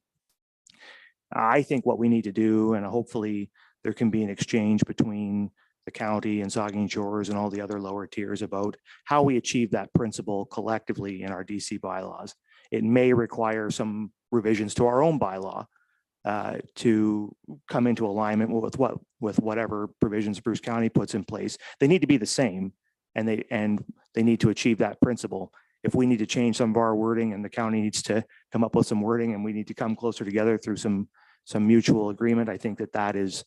I think what we need to do, and hopefully there can be an exchange between the county and Saugeen Shores and all the other lower tiers about how we achieve that principle collectively in our DC bylaws. It may require some revisions to our own bylaw to come into alignment with whatever provisions Bruce County puts in place. They need to be the same, and they need to achieve that principle. If we need to change some of our wording and the county needs to come up with some wording and we need to come closer together through some mutual agreement, I think that is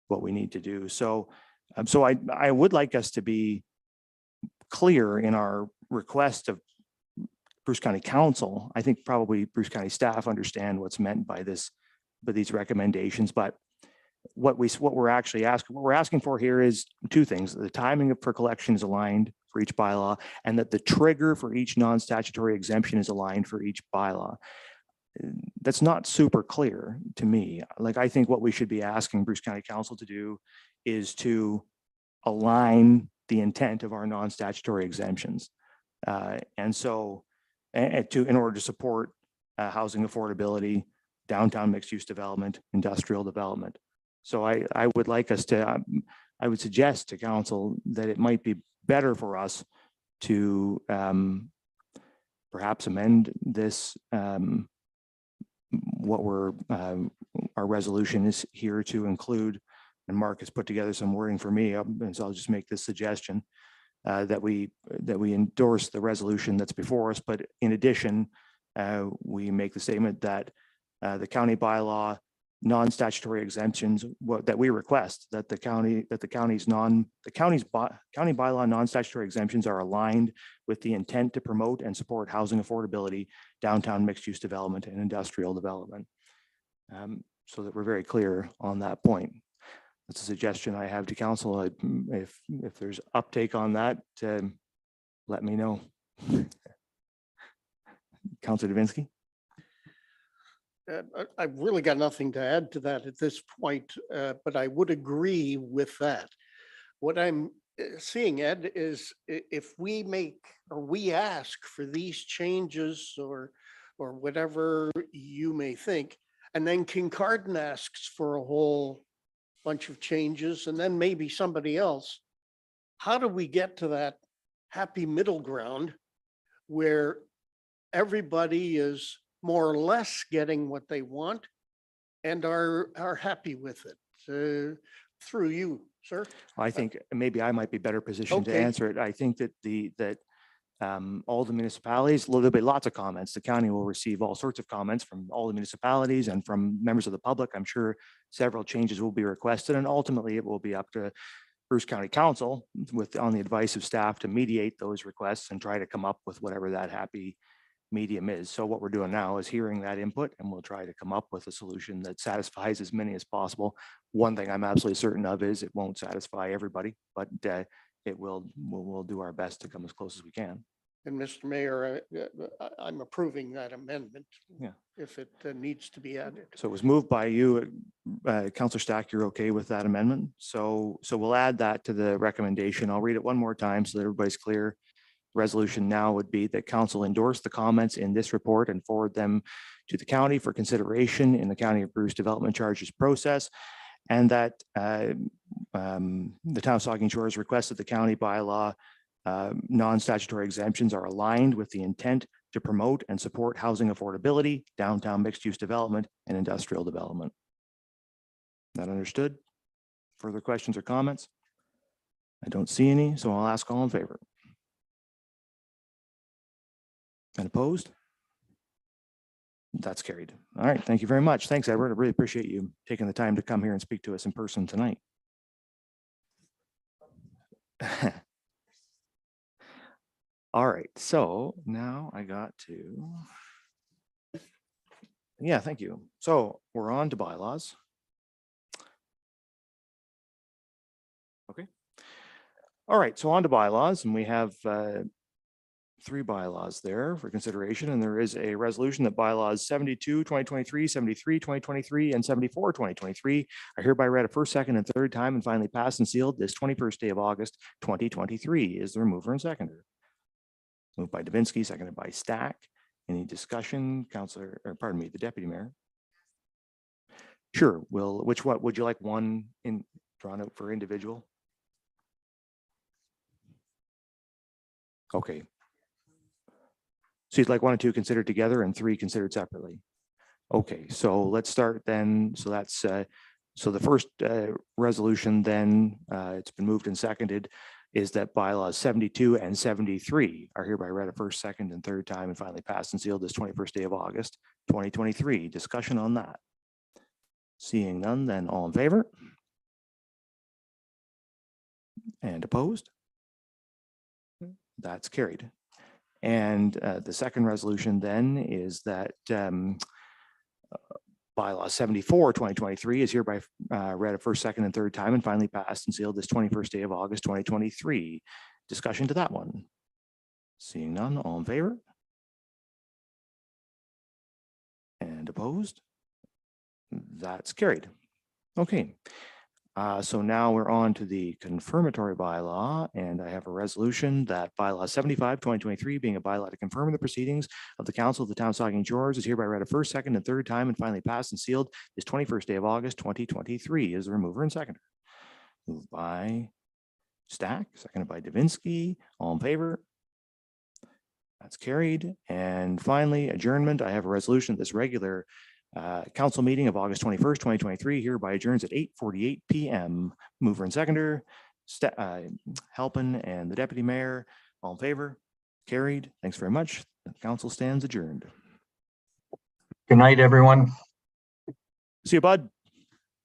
what we need to do. So I would like us to be clear in our request of Bruce County Council. I think probably Bruce County staff understand what's meant by these recommendations, but what we're asking for here is two things: the timing for collection is aligned for each bylaw, and that the trigger for each non-statutory exemption is aligned for each bylaw. That's not super clear to me. Like, I think what we should be asking Bruce County Council to do is to align the intent of our non-statutory exemptions, in order to support housing affordability, downtown mixed-use development, industrial development. So I would like us to, I would suggest to council that it might be better for us to perhaps amend this, our resolution is here to include, and Mark has put together some wording for me, and so I'll just make this suggestion, that we endorse the resolution that's before us, but in addition, we make the statement that the county bylaw non-statutory exemptions that we request, that the county bylaw non-statutory exemptions are aligned with the intent to promote and support housing affordability, downtown mixed-use development, and industrial development. So that we're very clear on that point. That's a suggestion I have to council. If there's uptake on that, let me know. Councilor Davinsky. I've really got nothing to add to that at this point, but I would agree with that. What I'm seeing, Ed, is if we make or we ask for these changes or whatever you may think, and then Kincardine asks for a whole bunch of changes, and then maybe somebody else, how do we get to that happy middle ground where everybody is more or less getting what they want and are happy with it? Through you, sir. I think maybe I might be better positioned to answer it. I think that all the municipalities, there'll be lots of comments. The county will receive all sorts of comments from all the municipalities and from members of the public. I'm sure several changes will be requested, and ultimately it will be up to Bruce County Council on the advice of staff to mediate those requests and try to come up with whatever that happy medium is. So what we're doing now is hearing that input, and we'll try to come up with a solution that satisfies as many as possible. One thing I'm absolutely certain of is it won't satisfy everybody, but we'll do our best to come as close as we can. And Mr. Mayor, I'm approving that amendment. Yeah. If it needs to be added. So it was moved by you, Counselor Stack, you're okay with that amendment? So we'll add that to the recommendation. I'll read it one more time so that everybody's clear. Resolution now would be that council endorse the comments in this report and forward them to the county for consideration in the County of Bruce Development Charges process. And that the town of Saugeen Shores requests that the county bylaw non-statutory exemptions are aligned with the intent to promote and support housing affordability, downtown mixed-use development, and industrial development. That understood? Further questions or comments? I don't see any, so I'll ask all in favor. And opposed? That's carried. All right, thank you very much. Thanks, Edward. I really appreciate you taking the time to come here and speak to us in person tonight. All right, so now I got to, yeah, thank you. So we're on to bylaws. Okay. All right, so on to bylaws, and we have 3 bylaws there for consideration, and there is a resolution that bylaws 72, 2023, 73, 2023, and 74, 2023 are hereby read a first, second, and third time and finally passed and sealed this 21st day of August, 2023. Is there a mover and seconder? Moved by Davinsky, seconded by Stack. Any discussion, Councillor, or pardon me, the Deputy Mayor? Sure. What would you like one in drawn out for individual? Okay. So you'd like 1 and 2 considered together and 3 considered separately. Okay, so let's start then. So that's so the first resolution then, it's been moved and seconded, is that bylaws 72 and 73 are hereby read a first, second, and third time and finally passed and sealed this 21st day of August, 2023. Discussion on that. Seeing none, then all in favor? And opposed? That's carried. And the second resolution then is that bylaw 74, 2023 is hereby read a first, second, and third time and finally passed and sealed this 21st day of August, 2023. Discussion to that one. Seeing none, all in favor? And opposed? That's carried. Okay. So now we're on to the confirmatory bylaw, and I have a resolution that bylaw 75, 2023, being a bylaw to confirm the proceedings of the Council of the Town of Saugeen Shores, is hereby read a first, second, and third time and finally passed and sealed this 21st day of August, 2023. Is there a mover and seconder? Moved by Stack, seconded by Davinsky. All in favor? That's carried. And finally, adjournment. I have a resolution this regular council meeting of August 21st, 2023 hereby adjourns at 8:48 p.m. Mover and seconder, Halpin and the Deputy Mayor. All in favor? Carried. Thanks very much. The council stands adjourned. Good night, everyone. See you, bud.